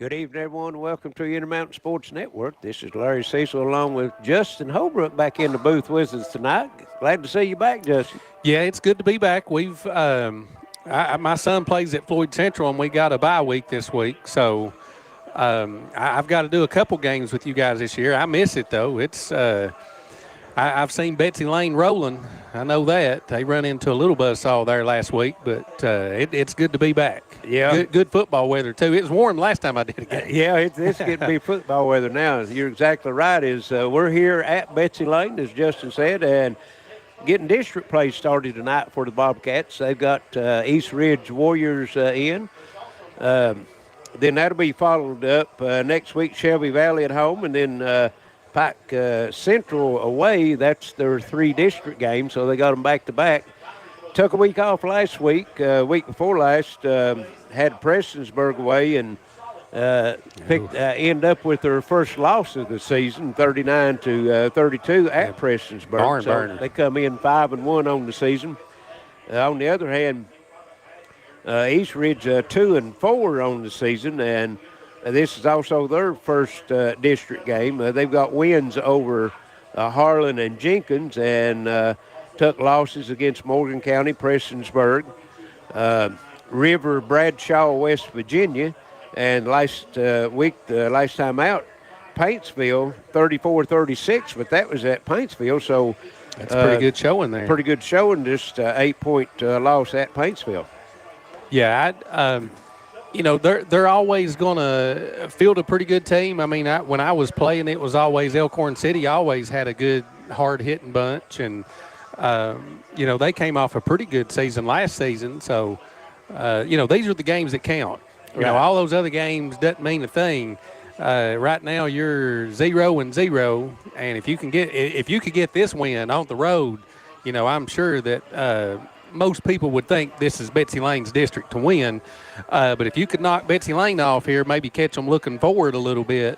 Good evening, everyone. Welcome to Intermountain Sports Network. This is Larry Cecil along with Justin Holbrook back in the booth with us tonight. Glad to see you back, Justin. Yeah, it's good to be back. My son plays at Floyd Central, and we got a bye week this week, so I've got to do a couple games with you guys this year. I miss it though. I've seen Betsy Layne rolling. I know that they run into a little buzzsaw there last week, but it's good to be back. Yeah, good football weather too. It was warm last time I did a game. Yeah, it's getting to be football weather now. You're exactly right. We're here at Betsy Layne, as Justin said, and getting district play started tonight for the Bobcats. They've got East Ridge Warriors in. Then that'll be followed up next week, Shelby Valley at home, and then Pike Central away. That's their 3 district games, so they got them back-to-back. Took a week off last week, week before last, had Prestonsburg away and end up with their first loss of the season, 39-32 at Prestonsburg. Barn so burner. they come in 5-1 on the season. On the other hand, East Ridge 2-4 on the season, and this is also their first district game. They've got wins over Harlan and Jenkins, and took losses against Morgan County, Prestonsburg, River, Bradshaw, West Virginia, and last time out, Paintsville, 34-36, but that was at Paintsville, so that's a pretty good showing there. Pretty good showing, just 8-point loss at Paintsville. Yeah, they're always going to field a pretty good team. I mean, when I was playing, it was always Elkhorn City always had a good, hard-hitting bunch, and they came off a pretty good season last season. So, these are the games that count. You know, all those other games doesn't mean a thing. Right now, you're 0-0, and if you could get this win on the road, I'm sure that most people would think this is Betsy Layne's district to win. But if you could knock Betsy Layne off here, maybe catch them looking forward a little bit,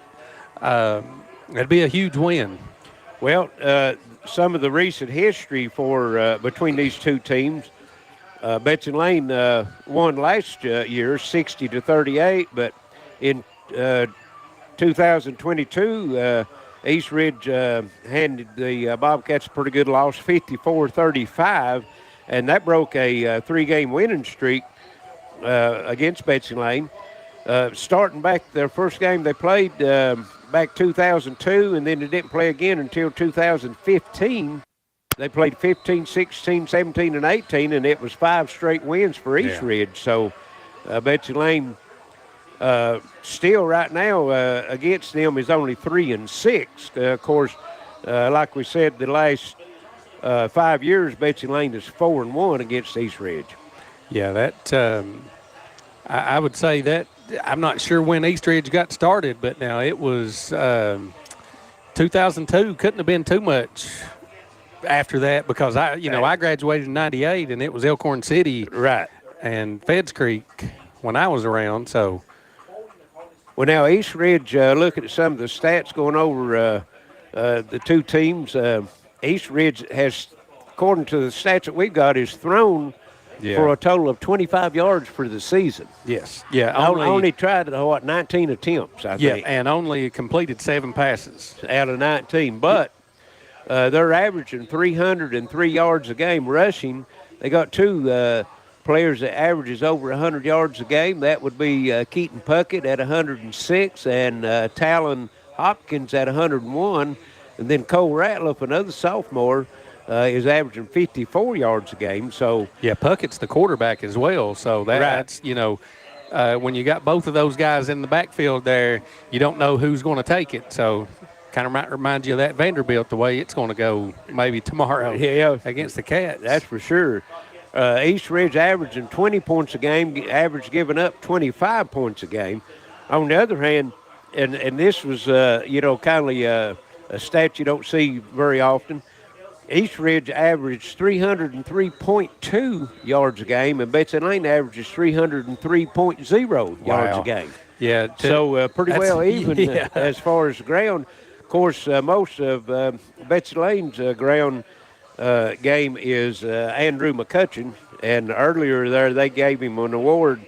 it'd be a huge win. Well, some of the recent history for between these two teams, Betsy Layne won last year 60-38, but in 2022, East Ridge handed the Bobcats a pretty good loss, 54-35, and that broke a 3-game winning streak against Betsy Layne. Starting back their first game they played back 2002, and then they didn't play again until 2015. They played 15, 16, 17, and 18, and it was 5 straight wins for East Ridge. So Betsy Layne still right now against them is only 3-6. Of course, like we said, the last 5 years, Betsy Layne is 4-1 against East Ridge. Yeah, that I would say that I'm not sure when East Ridge got started, but now it was 2002. Couldn't have been too much after that because I graduated in '98 and it was Elkhorn City, right, and Feds Creek when I was around. So, well, now East Ridge, looking at some of the stats going over the two teams, East Ridge has, according to the stats that we've got, is thrown for a total of 25 yards for the season. Yes. Yeah. Only tried 19 attempts, I think. Yeah, and only completed 7 passes out of 19. But they're averaging 303 yards a game rushing. They got 2 players that averages over 100 yards a game. That would be Keaton Puckett at 106 and Talon Hopkins at 101. And then Cole Ratliff, another sophomore, is averaging 54 yards a game. So yeah, Puckett's the quarterback as well. So that's when you got both of those guys in the backfield there, you don't know who's going to take it. So kind of might remind you of that Vanderbilt, the way it's going to go maybe tomorrow against the Cats. That's for sure. East Ridge averaging 20 points a game, average giving up 25 points a game. On the other hand, and this was, kind of a stat you don't see very often, East Ridge averaged 303.2 yards a game, and Betsy Layne averages 303.0 yards a game. Yeah. So pretty well even as far as the ground. Of course, most of Betsy Layne's ground game is Andrew McCutcheon, and earlier there they gave him an award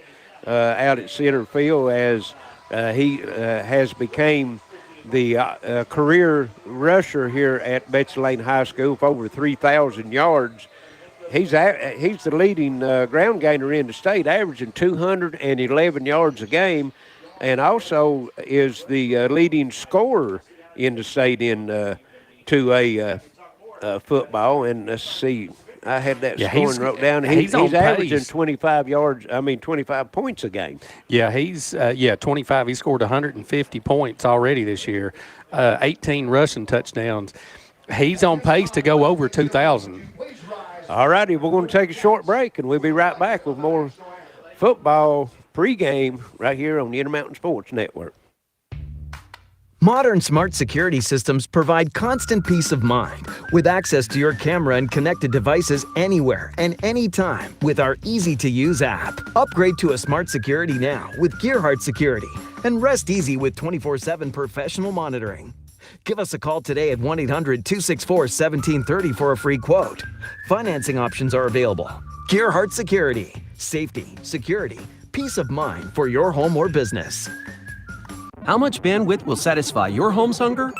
out at center field as He has became the career rusher here at Betsy Layne High School for over 3,000 yards. He's the leading ground gainer in the state, averaging 211 yards a game, and also is the leading scorer in the state in 2A football. And let's see, I had that scoring wrote down. He's averaging pace. 25 points a game. Yeah, he's 25. He scored 150 points already this year, 18 rushing touchdowns. He's on pace to go over 2,000. All righty, we're going to take a short break, and we'll be right back with more football pregame right here on the Intermountain Sports Network. Modern smart security systems provide constant peace of mind with access to your camera and connected devices anywhere and anytime with our easy-to-use app. Upgrade to a smart security now with Gearheart Security and rest easy with 24/7 professional monitoring. Give us a call today at 1-800-264-1730 for a free quote. Financing options are available. Gearheart Security. Safety, security, peace of mind for your home or business. How much bandwidth will satisfy your home's hunger?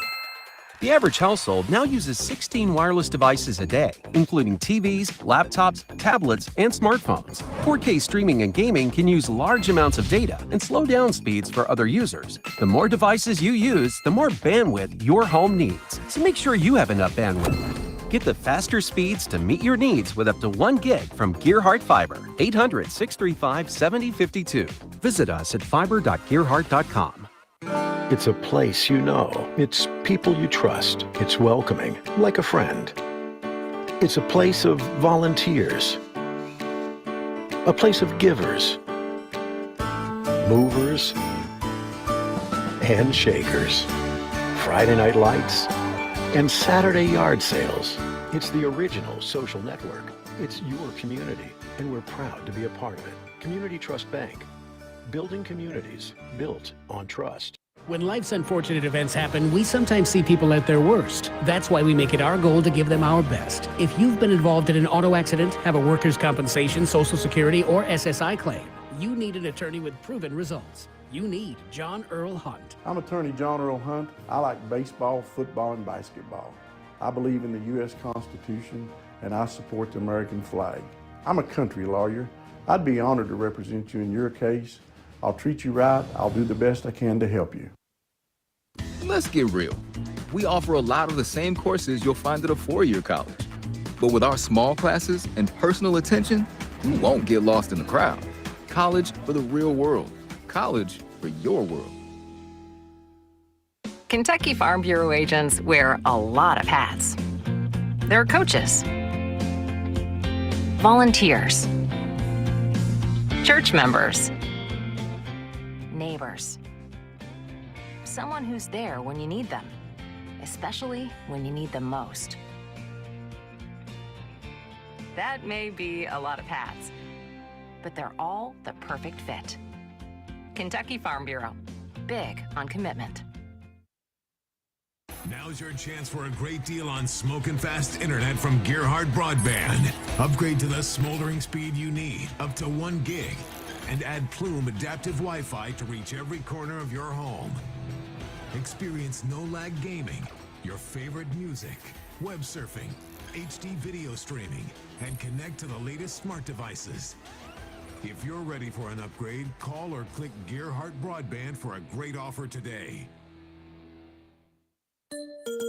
The average household now uses 16 wireless devices a day, including TVs, laptops, tablets, and smartphones. 4K streaming and gaming can use large amounts of data and slow down speeds for other users. The more devices you use, the more bandwidth your home needs. So make sure you have enough bandwidth. Get the faster speeds to meet your needs with up to 1 gig from Gearheart Fiber. 800-635-7052. Visit us at fiber.gearheart.com. It's a place you know. It's people you trust. It's welcoming, like a friend. It's a place of volunteers. A place of givers, movers, and shakers. Friday night lights and Saturday yard sales. It's the original social network. It's your community, and we're proud to be a part of it. Community Trust Bank. Building communities built on trust. When life's unfortunate events happen, we sometimes see people at their worst. That's why we make it our goal to give them our best. If you've been involved in an auto accident, have a workers' compensation, Social Security, or SSI claim, you need an attorney with proven results. You need John Earl Hunt. I'm attorney John Earl Hunt. I like baseball, football, and basketball. I believe in the U.S. Constitution, and I support the American flag. I'm a country lawyer. I'd be honored to represent you in your case. I'll treat you right. I'll do the best I can to help you. Let's get real. We offer a lot of the same courses you'll find at a four-year college. But with our small classes and personal attention, you won't get lost in the crowd. College for the real world. College for your world. Kentucky Farm Bureau agents wear a lot of hats. They're coaches, volunteers, church members, neighbors. Someone who's there when you need them, especially when you need them most. That may be a lot of hats, but they're all the perfect fit. Kentucky Farm Bureau, big on commitment. Now's your chance for a great deal on smoking fast internet from Gearheart Broadband. Upgrade to the smoldering speed you need, up to 1 gig, and add Plume adaptive Wi-Fi to reach every corner of your home. Experience no-lag gaming, your favorite music, web surfing, HD video streaming, and connect to the latest smart devices. If you're ready for an upgrade, call or click Gearheart Broadband for a great offer today.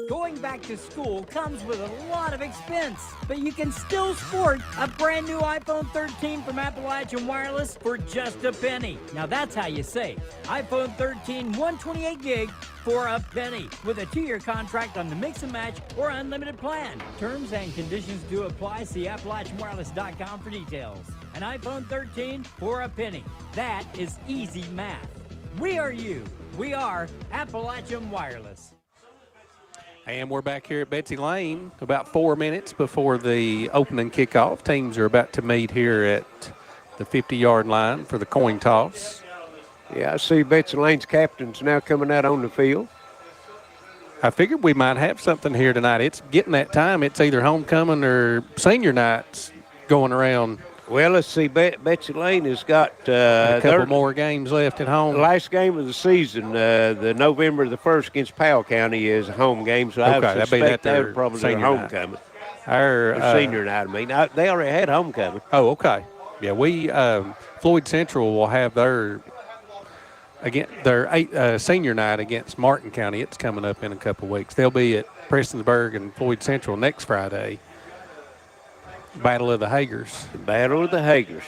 Going back to school comes with a lot of expense, but you can still sport a brand new iPhone 13 from Appalachian Wireless for just a penny. Now that's how you save. iPhone 13 128 gig for a penny with a 2-year contract on the mix and match or unlimited plan. Terms and conditions do apply. See AppalachianWireless.com for details. An iPhone 13 for a penny. That is easy math. We are you. We are Appalachian Wireless. And we're back here at Betsy Layne about 4 minutes before the opening kickoff. Teams are about to meet here at the 50-yard line for the coin toss. Yeah, I see Betsy Layne's captains now coming out on the field. I figured we might have something here tonight. It's getting that time. It's either homecoming or senior nights going around Well, let's see. Betsy Layne has got a couple more games left at home. The last game of the season, the November the 1st against Powell County is a home game, so I suspect that would probably be homecoming. Or senior night, I mean. They already had homecoming. Oh, okay. Yeah, Floyd Central will have their senior night against Martin County. It's coming up in a couple of weeks. They'll be at Prestonsburg and Floyd Central next Friday. Battle of the Hagers. Battle of the Hagers.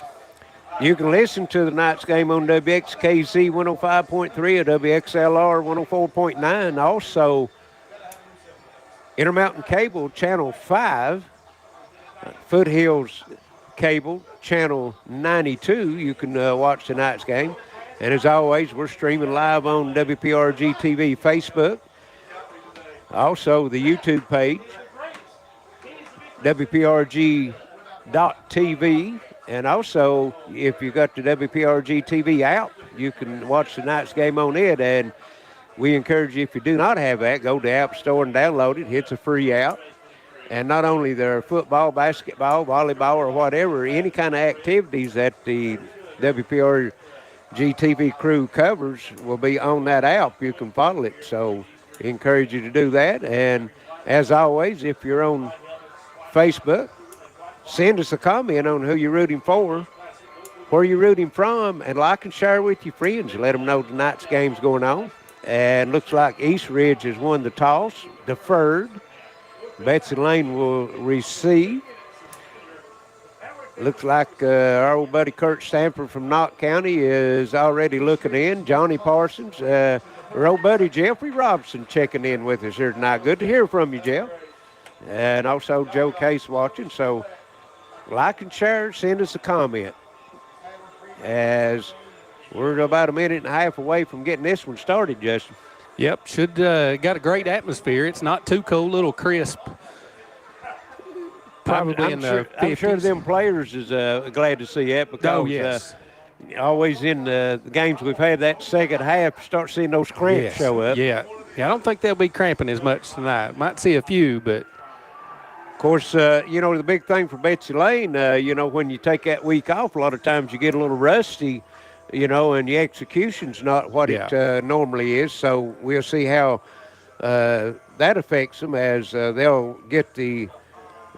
You can listen to the night's game on WXKZ 105.3 or WXLR 104.9. Also, Intermountain Cable, Channel 5, Foothills Cable, Channel 92. You can watch tonight's game. And as always, we're streaming live on WPRG TV Facebook. Also, the YouTube page, WPRG.TV. And also, if you got the WPRG TV app, you can watch tonight's game on it. And we encourage you, if you do not have that, go to the App Store and download it. It's a free app. And not only their football, basketball, volleyball, or whatever, any kind of activities that the WPRG TV crew covers will be on that app. You can follow it. So I encourage you to do that. And as always, if you're on Facebook, send us a comment on who you're rooting for, where you're rooting from, and like and share with your friends. Let them know tonight's game's going on. And looks like East Ridge has won the toss, deferred. Betsy Layne will receive. Looks like our old buddy Kurt Stanford from Knott County is already looking in. Johnny Parsons, our old buddy Jeffrey Robinson checking in with us here tonight. Good to hear from you, Jeff. And also Joe Case watching. So like and share, send us a comment. As we're about a minute and a half away from getting this one started, Justin. Yep, should got a great atmosphere. It's not too cold, a little crisp. Probably I'm sure them players is glad to see that because always in the games we've had that second half, start seeing those cramps show up. Yeah, I don't think they'll be cramping as much tonight. Might see a few, but. Of course, the big thing for Betsy Layne, when you take that week off, a lot of times you get a little rusty, and the execution's not what it normally is. So we'll see how that affects them as they'll get the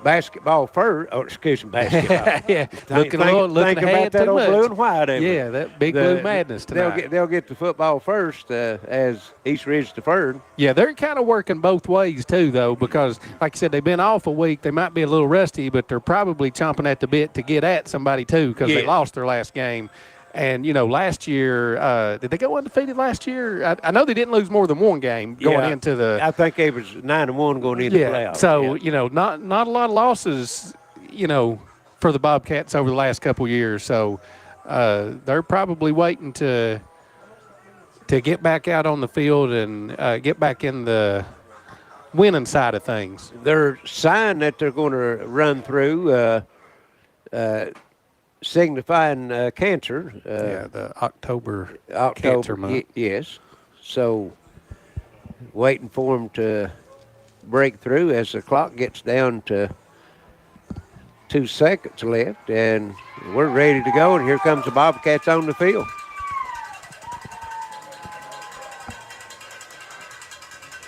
basketball first. Oh, excuse me, basketball. Looking about that old blue and white. Yeah, that big blue madness tonight. They'll get the football first as East Ridge deferred. Yeah, they're kind of working both ways too, though, because like you said, they've been off a week. They might be a little rusty, but they're probably chomping at the bit to get at somebody too because they lost their last game. And, last year, did they go undefeated last year? I know they didn't lose more than one game going into the – I think it was 9-1 going into the playoffs. So, not a lot of losses, for the Bobcats over the last couple of years. So, they're probably waiting to get back out on the field and get back in the winning side of things. Their sign that they're going to run through signifying cancer. The October cancer month. Yes. So waiting for them to break through as the clock gets down to 2 seconds left. And we're ready to go. And here comes the Bobcats on the field.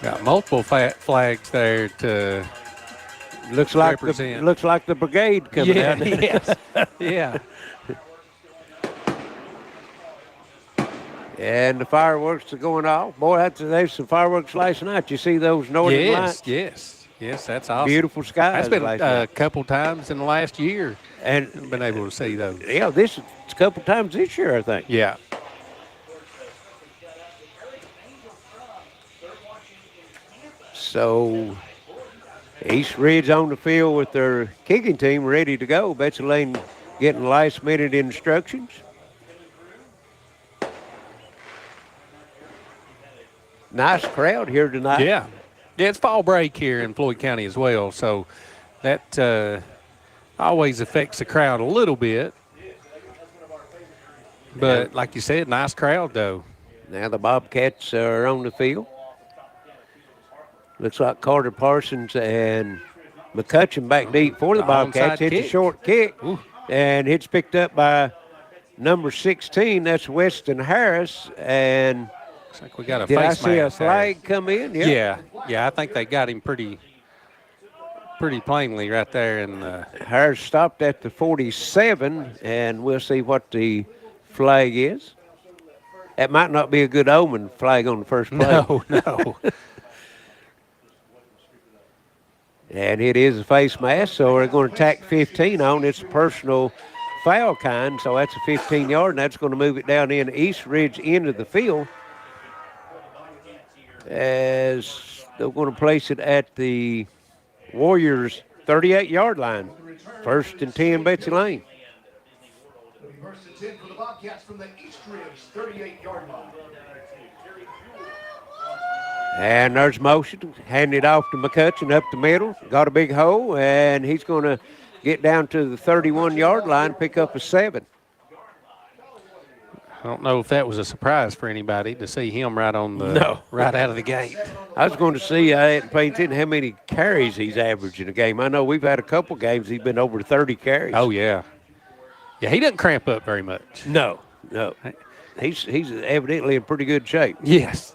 Got multiple flags there to looks like the brigade coming out. Yes. Yeah. And the fireworks are going off. Boy, there's some fireworks last night. You see those northern lights? Yes, that's awesome. Beautiful skies. That's been a couple times in the last year and been able to see those. Yeah, this a couple times this year, I think. Yeah. So East Ridge on the field with their kicking team ready to go. Betsy Layne getting last-minute instructions. Nice crowd here tonight. Yeah, it's fall break here in Floyd County as well, so that always affects the crowd a little bit. But like you said, nice crowd, though. Now the Bobcats are on the field. Looks like Carter Parsons and McCutcheon back deep for the Bobcats. Hit the short kick. And it's picked up by number 16. That's Weston Harris. And looks like we got a did I face see a mask flag come in? Yep. Yeah. I think they got him pretty plainly right there. And Harris stopped at the 47, and we'll see what the flag is. That might not be a good omen, flag on the first play. No. And it is a face mask, so we're going to tack 15 on. It's a personal foul kind, so that's a 15-yard, and that's going to move it down in East Ridge into the field. As they're going to place it at the Warriors' 38-yard line. 1st and 10, Betsy Layne. First and 10 for the Bobcats from the East Ridge 38-yard line. And there's motion. Hand it off to McCutcheon up the middle. Got a big hole, and he's going to get down to the 31-yard line, pick up a 7. I don't know if that was a surprise for anybody to see him right out of the gate. I was going to see, I hadn't paid attention how many carries he's averaged in a game. I know we've had a couple games he's been over 30 carries. Oh, yeah. Yeah, he doesn't cramp up very much. No. He's evidently in pretty good shape. Yes.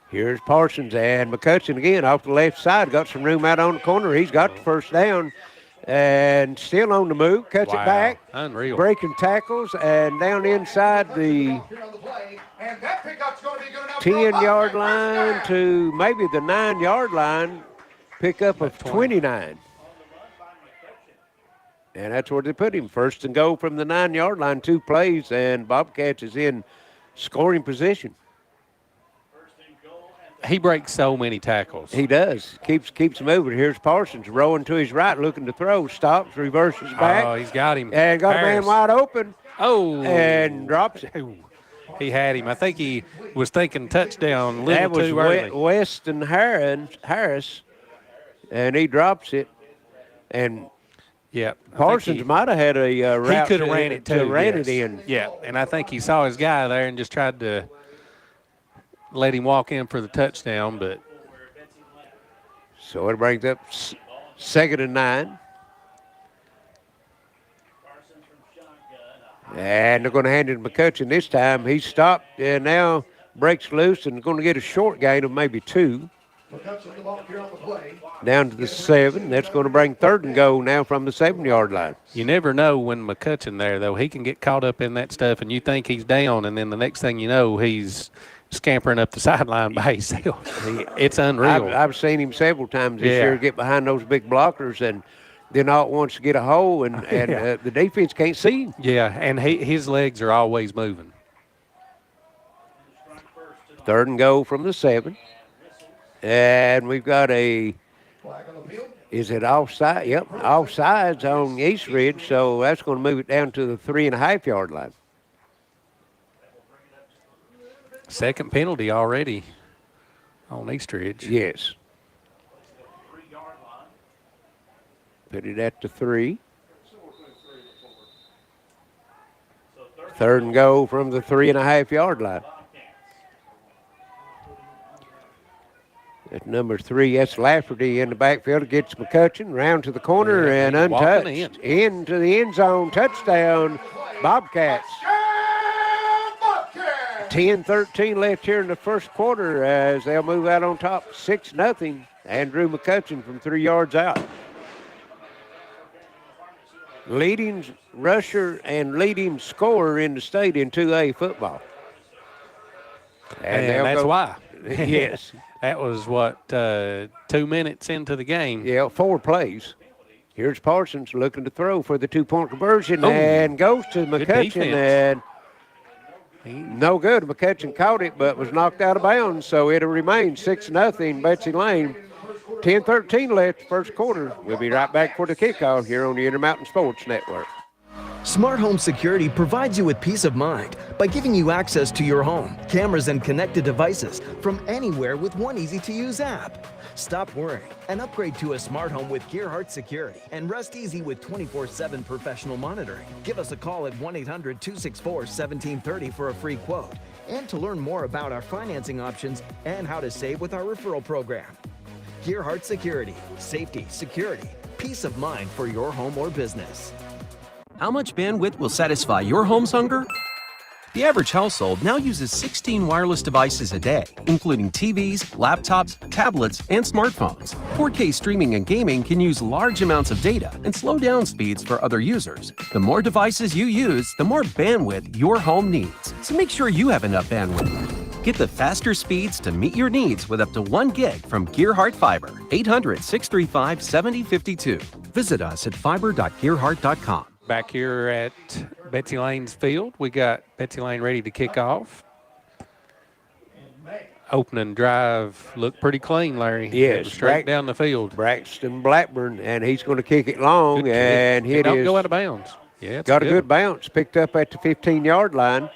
Here's Parsons and McCutcheon again off the left side. Got some room out on the corner. He's got the first down and still on the move. Cuts it back. Unreal. Breaking tackles and down inside the 10-yard line to maybe the 9-yard line. Pickup of 29. And that's where they put him. 1st and goal from the 9-yard line, 2 plays, and Bobcats is in scoring position. He breaks so many tackles. He does. Keeps moving. Here's Parsons rolling to his right, looking to throw. Stops, reverses back. Oh, he's got him. And got Harris. a man wide open. Oh. And drops it. He had him. I think he was thinking touchdown a little too early. That was Weston Harris, and he drops it. And yeah, Parsons might have had a route. He could have ran it too. Ran it in. Yeah, and I think he saw his guy there and just tried to let him walk in for the touchdown. But so it brings up 2nd and 9. And they're going to hand it to McCutcheon this time. He stopped and now breaks loose and going to get a short gain of maybe 2. Down to the 7. That's going to bring 3rd and goal now from the 7-yard line. You never know when McCutcheon there, though. He can get caught up in that stuff, and you think he's down, and then the next thing you know, he's scampering up the sideline by himself. It's unreal. I've seen him several times this year get behind those big blockers, and then all at once get a hole, and the defense can't see him. Yeah, and his legs are always moving. 3rd and goal from the 7. And we've got is it offside? Yep, offsides on East Ridge, so that's going to move it down to the 3.5-yard line. Second penalty already on East Ridge. Yes. Put it at the 3. 3rd and goal from the 3.5-yard line. At number 3, that's Lafferty in the backfield. Gets McCutcheon round to the corner and untouched. Into the end zone. Touchdown, Bobcats. 10-13 left here in the first quarter as they'll move out on top 6-0. Andrew McCutcheon from 3 yards out. Leading rusher and leading scorer in the state in 2A football. And that's why. Yes. That was, 2 minutes into the game? Yeah, 4 plays. Here's Parsons looking to throw for the 2-point conversion and goes to McCutcheon. And no good. McCutcheon caught it but was knocked out of bounds, so it'll remain 6-0 Betsy Layne. 10-13 left first quarter. We'll be right back for the kickoff here on the Intermountain Sports Network. Smart Home Security provides you with peace of mind by giving you access to your home, cameras, and connected devices from anywhere with one easy-to-use app. Stop worrying and upgrade to a smart home with Gearheart Security and rest easy with 24/7 professional monitoring. Give us a call at 1-800-264-1730 for a free quote and to learn more about our financing options and how to save with our referral program. Gearheart Security, safety, security, peace of mind for your home or business. How much bandwidth will satisfy your home's hunger? The average household now uses 16 wireless devices a day, including TVs, laptops, tablets, and smartphones. 4K streaming and gaming can use large amounts of data and slow down speeds for other users. The more devices you use, the more bandwidth your home needs. So make sure you have enough bandwidth. Get the faster speeds to meet your needs with up to 1 gig from Gearheart Fiber. 800-635-7052. Visit us at fiber.gearheart.com. Back here at Betsy Layne's field, we got Betsy Layne ready to kick off. Opening drive looked pretty clean, Larry. Yes, Straight down the field. Braxton Blackburn, and he's going to kick it long, and hit don't go out of bounds. Yeah, got a good bounce, picked up at the 15-yard line,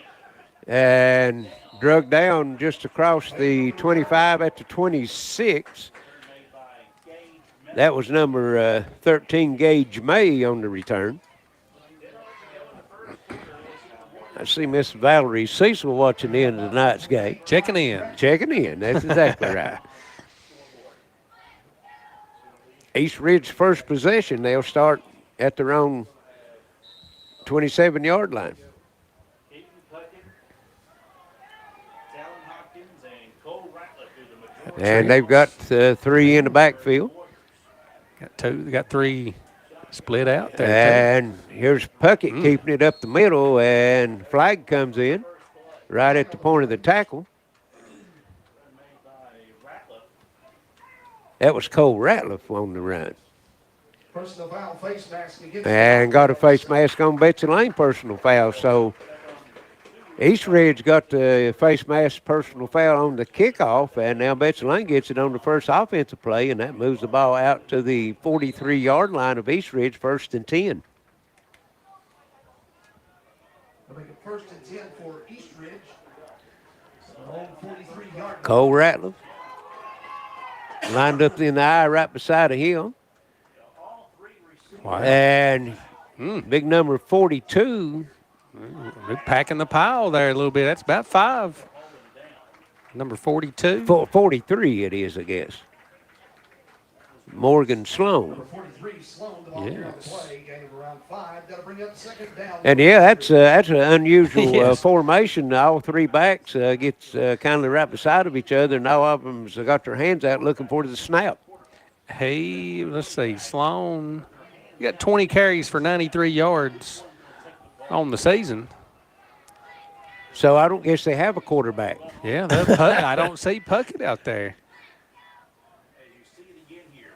and drug down just across the 25 at the 26. That was number 13, Gage May, on the return. I see Miss Valerie Cecil watching the end of tonight's game. Checking in. Checking in. That's exactly right. East Ridge first possession. They'll start at their own 27-yard line. And they've got 3 in the backfield. Got 3 split out there. And here's Puckett keeping it up the middle, and flag comes in right at the point of the tackle. That was Cole Ratliff on the run. Personal foul, face mask against And got a face mask on Betsy Layne, personal foul. So East Ridge got the face mask personal foul on the kickoff, and now Betsy Layne gets it on the first offensive play, and that moves the ball out to the 43-yard line of East Ridge, 1st and 10. They'll make it 1st and 10 for East Ridge. Own 43-yard. Cole Ratliff lined up in the eye right beside of him. Wow. And big number 42. They're packing the pile there a little bit. That's about 5. Number 42. 43 it is, I guess. Morgan Sloan. Yes. And yeah, that's an unusual formation. All 3 backs gets kind of right beside of each other, and all of them got their hands out looking for the snap. Hey, let's see, Sloan, you got 20 carries for 93 yards on the season. So I don't guess they have a quarterback. Yeah, I don't see Puckett out there.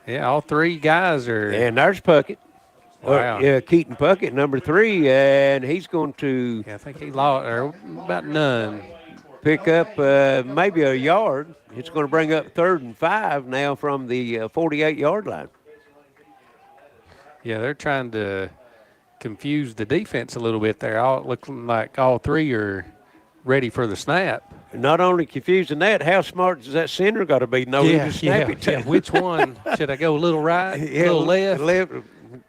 Yeah, all 3 guys are. And there's Puckett. Wow. Keaton Puckett, number 3, and he's going to. Yeah, I think he lost about none. Pick up maybe a yard. It's going to bring up 3rd and 5 now from the 48-yard line. Yeah, they're trying to confuse the defense a little bit there. Looking like all 3 are ready for the snap. Not only confusing that, how smart does that center got to be knowing to snap it to? Yeah. Which one? Should I go a little right, a little left?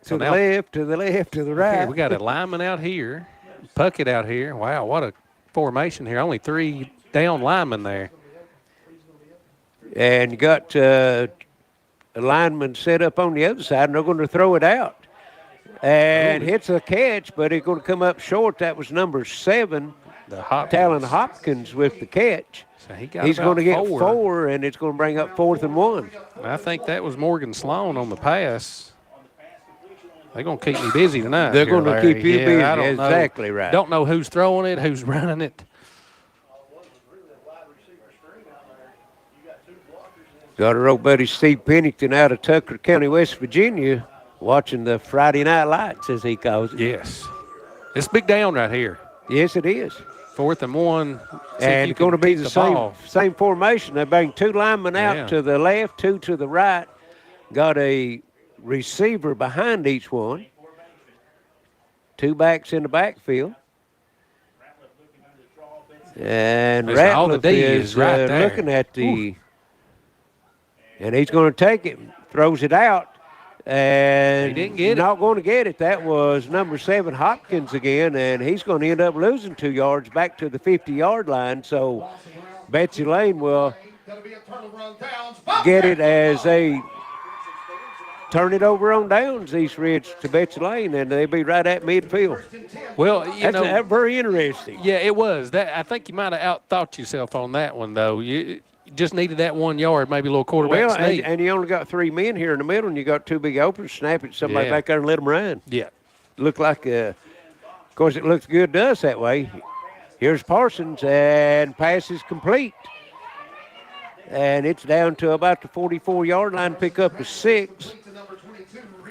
To the left, to the left, to the right. Okay, we got a lineman out here, Puckett out here. Wow, what a formation here. Only 3 down linemen there. And you got a lineman set up on the other side, and they're going to throw it out. And hits a catch, but it's going to come up short. That was number 7. Talon Hopkins with the catch. So he's going to get 4, and it's going to bring up 4th and 1. I think that was Morgan Sloan on the pass. They're going to keep me busy tonight. They're going to keep you busy. I don't exactly know. Right. Don't know who's throwing it, who's running it. Got our old buddy Steve Pennington out of Tucker County, West Virginia, watching the Friday Night Lights, as he calls it. Yes. It's big down right here. Yes, it is. 4th and 1. And it's going to be the same formation. They bring 2 linemen out to the left, 2 to the right. Got a receiver behind each one. 2 backs in the backfield. And Ratliff is right there. Looking at the... And he's going to take it, throws it out. And he didn't get not going to get it. That was number 7, Hopkins again, and he's going to end up losing 2 yards back to the 50-yard line. So Betsy Layne will get it as a turn it over on downs, East Ridge to Betsy Layne, and they'll be right at midfield. Well, That's very interesting. Yeah, it was. That I think you might have out-thought yourself on that one, though. You just needed that 1 yard, maybe a little quarterback sneak. And you only got 3 men here in the middle, and you got 2 big openers. Snap it to somebody back there and let them run. Yeah. Look like, of course, it looks good to us that way. Here's Parsons, and pass is complete. And it's down to about the 44-yard line, pick up to 6.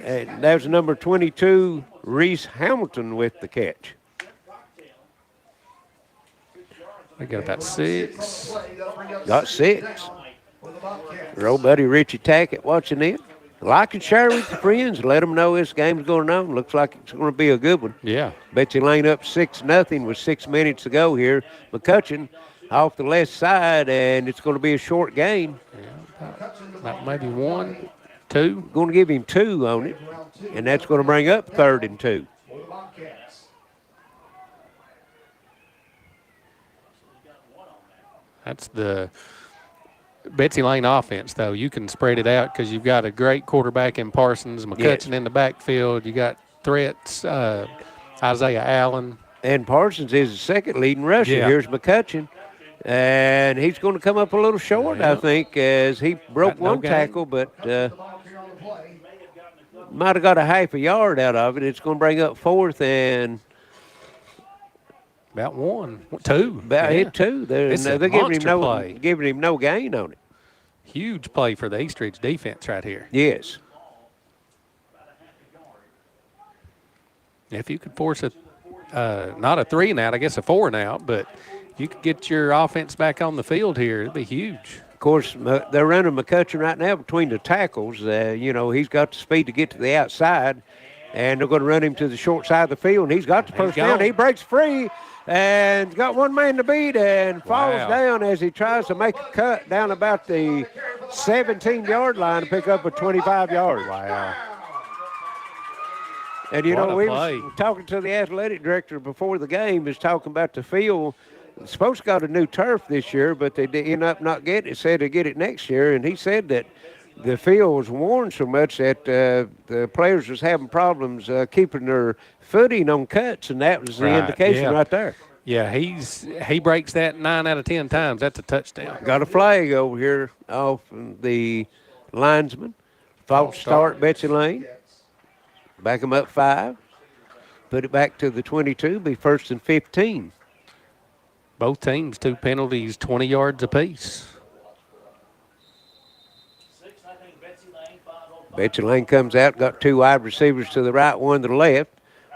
And that was number 22, Reese Hamilton, with the catch. We got about 6. Got 6. Your old buddy Richie Tackett watching it. Like and share with your friends. Let them know this game's going on. Looks like it's going to be a good one. Yeah. Betsy Layne up 6-0 with 6 minutes to go here. McCutcheon off the left side, and it's going to be a short game. Yeah, about maybe 1, 2. Going to give him 2 on it, and that's going to bring up 3rd and 2. That's the Betsy Layne offense, though. You can spread it out because you've got a great quarterback in Parsons, McCutcheon in the backfield. You got threats, Isaiah Allen. And Parsons is the second leading rusher. Yeah. Here's McCutcheon. And he's going to come up a little short, I think, as he broke one tackle, but might have got a half a yard out of it. It's going to bring up 4th and about 1, 2. About hit 2. They're play. giving him no gain on it. Huge play for the East Ridge defense right here. Yes. If you could force not a 3 and out, I guess a 4 and out, but you could get your offense back on the field here. It'd be huge. Of course, they're running McCutcheon right now between the tackles. He's got the speed to get to the outside, and they're going to run him to the short side of the field, and he's got the first down. He breaks free and got one man to beat and falls down as he tries to make a cut down about the 17-yard line to pick up a 25 yards. Wow. And, we were talking to the athletic director before the game, is talking about the field. Supposed to got a new turf this year, but they end up not getting it. Said to get it next year, and he said that the field was worn so much that the players was having problems keeping their footing on cuts, and that was the indication right there. Yeah, he breaks that 9 out of 10 times. That's a touchdown. Got a flag over here off the linesman. False start, Betsy Layne. Back them up 5. Put it back to the 22. Be 1st and 15. Both teams, 2 penalties, 20 yards apiece. Betsy Layne comes out, got 2 wide receivers to the right, 1 to the left.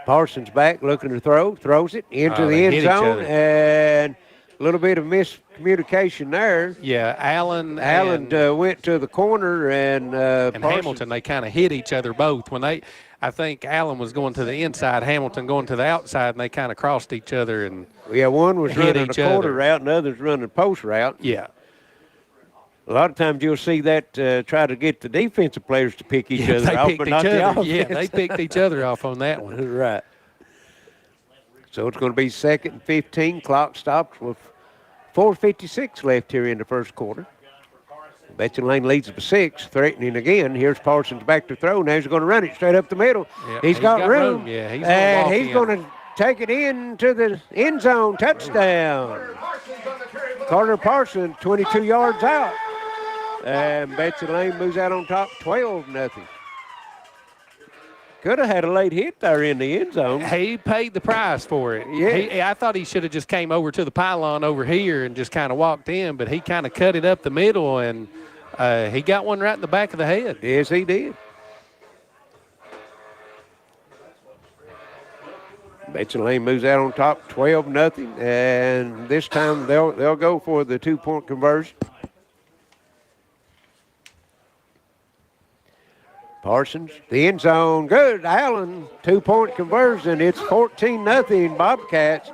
Parsons back, looking to throw, throws it into the end zone, and a little bit of miscommunication there. Yeah, Allen went to the corner, and Hamilton, they kind of hit each other both. I think Allen was going to the inside, Hamilton going to the outside, and they kind of crossed each other. And one was running a quarter route, and the other's running a post route. Yeah. A lot of times you'll see that try to get the defensive players to pick each other off, but not the offense. Yeah, they picked each other off on that one. Right. So it's going to be 2nd and 15. Clock stops with 4:56 left here in the first quarter. Betsy Layne leads by 6, threatening again. Here's Parsons back to throw. Now he's going to run it straight up the middle. Yep, he's got room. Yeah, he's going to take it into the end zone. Touchdown. Carter Parsons, 22 yards out. And Betsy Layne moves out on top, 12-0. Could have had a late hit there in the end zone. He paid the price for it. Yeah. I thought he should have just came over to the pylon over here and just kind of walked in, but he kind of cut it up the middle, and he got one right in the back of the head. Yes, he did. Betsy Layne moves out on top, 12-0, and this time they'll go for the 2-point conversion. Parsons, the end zone, good. Allen, 2-point conversion. It's 14-0 Bobcats.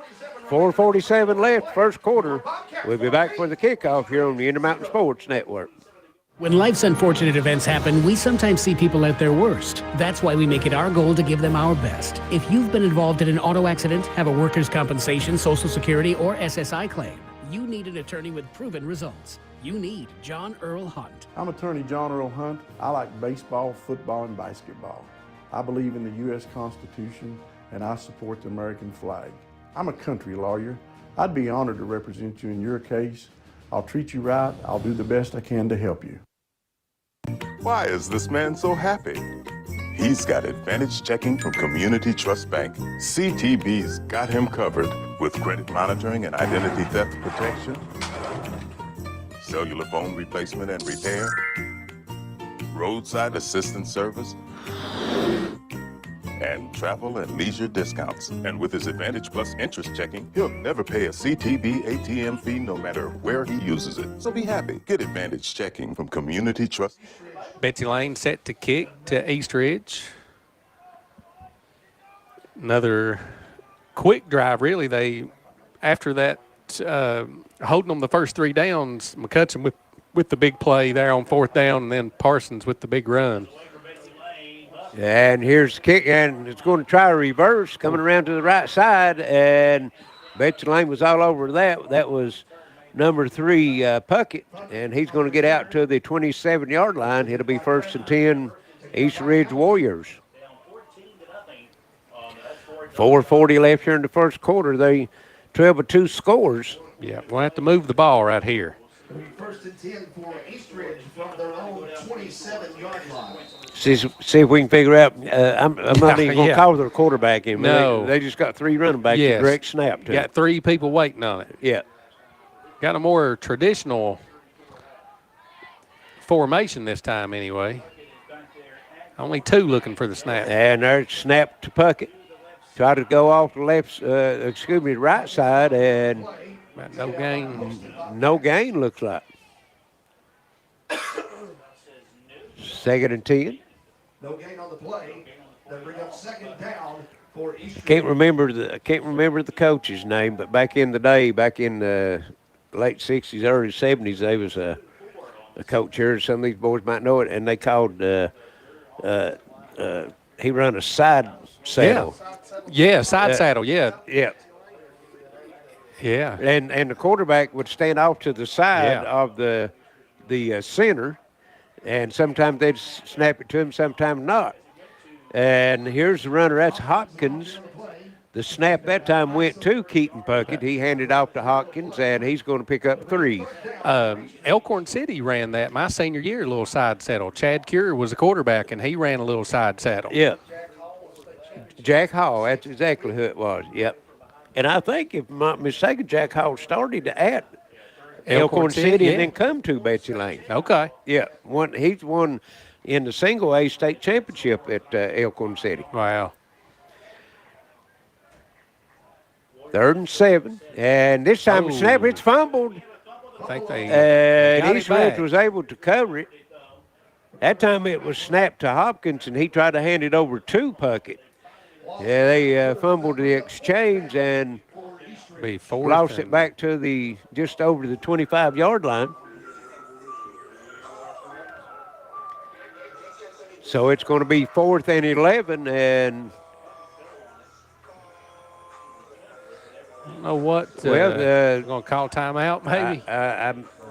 4:47 left, first quarter. We'll be back for the kickoff here on the Intermountain Sports Network. When life's unfortunate events happen, we sometimes see people at their worst. That's why we make it our goal to give them our best. If you've been involved in an auto accident, have a workers' compensation, Social Security, or SSI claim, you need an attorney with proven results. you need John Earl Hunt. I'm attorney John Earl Hunt. I like baseball, football, and basketball. I believe in the U.S. Constitution, and I support the American flag. I'm a country lawyer. I'd be honored to represent you in your case. I'll treat you right. I'll do the best I can to help you. Why is this man so happy? He's got Advantage Checking from Community Trust Bank. CTB's got him covered with credit monitoring and identity theft protection, cellular phone replacement and repair, roadside assistance service, and travel and leisure discounts. And with his Advantage Plus interest checking, he'll never pay a CTB ATM fee no matter where he uses it. So be happy. Get Advantage Checking from Community Trust. Betsy Layne set to kick to East Ridge. Another quick drive, really. They, after that, holding them the first 3 downs, McCutcheon with the big play there on 4th down, and then Parsons with the big run. And here's the kick, and it's going to try a reverse, coming around to the right side, and Betsy Layne was all over that. That was number 3, Puckett, and he's going to get out to the 27-yard line. It'll be 1st and 10, East Ridge Warriors. 4:40 left here in the first quarter. They trail with 2 scores. Yeah, we'll have to move the ball right here. 1st and 10 for East Ridge from their own 27-yard line. See if we can figure out. I'm not even going to call their quarterback in. No. They just got 3 running backs. Yes. Direct snap to got 3 people waiting on it. Yeah. Got a more traditional formation this time anyway. Only 2 looking for the snap. And there's snap to Puckett. Try to go off the the right side, and no gain. No gain, looks like. 2nd and 10. No gain on the play. They bring up 2nd down for East Ridge. I can't remember the coach's name, but back in the day, back in the late 60s, early 70s, there was a coach here. Some of these boys might know it, and they called he run a side saddle. Yeah, side saddle, yeah. Yeah. Yeah. And the quarterback would stand off to the side of the center, and sometimes they'd snap it to him, sometimes not. And here's the runner. That's Hopkins. The snap that time went to Keaton Puckett. He handed off to Hopkins, and he's going to pick up 3. Elkhorn City ran that my senior year, a little side saddle. Chad Cure was a quarterback, and he ran a little side saddle. Yeah. Jack Hall, that's exactly who it was. Yep. And I think, if I'm not mistaken, Jack Hall started at Elkhorn City and then come to Betsy Layne. Okay. Yeah. He's won in the single A state championship at Elkhorn City. Wow. 3rd and 7. And this time the snap, it's fumbled. I think they and East Ridge was able to cover it. That time it was snapped to Hopkins, and he tried to hand it over to Puckett. Yeah, they fumbled the exchange and lost it back to just over the 25-yard line. So it's going to be 4th and 11, and I don't know what. They're going to call timeout,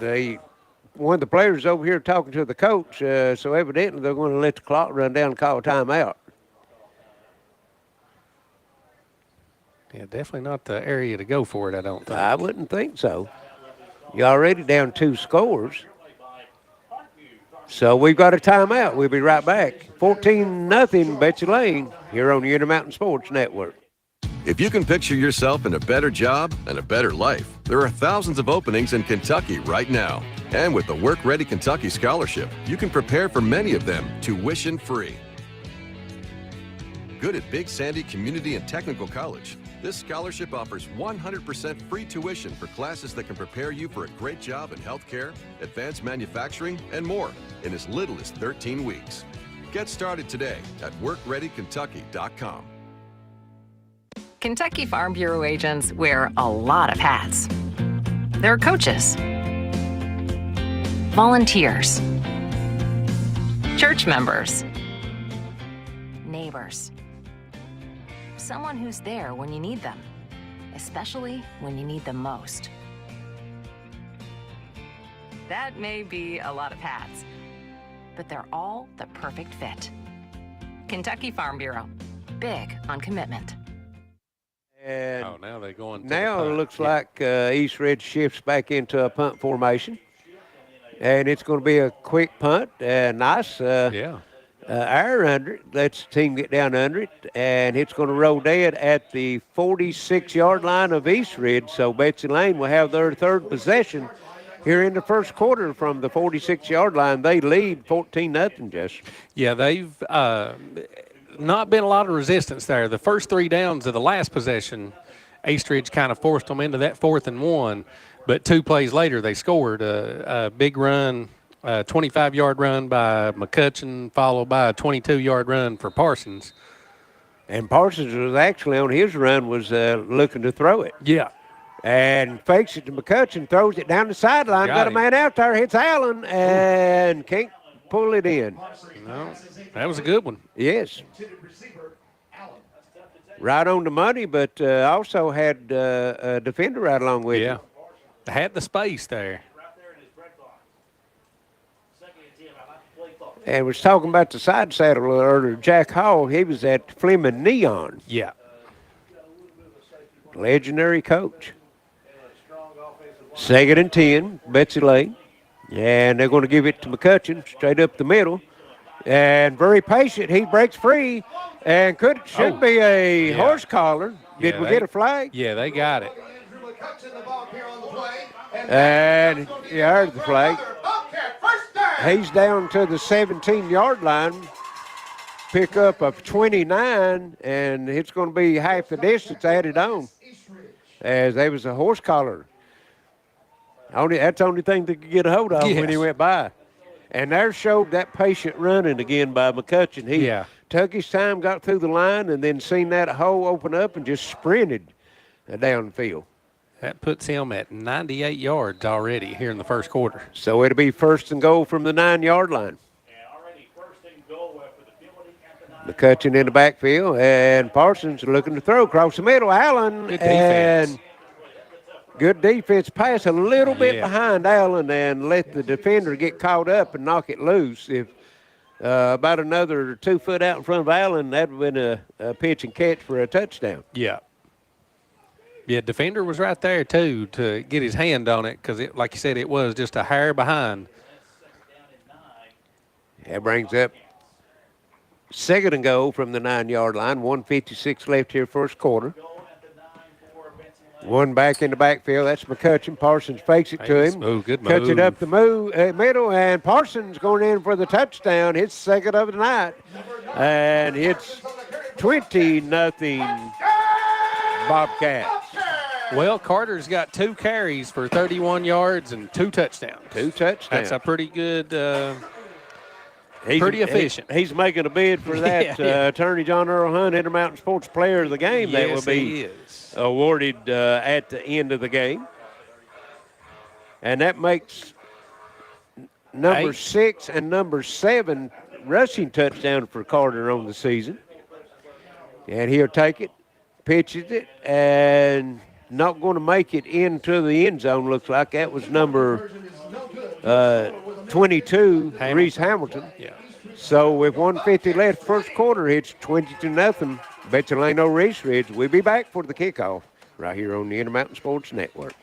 maybe. One of the players over here talking to the coach, so evidently they're going to let the clock run down and call a timeout. Yeah, definitely not the area to go for it, I don't think. I wouldn't think so. You're already down 2 scores. So we've got a timeout. We'll be right back. 14-0 Betsy Layne here on the Intermountain Sports Network. If you can picture yourself in a better job and a better life, there are thousands of openings in Kentucky right now. And with the Work Ready Kentucky Scholarship, you can prepare for many of them tuition-free. Good at Big Sandy Community and Technical College, this scholarship offers 100% free tuition for classes that can prepare you for a great job in healthcare, advanced manufacturing, and more in as little as 13 weeks. Get started today at workreadykentucky.com. Kentucky Farm Bureau agents wear a lot of hats. They're coaches, volunteers, church members, neighbors, someone who's there when you need them, especially when you need them most. That may be a lot of hats, but they're all the perfect fit. Kentucky Farm Bureau, big on commitment. And now they're going to now the it punt. looks like East Ridge shifts back into a punt formation. And it's going to be a quick punt. Nice air under it. Lets the team get down under it. And it's going to roll dead at the 46-yard line of East Ridge. So Betsy Layne will have their third possession here in the first quarter from the 46-yard line. They lead 14-0, Jess. Yeah, they've not been a lot of resistance there. The first 3 downs of the last possession, East Ridge kind of forced them into that 4th and 1. But 2 plays later, they scored a big run, a 25-yard run by McCutcheon, followed by a 22-yard run for Parsons. And Parsons was actually on his run, was looking to throw it. Yeah. And fakes it to McCutcheon, throws it down the sideline, got a man out there, hits Allen, and can't pull it in. No, that was a good one. Yes. Right on the money, but also had a defender right along with him. Yeah, had the space there. And was talking about the side saddle earlier. Jack Hall, he was at Fleming Neon. Yeah. Legendary coach. 2nd and 10, Betsy Layne. And they're going to give it to McCutcheon straight up the middle. And very patient. He breaks free and should be a horse collar. Did we get a flag? Yeah, they got it. And there's the flag. He's down to the 17-yard line. Pick up of 29, and it's going to be half the distance added on. As there was a horse collar. That's the only thing they could get a hold of when he went by. And there showed that patient running again by McCutcheon. He took his time, got through the line, and then seen that hole open up and just sprinted downfield. That puts him at 98 yards already here in the first quarter. So it'll be 1st and goal from the 9-yard line. McCutcheon in the backfield, and Parsons looking to throw across the middle. Allen, good defense. And good defense pass a little bit behind Allen and let the defender get caught up and knock it loose. If about another 2 foot out in front of Allen, that would have been a pitch and catch for a touchdown. Yeah. Yeah, defender was right there, too, to get his hand on it because, like you said, it was just a hair behind. That brings up 2nd and goal from the 9-yard line. 1:56 left here first quarter. One back in the backfield. That's McCutcheon. Parsons fakes it to him. Good move. Cuts it up the middle, and Parsons going in for the touchdown. Hits 2nd of the night. And it's 20-0 Bobcats. Well, Carter's got 2 carries for 31 yards and 2 touchdowns. 2 touchdowns. That's a pretty good, pretty efficient. He's making a bid for that Attorney John Earl Hunt Intermountain Sports Player of the Game. That will be awarded at the end of the game. And that makes number 6 and number 7 rushing touchdown for Carter on the season. And he'll take it, pitches it, and not going to make it into the end zone, looks like. That was number 22, Reese Hamilton. Yeah. So with 1:50 left first quarter, it's 20-0. Betsy Layne over East Ridge. We'll be back for the kickoff right here on the Intermountain Sports Network.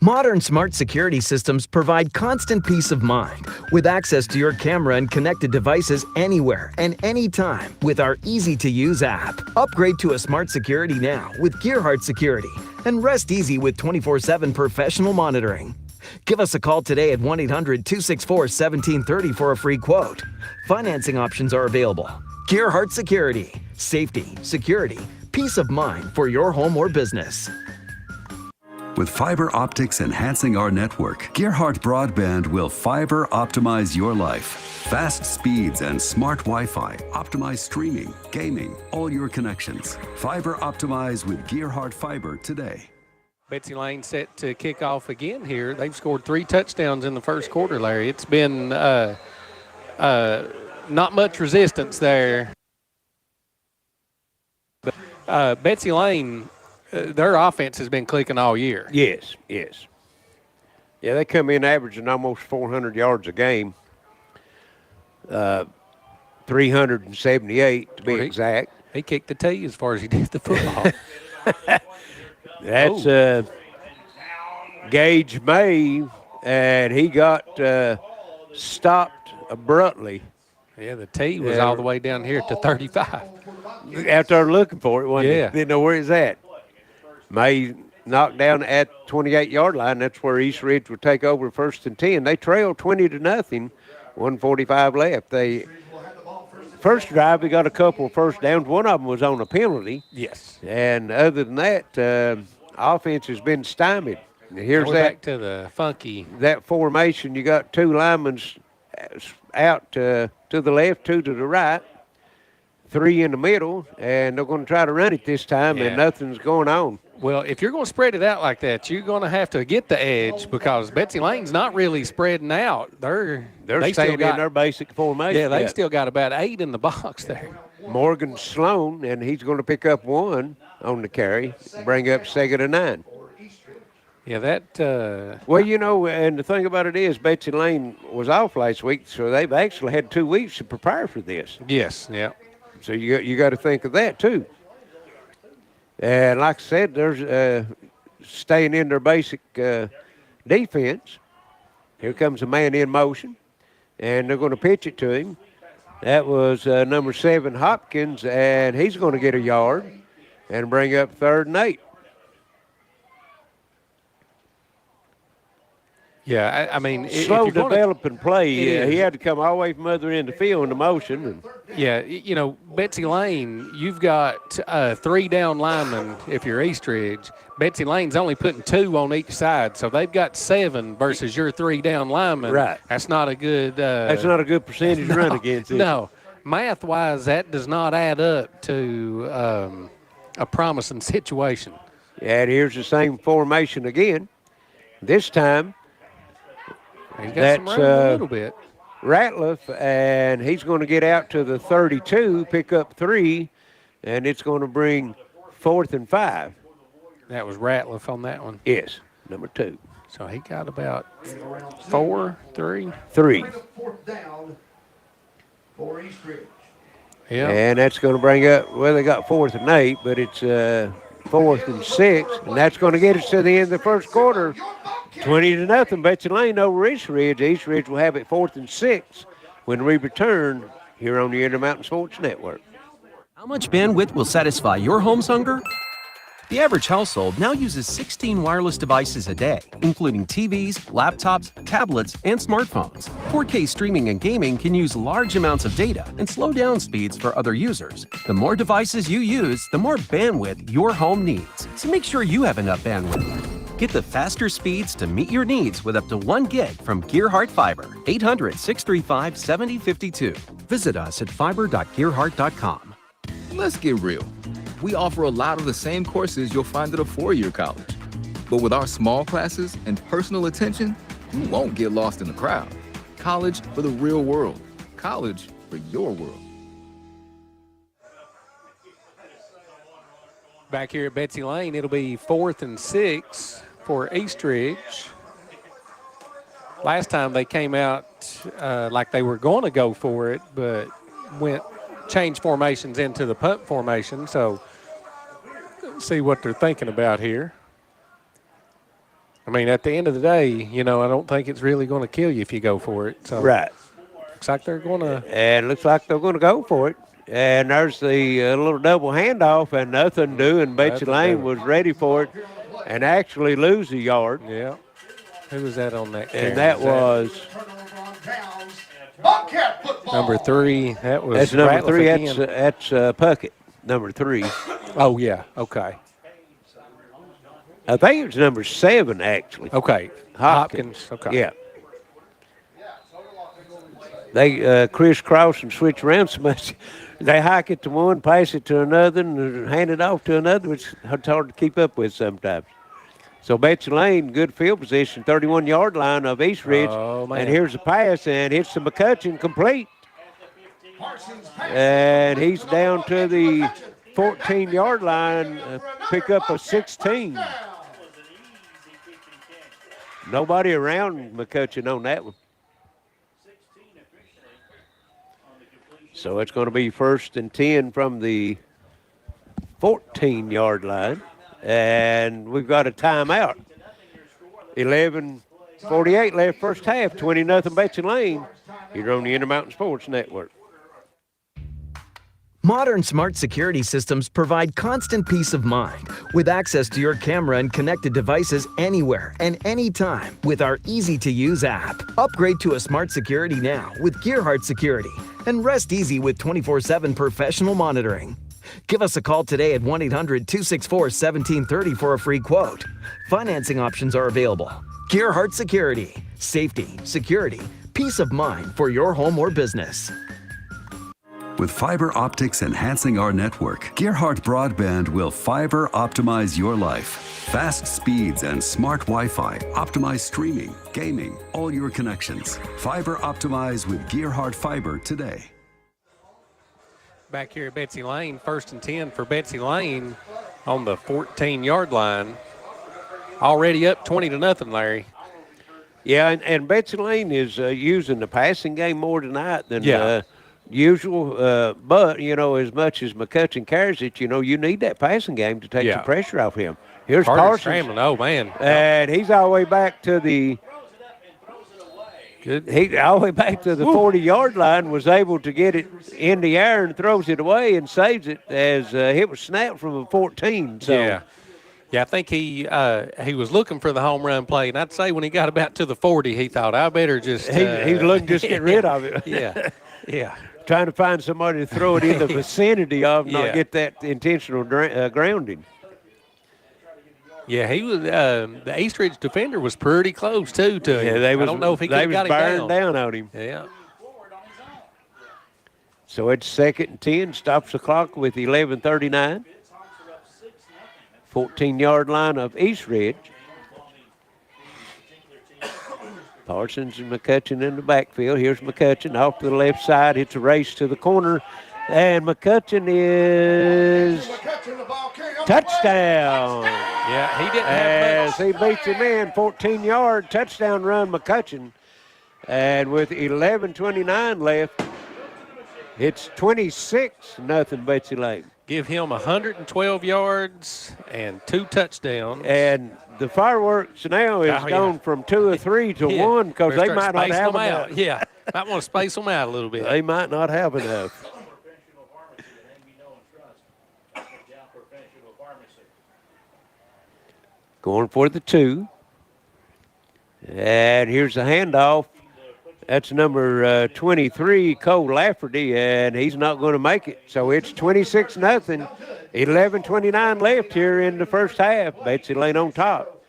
Modern smart security systems provide constant peace of mind with access to your camera and connected devices anywhere and anytime with our easy-to-use app. Upgrade to a smart security now with Gearheart Security and rest easy with 24/7 professional monitoring. Give us a call today at 1-800-264-1730 for a free quote. Financing options are available. Gearheart Security. Safety, security, peace of mind for your home or business. With fiber optics enhancing our network, Gearheart Broadband will fiber optimize your life. Fast speeds and smart Wi-Fi optimize streaming, gaming, all your connections. Fiber optimize with Gearheart Fiber today. Betsy Layne set to kick off again here. They've scored 3 touchdowns in the first quarter, Larry. It's been not much resistance there. But Betsy Layne, their offense has been clicking all year. Yes, yes. Yeah, they come in averaging almost 400 yards a game. 378 to be exact. He kicked the tee as far as he did the football. That's Gage May, and he got stopped abruptly. Yeah, the tee was all the way down here to 35. Out there looking for it, wasn't Yeah. he? Didn't know where he's at. May knocked down at 28-yard line. That's where East Ridge would take over 1st and 10. They trailed 20-0. 1:45 left. They first drive, we got a couple of first downs. One of them was on a penalty. Yes. And other than that, offense has been stymied. Here's We're that back to the funky. That formation. You got two linemen out to the left, two to the right, three in the middle, and they're going to try to run it this time, and nothing's going on. Well, if you're going to spread it out like that, you're going to have to get the edge because Betsy Layne's not really spreading out. They're staying in their basic formation. Yeah, they still got about 8 in the box there. Morgan Sloan, and he's going to pick up 1 on the carry, bring up 2nd and 9. Yeah, that. Well, you know, and the thing about it is Betsy Layne was off last week, so they've actually had 2 weeks to prepare for this. Yes, yeah. So you got to think of that too. And like I said, there's staying in their basic defense. Here comes a man in motion, and they're going to pitch it to him. That was number 7, Hopkins, and he's going to get a yard and bring up 3rd and 8. Yeah, I mean, slow developing play. He had to come all the way from other end of the field in the motion. And yeah, you know, Betsy Layne, you've got 3 down linemen if you're East Ridge. Betsy Layne's only putting 2 on each side, so they've got 7 versus your 3 down linemen. Right. That's not a good. That's not a good percentage to run against. No, math-wise, that does not add up to a promising situation. Yeah, and here's the same formation again. This time. He's got some room a little bit. Ratliff, and he's going to get out to the 32, pick up 3, and it's going to bring 4th and 5. That was Ratliff on that one? Yes, number 2. So he got about 4, 3? 3. 4th down for East Ridge. Yeah. And that's going to bring up, well, they got 4th and 8, but it's 4th and 6, and that's going to get us to the end of the first quarter. 20-0, Betsy Layne over East Ridge. East Ridge will have it 4th and 6 when we return here on the Intermountain Sports Network. How much bandwidth will satisfy your home's hunger? The average household now uses 16 wireless devices a day, including TVs, laptops, tablets, and smartphones. 4K streaming and gaming can use large amounts of data and slow down speeds for other users. The more devices you use, the more bandwidth your home needs. So make sure you have enough bandwidth. Get the faster speeds to meet your needs with up to 1 gig from Gearheart Fiber. 800-635-7052. Visit us at fiber.gearheart.com. Let's get real. We offer a lot of the same courses you'll find at a 4-year college. But with our small classes and personal attention, you won't get lost in the crowd. College for the real world. College for your world. Back here at Betsy Layne, it'll be 4th and 6 for East Ridge. Last time they came out like they were going to go for it, but changed formations into the punt formation. So let's see what they're thinking about here. I mean, at the end of the day, you know, I don't think it's really going to kill you if you go for it. So right. Looks like they're going to. And looks like they're going to go for it. And there's the little double handoff and nothing doing. Betsy Layne was ready for it and actually lose a yard. Yeah. Who was that on that? And that was number 3. That was that's number 3. again. That's Puckett, number 3. Oh yeah. Okay. I think it was number 7 actually. Okay. Hopkins. Okay. Yeah. They crisscross and switch around so much. They hike it to one, pass it to another, and hand it off to another, which it's hard to keep up with sometimes. So Betsy Layne, good field position, 31-yard line of East Ridge. Oh, man. And here's a pass, and hits the McCutcheon complete. And he's down to the 14-yard line, pick up a 16. Nobody around McCutcheon on that one. So it's going to be 1st and 10 from the 14-yard line. And we've got a timeout. 11:48 left first half, 20-0 Betsy Layne. Here on the Intermountain Sports Network. Modern smart security systems provide constant peace of mind with access to your camera and connected devices anywhere and anytime with our easy-to-use app. Upgrade to a smart security now with Gearheart Security and rest easy with 24/7 professional monitoring. Give us a call today at 1-800-264-1730 for a free quote. Financing options are available. Gearheart Security. Safety, security, peace of mind for your home or business. With fiber optics enhancing our network, Gearheart Broadband will fiber optimize your life. Fast speeds and smart Wi-Fi optimize streaming, gaming, all your connections. Fiber optimize with Gearheart Fiber today. Back here at Betsy Layne, 1st and 10 for Betsy Layne on the 14-yard line. Already up 20-0, Larry. Yeah, and Betsy Layne is using the passing game more tonight than usual. But, you know, as much as McCutcheon carries it, you know, you need that passing game to take the pressure off him. Here's Parsons. Scrambling. Oh, man. And he's all the way back to the all the way back to the 40-yard line, was able to get it in the air and throws it away and saves it as it was snapped from a 14. So. Yeah, I think he was looking for the home run play, and I'd say when he got about to the 40, he thought, I better just he was looking just get rid of it. Yeah. Trying to find somebody to throw it in the vicinity of, not get that intentional grounding. Yeah, he was. The East Ridge defender was pretty close to him. I don't know if he could have got him down on him. Yeah. So it's 2nd and 10. Stops the clock with 11:39. 14-yard line of East Ridge. Parsons and McCutcheon in the backfield. Here's McCutcheon off to the left side. It's a race to the corner. And McCutcheon is touchdown. Yeah, he didn't have much. As he beats him in, 14-yard touchdown run, McCutcheon. And with 11:29 left, it's 26-0 Betsy Layne. Give him 112 yards and 2 touchdowns. And the fireworks now is gone from 2 or 3 to 1 because they might not have enough. Yeah, might want to space them out a little bit. They might not have enough. Going for the 2. And here's the handoff. That's number 23, Cole Lafferty, and he's not going to make it. So it's 26-0. 11:29 left here in the first half. Betsy Layne on top.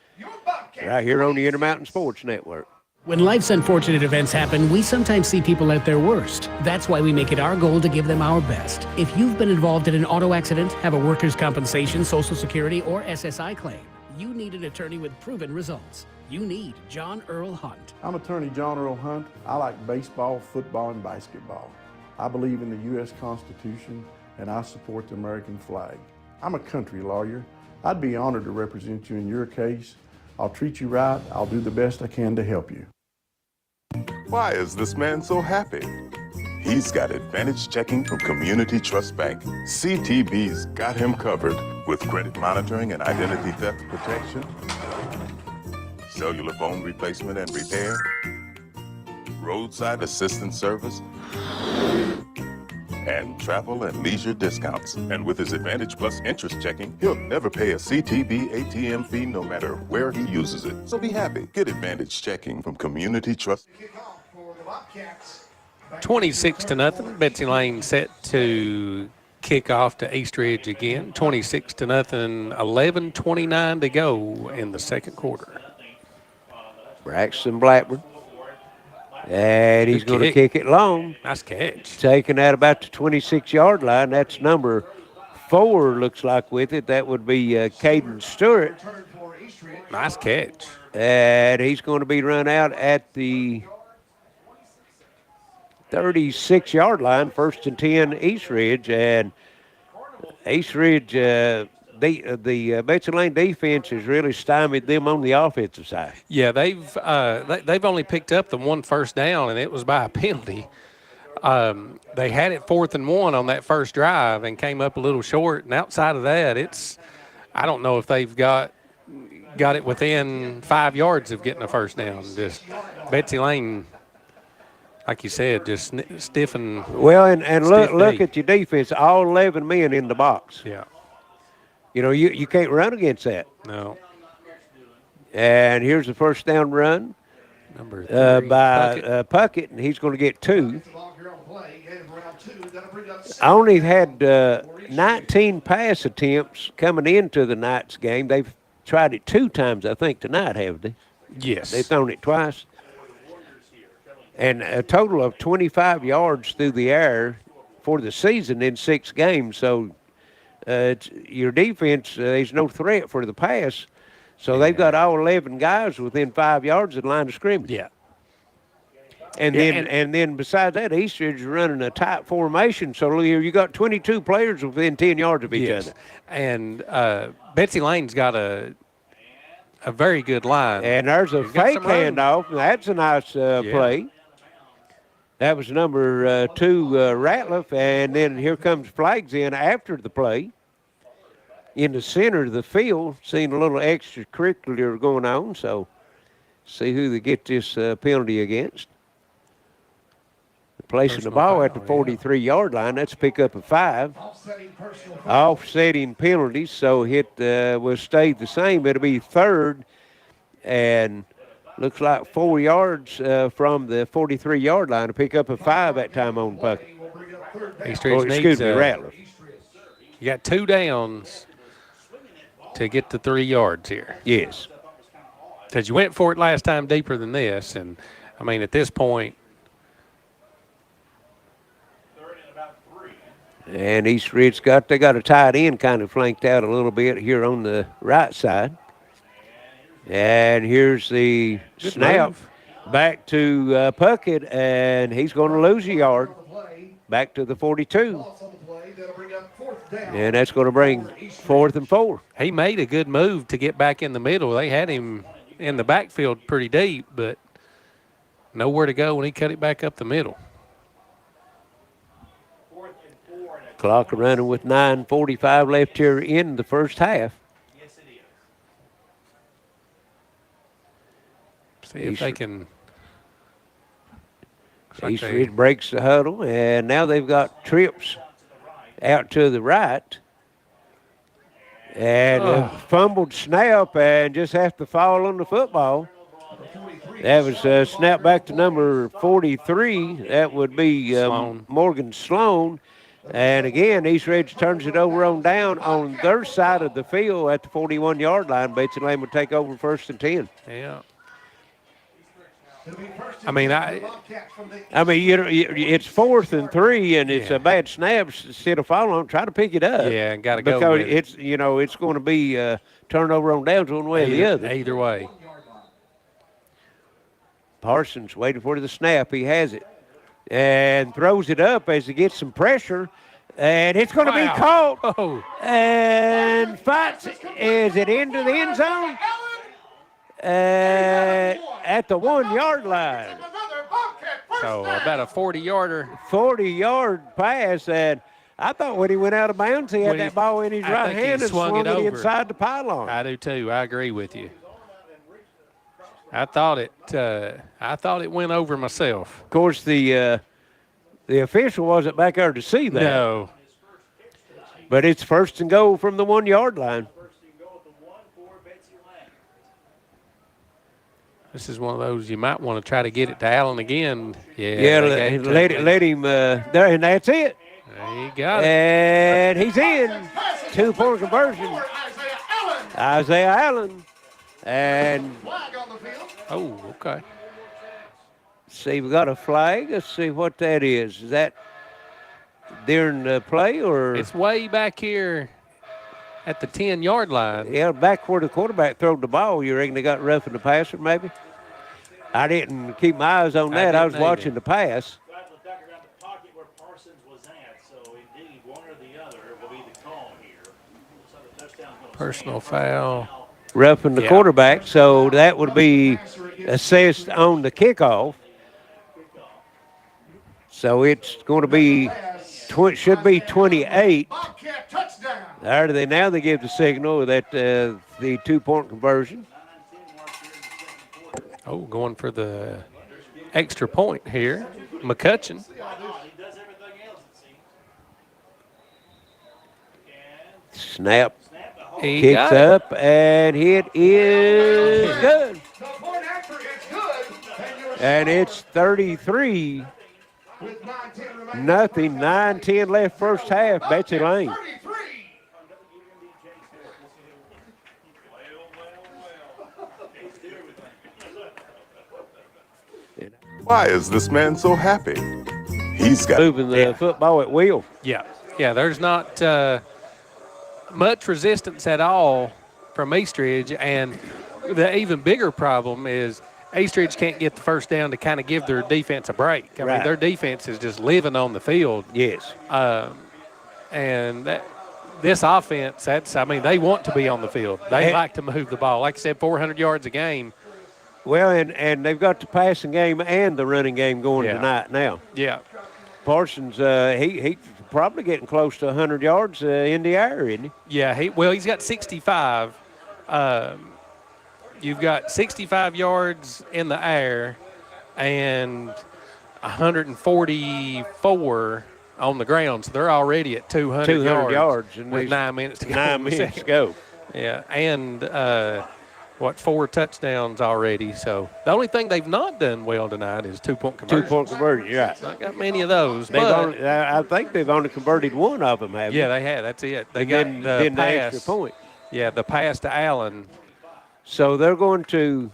Right here on the Intermountain Sports Network. When life's unfortunate events happen, we sometimes see people at their worst. That's why we make it our goal to give them our best. If you've been involved in an auto accident, have a workers' compensation, Social Security, or SSI claim, you need an attorney with proven results. You need John Earl Hunt. I'm attorney John Earl Hunt. I like baseball, football, and basketball. I believe in the U.S. Constitution, and I support the American flag. I'm a country lawyer. I'd be honored to represent you in your case. I'll treat you right. I'll do the best I can to help you. Why is this man so happy? He's got advantage checking from Community Trust Bank. CTB's got him covered with credit monitoring and identity theft protection, cellular phone replacement and repair, roadside assistance service, and travel and leisure discounts. And with his Advantage Plus interest checking, he'll never pay a CTB ATM fee no matter where he uses it. So be happy. Get Advantage checking from Community Trust. 26-0. Betsy Layne set to kick off to East Ridge again. 26-0. 11:29 to go in the second quarter. Braxton Blackburn. And he's going to kick it long. Nice catch. Taking that about the 26-yard line. That's number 4, looks like, with it. That would be Caden Stewart. Nice catch. And he's going to be run out at the 36-yard line, 1st and 10 East Ridge. And East Ridge the Betsy Layne defense has really stymied them on the offensive side. Yeah, they've only picked up the one first down, and it was by a penalty. They had it 4th and 1 on that first drive and came up a little short. And outside of that, I don't know if they've got it within 5 yards of getting a first down. Just Betsy Layne, like you said, just stiffen. Well, and look at your defense. All 11 men in the box. Yeah. You know, you can't run against that. No. And here's the first down run Number 3, by Puckett, and he's going to get 2. I only had 19 pass attempts coming into the Knights game. They've tried it 2 times, I think, tonight, have they? Yes. They've thrown it twice. And a total of 25 yards through the air for the season in 6 games. So your defense, there's no threat for the pass. So they've got all 11 guys within 5 yards of the line of scrimmage. Yeah. And then besides that, Eastridge is running a tight formation. So you got 22 players within 10 yards of each other. And Betsy Layne's got a very good line. And there's a fake handoff. That's a nice play. That was number 2, Ratliff. And then here comes Flags in after the play. In the center of the field, seeing a little extracurricular going on. So see who they get this penalty against. Placing the ball at the 43-yard line. That's a pickup of 5. Offsetting penalties, so it will stay the same. It'll be 3rd, and looks like 4 yards from the 43-yard line. A pickup of 5 that time on Puckett. Excuse me, Rattler. You got 2 downs to get to 3 yards here. Yes. Because you went for it last time deeper than this, and, I mean, at this point, and Eastridge they got a tight end kind of flanked out a little bit here on the right side. And here's the snap back to Puckett, and he's going to lose a yard back to the 42. And that's going to bring 4th and 4. He made a good move to get back in the middle. They had him in the backfield pretty deep, but nowhere to go when he cut it back up the middle. Clock running with 9:45 left here in the first half. Yes, it is. See if they can. Eastridge breaks the huddle, and now they've got trips out to the right. And a fumbled snap and just have to fall on the football. That was snapped back to number 43. That would be Morgan Sloan. And again, Eastridge turns it over on down on their side of the field at the 41-yard line. Betsy Layne would take over 1st and 10. Yeah. I mean, it's 4th and 3, and it's a bad snap. Instead of following, try to pick it up. Yeah, and got to go because with it. it's going to be turnover on downs one way or the other. Either way. Parsons waiting for the snap. He has it. And throws it up as he gets some pressure. And it's going to be caught. Oh. And fights. Is it into the end zone? At the 1-yard line. So about a 40-yarder. 40-yard pass. And I thought when he went out of bounds, he had that ball in his right hand and swung it inside the pylon. I do too. I agree with you. I thought it went over myself. Of course, the official wasn't back there to see that. No. But it's 1st and goal from the 1-yard line. This is one of those you might want to try to get it to Allen again. Yeah, let him there, and that's it. He got it. And he's in. 2-point conversion. Isaiah Allen. And okay. See, we got a flag. Let's see what that is. Is that during the play or? It's way back here at the 10-yard line. Yeah, back where the quarterback threw the ball. You reckon they got roughing the passer, maybe? I didn't keep my eyes on that. I was watching the pass. Personal foul. Roughing the quarterback, so that would be assessed on the kickoff. So it's going to be, should be 28. Now they give the signal that the 2-point conversion. Oh, going for the extra point here. McCutcheon. Snap. He Kicks up, and it is good. And it's 33-0. 9-10 left first half. Betsy Layne. Why is this man so happy? He's got moving the football at will. Yeah, there's not much resistance at all from Eastridge, and the even bigger problem is Eastridge can't get the first down to kind of give their defense a break. I mean, their defense is just living on the field. Yes. And this offense, they want to be on the field. They like to move the ball. Like I said, 400 yards a game. Well, and they've got the passing game and the running game going tonight now. Yeah. Parsons, he's probably getting close to 100 yards in the air, isn't he? Yeah, he's got 65. You've got 65 yards in the air and 144 on the ground. So they're already at 200 yards with 9 minutes to go. 9 minutes to go. Yeah, and 4 touchdowns already. So the only thing they've not done well tonight is 2-point conversion. 2-point conversion, yeah. Not got many of those. I think they've only converted one of them, haven't they? Yeah, they have. That's it. They got the extra point. Yeah, the pass to Allen. So they're going to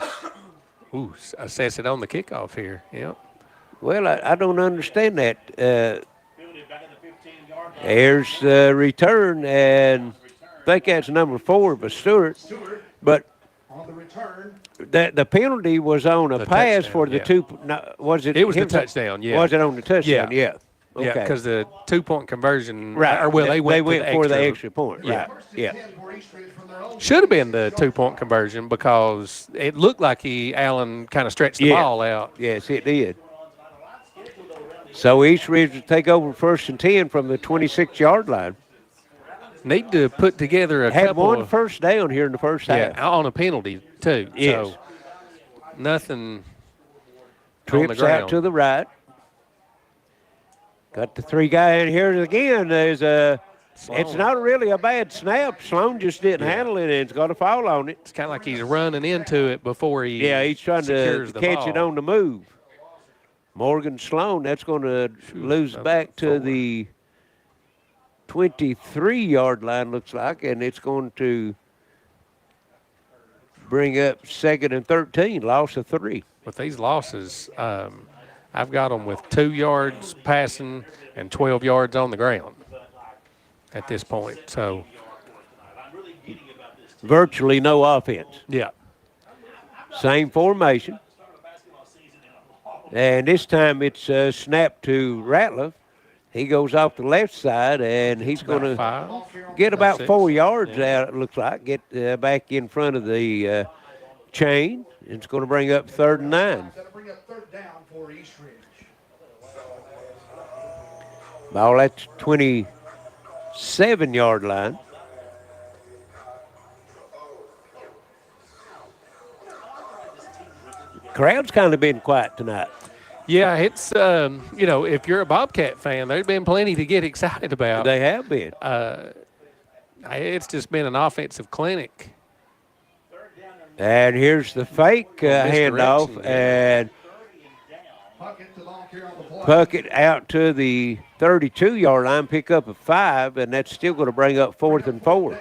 assess it on the kickoff here. Yep. Well, I don't understand that. There's the return, and I think that's number 4, but Stewart. But the penalty was on a pass touchdown, for the two. No, was it? It was the touchdown. Yeah. Was it on the touchdown? Yeah. Yeah, Okay. because the 2-point conversion. Right. Or, well, they went for the extra point. Yeah. Right. Yeah. Should have been the 2-point conversion because it looked like Allen kind of stretched the ball out. Yes, it did. So Eastridge will take over 1st and 10 from the 26-yard line. Need to put together a Had couple one of, first down here in the first half. on a penalty too. Yes. So nothing. Trips out to the right. Got the 3 guy in here again. There's it's not really a bad snap. Sloan just didn't handle it, and it's got a foul on it. It's kind of like he's running into it before he he's trying to catch it on the move. Morgan Sloan, that's going to lose back to the 23-yard line, looks like, and it's going to bring up 2nd and 13, loss of 3. With these losses, I've got them with 2 yards passing and 12 yards on the ground at this point. So virtually no offense. Yeah. Same formation. And this time it's snapped to Ratliff. He goes off the left side, and he's going to get about 4 yards out, it looks like, get back in front of the chain. It's going to bring up 3rd and 9. Ball at the 27-yard line. Crowd's kind of been quiet tonight. Yeah, it's, if you're a Bobcat fan, there's been plenty to get excited about. They have been. It's just been an offensive clinic. And here's the fake handoff, and Puckett out to the 32-yard line, pick up a 5, and that's still going to bring up 4th and 4.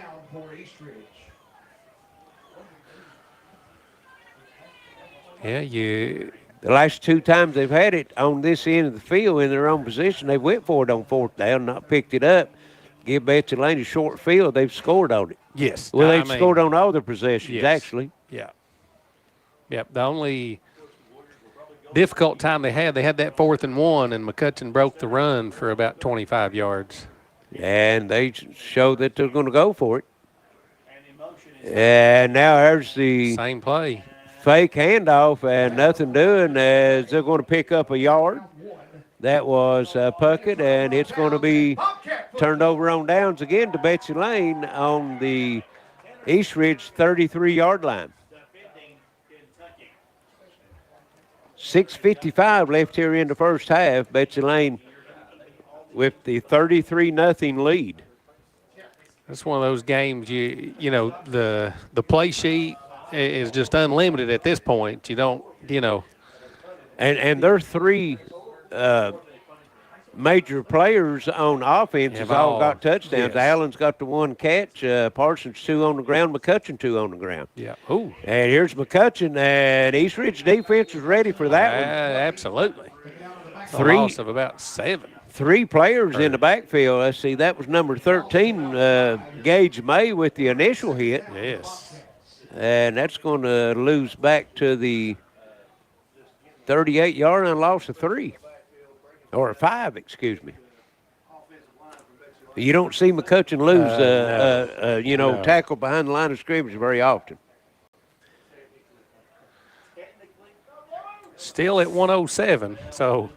Yeah, the last 2 times they've had it on this end of the field in their own position, they went for it on 4th down, not picked it up. Give Betsy Layne a short field, they've scored on it. Yes. Well, they've scored on all their possessions, actually. Yeah. Yep. The only difficult time they had that 4th and 1, and McCutcheon broke the run for about 25 yards. And they showed that they're going to go for it. And now there's the same play. Fake handoff and nothing doing as they're going to pick up a yard. That was Puckett, and it's going to be turned over on downs again to Betsy Layne on the East Ridge 33-yard line. 6:55 left here in the first half. Betsy Layne with the 33-0 lead. That's one of those games you know the play sheet is just unlimited at this point. You don't and their three major players on offense has all got touchdowns. Yes. Allen's got the one catch. Parsons 2 on the ground. McCutcheon 2 on the ground. Yeah. Ooh. And here's McCutcheon, and East Ridge defense is ready for that one. Absolutely. Three loss of about 7. 3 players in the backfield. Let's see, that was number 13, Gage May with the initial hit. Yes. And that's going to lose back to the 38-yard and loss of 3. Or 5, excuse me. You don't see McCutcheon lose, No. tackle behind the line of scrimmage very often. Still at 107, so.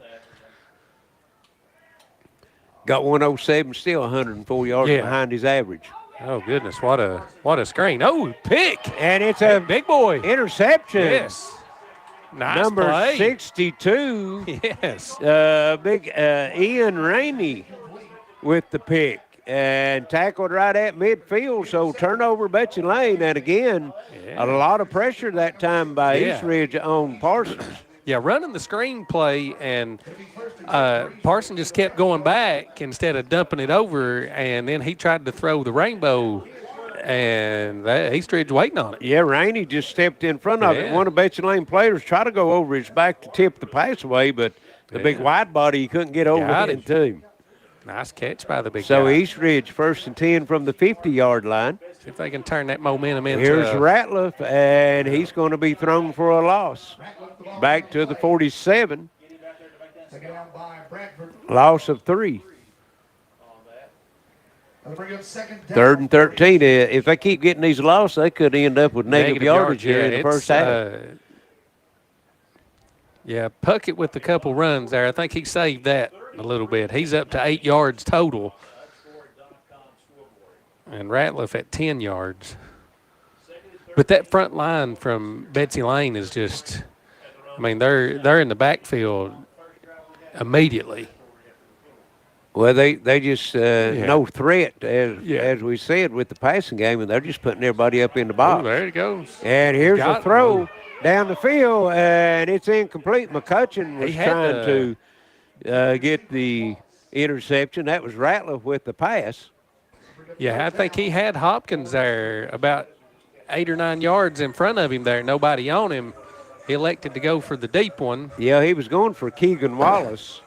Got 107, still 104 yards behind his average. Oh, goodness, what a screen. Oh, pick. And it's a big boy. Interception. Yes. Nice Number play. 62. Yes. Big Ian Rainey with the pick and tackled right at midfield. So turnover Betsy Layne. And again, a lot of pressure that time by East Ridge on Parsons. Yeah, running the screen play, and Parsons just kept going back instead of dumping it over, and then he tried to throw the rainbow, and East Ridge waiting on it. Yeah, Rainey just stepped in front of it. One of Betsy Layne players tried to go over his back to tip the pass away, but the big wide body, he couldn't get over it to him. Nice catch by the big So guy. East Ridge 1st and 10 from the 50-yard line. See if they can turn that momentum into. Here's Ratliff, and he's going to be thrown for a loss. Back to the 47. Loss of 3. 3rd and 13. If they keep getting these losses, they could end up with negative yardage here in the first half. Puckett with a couple runs there. I think he saved that a little bit. He's up to 8 yards total. And Ratliff at 10 yards. But that front line from Betsy Layne is just, I mean, they're in the backfield immediately. Well, they just no threat, as we said, with the passing game, and they're just putting everybody up in the box. Oh, there it goes. And here's a throw down the field, and it's incomplete. McCutcheon was trying to get the interception. That was Ratliff with the pass. Yeah, I think he had Hopkins there about 8 or 9 yards in front of him there. Nobody on him. He elected to go for the deep one. Yeah, he was going for Keegan Wallace.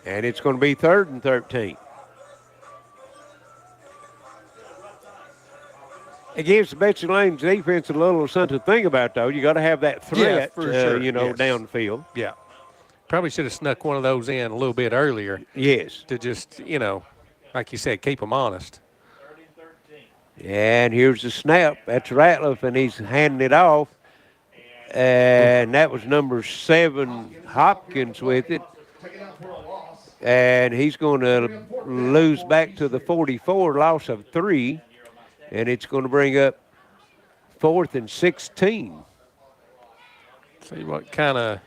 And it's going to be 3rd and 13. It gives Betsy Layne's defense a little something to think about, though. You got to have that threat, downfield. Yeah. Probably should have snuck one of those in a little bit earlier. Yes. To just, like you said, keep them honest. And here's the snap. That's Ratliff, and he's handing it off. And that was number 7, Hopkins, with it. And he's going to lose back to the 44, loss of 3. And it's going to bring up 4th and 16. See what kind of.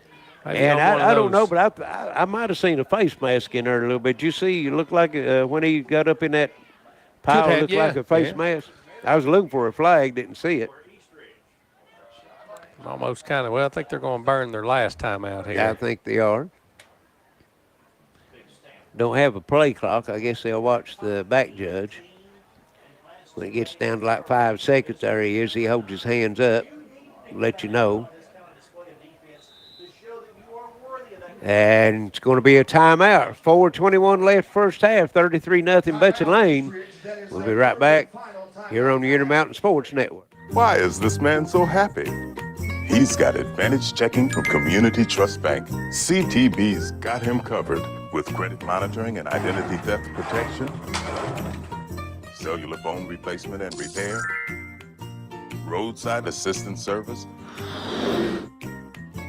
And I don't know, but I might have seen a face mask in there a little bit. You see, it looked like when he got up in that pile, it looked like a face mask. I was looking for a flag, didn't see it. Almost kind of, I think they're going to burn their last time out here. Yeah, I think they are. Don't have a play clock. I guess they'll watch the back judge. When it gets down to like 5 seconds, there he is. He holds his hands up, let you know. And it's going to be a timeout. 4:21 left first half, 33-0 Betsy Layne. We'll be right back here on the Intermountain Sports Network. Why is this man so happy? He's got Advantage Checking from Community Trust Bank. CTB's got him covered with credit monitoring and identity theft protection. cellular phone replacement and repair, roadside assistance service,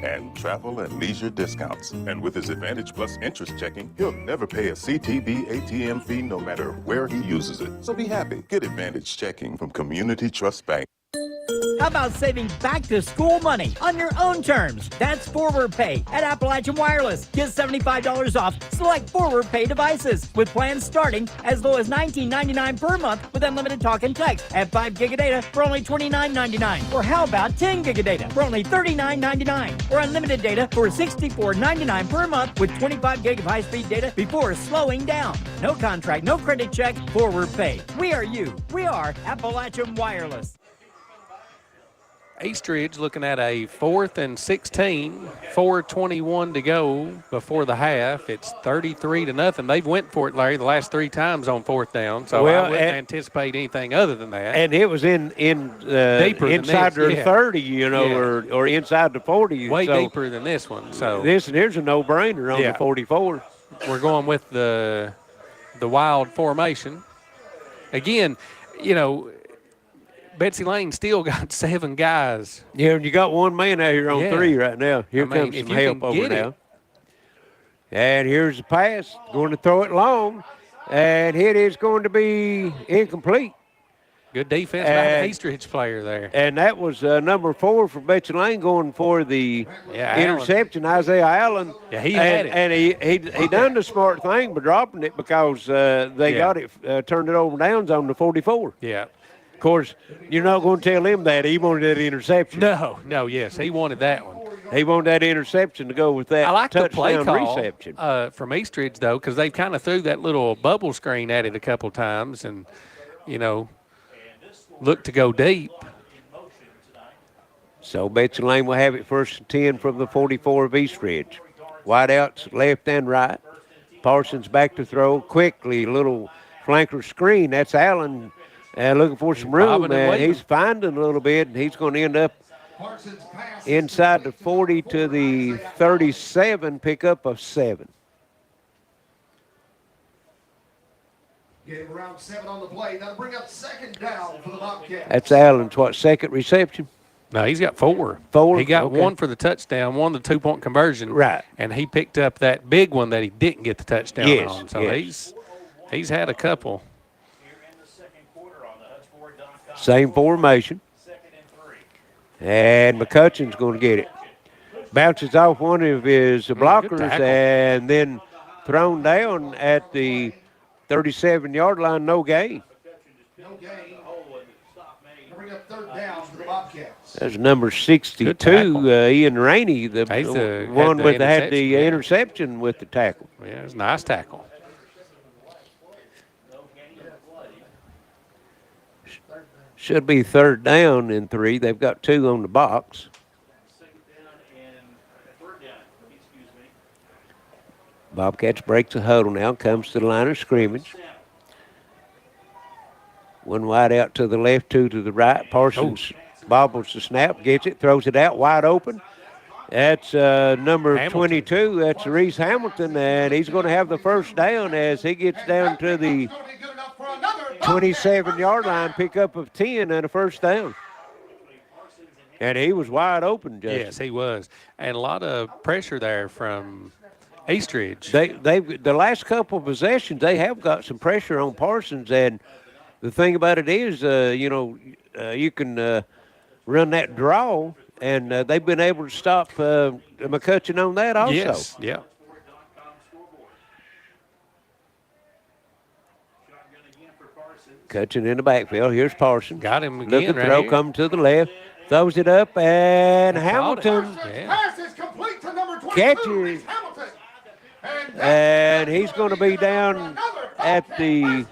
and travel and leisure discounts. And with his Advantage Plus interest checking, he'll never pay a CTB ATM fee no matter where he uses it. So be happy. Get Advantage checking from Community Trust Bank. How about saving back-to-school money on your own terms? That's Forward Pay at Appalachian Wireless. Get $75 off select Forward Pay devices with plans starting as low as $19.99 per month with unlimited talk and text at 5 gig of data for only $29.99. Or how about 10 gig of data for only $39.99? Or unlimited data for $64.99 per month with 25 gig of high-speed data before slowing down. No contract, no credit check, Forward Pay. We are you. We are Appalachian Wireless. Eastridge looking at a 4th and 16, 4:21 to go before the half. It's 33-0. They've went for it, Larry, the last 3 times on 4th down. So I wouldn't anticipate anything other than that. And it was inside their 30, or inside the 40. Way deeper than this one. So here's a no-brainer on the 44. We're going with the wild formation. Again, Betsy Layne still got 7 guys. Yeah, and you got 1 man out here on 3 right now. Here comes some help over now. And here's the pass. Going to throw it long. And it is going to be incomplete. Good defense by the Eastridge player there. And that was number 4 for Betsy Layne going for the interception, Isaiah Allen. Yeah, he had it. And he done the smart thing by dropping it because they got it, turned it over downs on the 44. Yeah. Of course, you're not going to tell him that. He wanted that interception. Yes, he wanted that one. He wanted that interception to go with that I like the play call reception. From Eastridge, though, because they kind of threw that little bubble screen at it a couple times and, looked to go deep. So Betsy Layne will have it 1st and 10 from the 44 of Eastridge. Wideouts left and right. Parsons back to throw quickly. Little flanker screen. That's Allen. Looking for some room, and he's finding a little bit, and he's going to end up inside the 40 to the 37, pick up of 7. Getting around 7 on the play. That'll bring up 2nd down for the Bobcats. That's Allen's, 2nd reception? No, he's got 4. 4? He got 1 for the touchdown, 1 the 2-point conversion. Right. And he picked up that big one that he didn't get the touchdown on. So yes. he's had a couple. Same formation. And McCutcheon's going to get it. Bounces off one of his blockers and then thrown down at the 37-yard line, no gain. No gain. Bring up 3rd down for the Bobcats. That's number 62, Ian Rainey, the one that had the interception with the tackle. Yeah, it was a nice tackle. Should be 3rd down and 3. They've got 2 on the box. Bobcats breaks the huddle now, comes to the line of scrimmage. 1 wide out to the left, 2 to the right. Parsons bobbles the snap, gets it, throws it out, wide open. That's number Hamilton. 22. That's Reese Hamilton, and he's going to have the 1st down as he gets down to the 27-yard line, pickup of 10 and a 1st down. And he was wide open, Justin. Yes, he was. And a lot of pressure there from Eastridge. The last couple of possessions, they have got some pressure on Parsons, and the thing about it is, you can run that draw, and they've been able to stop McCutcheon on that also. Yes, yeah. Cutcheon in the backfield. Here's Parsons. Got him again. Look at the throw, come to the left. Throws it up, and Hamilton Pass is complete to number 22. catches. And he's going to be down at the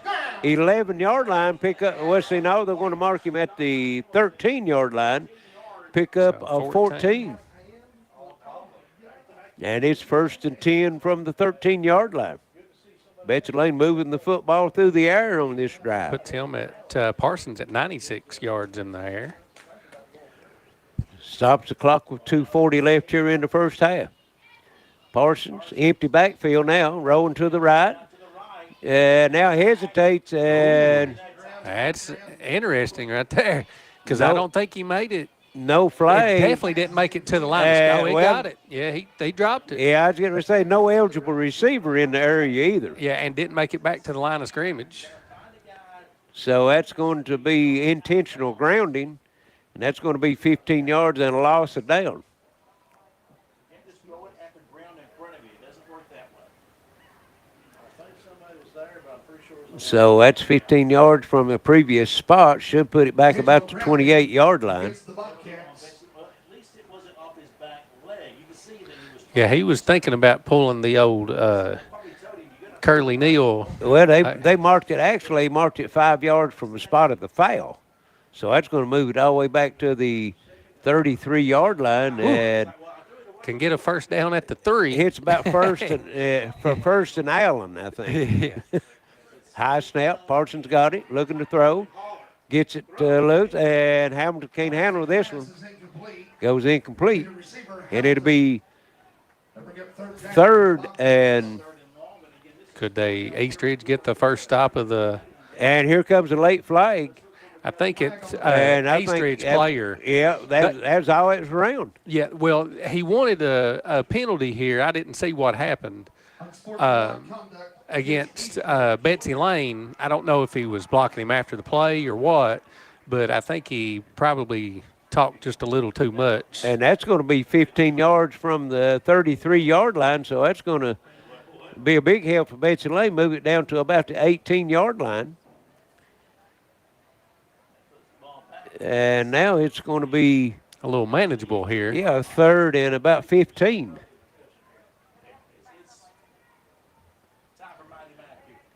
11-yard line. Pick up. Well, see, no, they're going to mark him at the 13-yard line. Pick up of 14. And it's 1st and 10 from the 13-yard line. Betsy Layne moving the football through the air on this drive. Puts him at Parsons at 96 yards in the air. Stops the clock with 2:40 left here in the 1st half. Parsons, empty backfield now, rolling to the right. Now hesitates, and That's interesting right there, because I don't think he made it. No It flag. definitely didn't make it to the line. Oh, it got it. Yeah, they dropped it. Yeah, I was going to say no eligible receiver in the area either. Yeah, and didn't make it back to the line of scrimmage. So that's going to be intentional grounding, and that's going to be 15 yards and a loss of down. So that's 15 yards from the previous spot. Should put it back about the 28-yard line. Yeah, he was thinking about pulling the old curly kneel. Well, they marked it. Actually, they marked it 5 yards from the spot of the foul. So that's going to move it all the way back to the 33-yard line. And can get a first down at the 3. It's about first and for first and Allen, I think. Yeah. High snap. Parsons got it. Looking to throw. Gets it loose. And Hamilton can't handle this one. Goes incomplete. And it'll be third and. Could East Ridge get the first stop of the. And here comes a late flag. I think it's East Ridge player. Yeah, that's all it's around. Yeah, well, he wanted a penalty here. I didn't see what happened against Betsy Layne. I don't know if he was blocking him after the play or what, but I think he probably talked just a little too much. And that's going to be 15 yards from the 33-yard line, so that's going to be a big help for Betsy Layne. Move it down to about the 18-yard line. And now it's going to be a little manageable here. Yeah, third and about 15.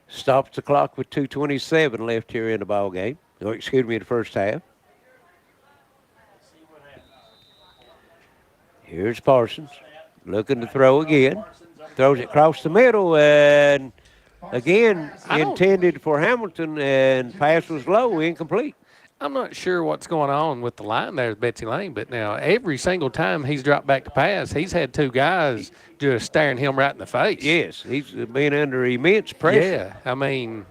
Stops the clock with 2:27 left here in the ball game. Or excuse me, the first half. Here's Parsons looking to throw again. Throws it across the middle and again intended for Hamilton and pass was low, incomplete. I'm not sure what's going on with the line there with Betsy Layne, but now every single time he's dropped back to pass, he's had two guys just staring him right in the face. Yes, he's been under immense pressure. Yeah, I mean,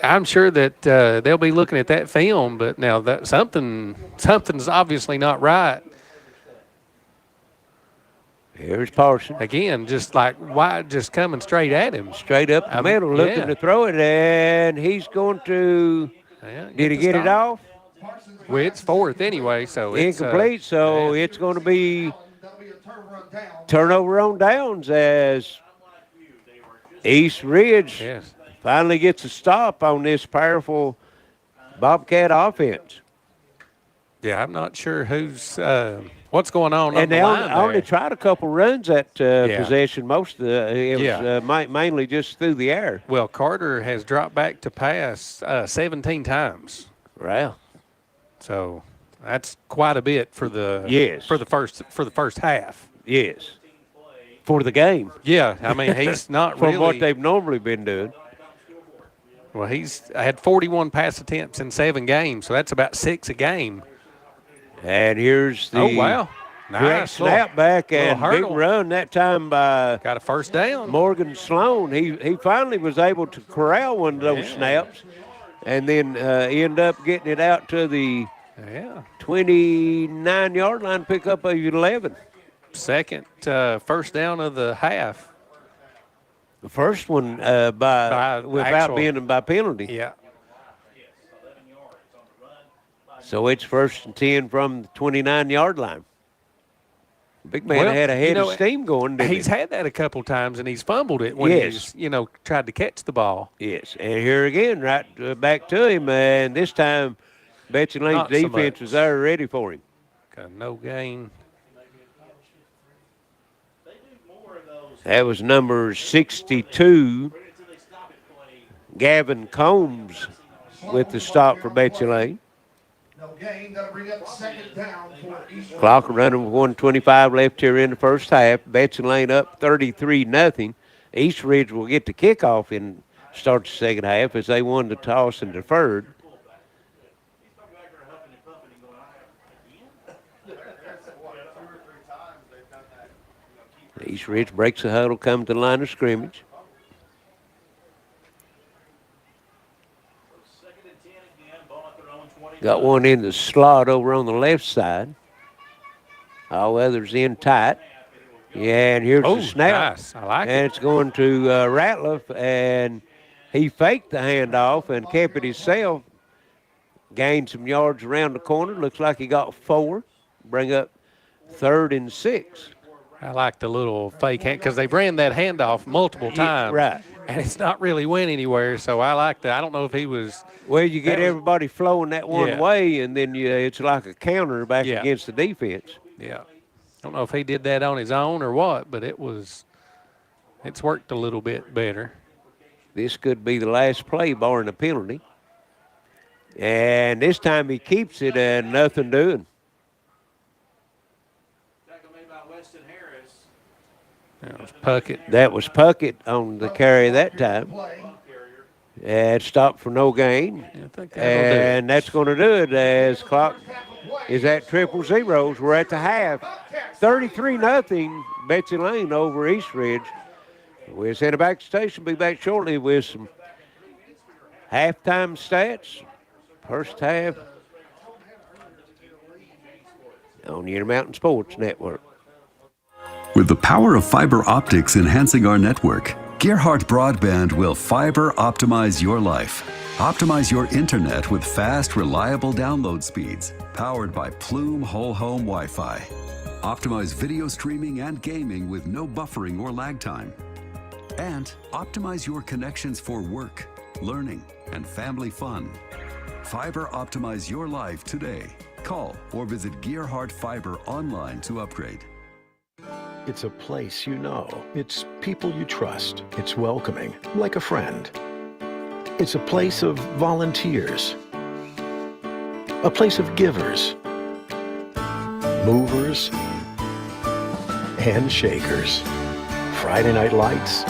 I'm sure that they'll be looking at that film, but now that something's obviously not right. Here's Parsons. Again, just like wide, just coming straight at him. Straight up the middle, looking to throw it, and he's going to did he get it off? Well, it's fourth anyway, so it's incomplete, so it's going to be turnover on downs as East Ridge finally gets a stop on this powerful Bobcat offense. Yeah, I'm not sure what's going on and the line they only tried a couple runs at possession. Most of it was mainly just through the air. Well, Carter has dropped back to pass 17 times. Wow. So that's quite a bit for the for the first half. Yes. For the game. Yeah, I mean he's not from really what they've normally been doing. Well, he's had 41 pass attempts in 7 games, so that's about 6 a game. And here's the nice snap back and big run that time by got a first down. Morgan Sloan. He finally was able to corral one of those snaps and then end up getting it out to the 29-yard line, pick up a 11. Second first down of the half. The first one without being by penalty. Yeah. So it's first and 10 from the 29-yard line. Big man had a head of steam going, didn't he's had that a couple times, and he's fumbled it when he's, tried to catch the ball. Yes, and here again, right back to him, and this time Betsy Layne's defense was there ready for him. Got no gain. That was number 62, Gavin Combs, with the stop for Betsy Layne. No gain. That'll bring up second down for East Ridge. Clock running with 1:25 left here in the first half. Betsy Layne up 33-0. East Ridge will get the kickoff and start the second half as they won the toss and deferred. East Ridge breaks the huddle, comes to the line of scrimmage. Got one in the slot over on the left side. All others in tight. Yeah, and here's the snap. Nice. I like and it. It's going to Ratliff, and he faked the handoff and kept it himself. Gained some yards around the corner. Looks like he got 4. Bring up 3rd and 6. I like the little fake hand because they ran that handoff multiple times. Right. And it's not really went anywhere, so I like that. I don't know if he was. Well, you get everybody flowing that one Yeah. way, and then it's like a counter back Yeah. against the defense. Yeah. I don't know if he did that on his own or what, but it's worked a little bit better. This could be the last play, barring a penalty. And this time he keeps it and nothing doing. That was Puckett. That was Puckett on the carry that time. And stopped for no gain. And that's going to do it as clock is at 000. We're at the half. 33-0 Betsy Layne over East Ridge. We'll send it back to station. Be back shortly with some halftime stats. First half on the Intermountain Sports Network. With the power of fiber optics enhancing our network, Gearheart Broadband will fiber optimize your life. Optimize your internet with fast, reliable download speeds, powered by Plume Whole Home Wi-Fi. Optimize video streaming and gaming with no buffering or lag time. And optimize your connections for work, learning, and family fun. Fiber optimize your life today. Call or visit Gearheart Fiber online to upgrade. It's a place you know. It's people you trust. It's welcoming, like a friend. It's a place of volunteers. A place of givers, movers, and shakers. Friday night lights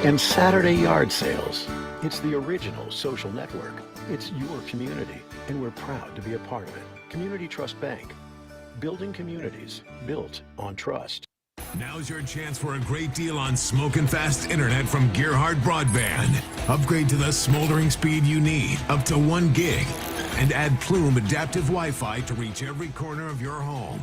and Saturday yard sales. It's the original social network. It's your community, and we're proud to be a part of it. Community Trust Bank. Building communities built on trust. Now's your chance for a great deal on smoking fast internet from Gearheart Broadband. Upgrade to the smoldering speed you need, up to 1 gig. And add Plume adaptive Wi-Fi to reach every corner of your home.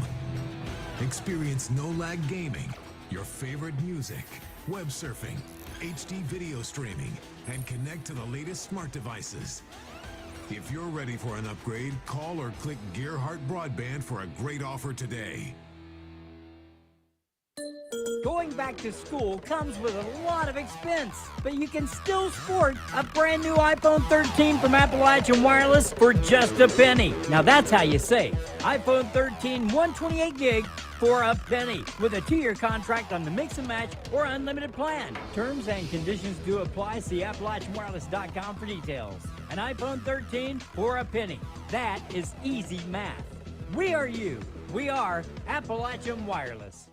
Experience no-lag gaming, your favorite music, web surfing, HD video streaming, and connect to the latest smart devices. If you're ready for an upgrade, call or click Gearheart Broadband for a great offer today. Going back to school comes with a lot of expense, but you can still sport a brand new iPhone 13 from Appalachian Wireless for just a penny. Now that's how you save. iPhone 13 128 gig for a penny with a 2-year contract on the mix and match or unlimited plan. Terms and conditions do apply. See AppalachianWireless.com for details. An iPhone 13 for a penny. That is easy math. We are you. We are Appalachian Wireless.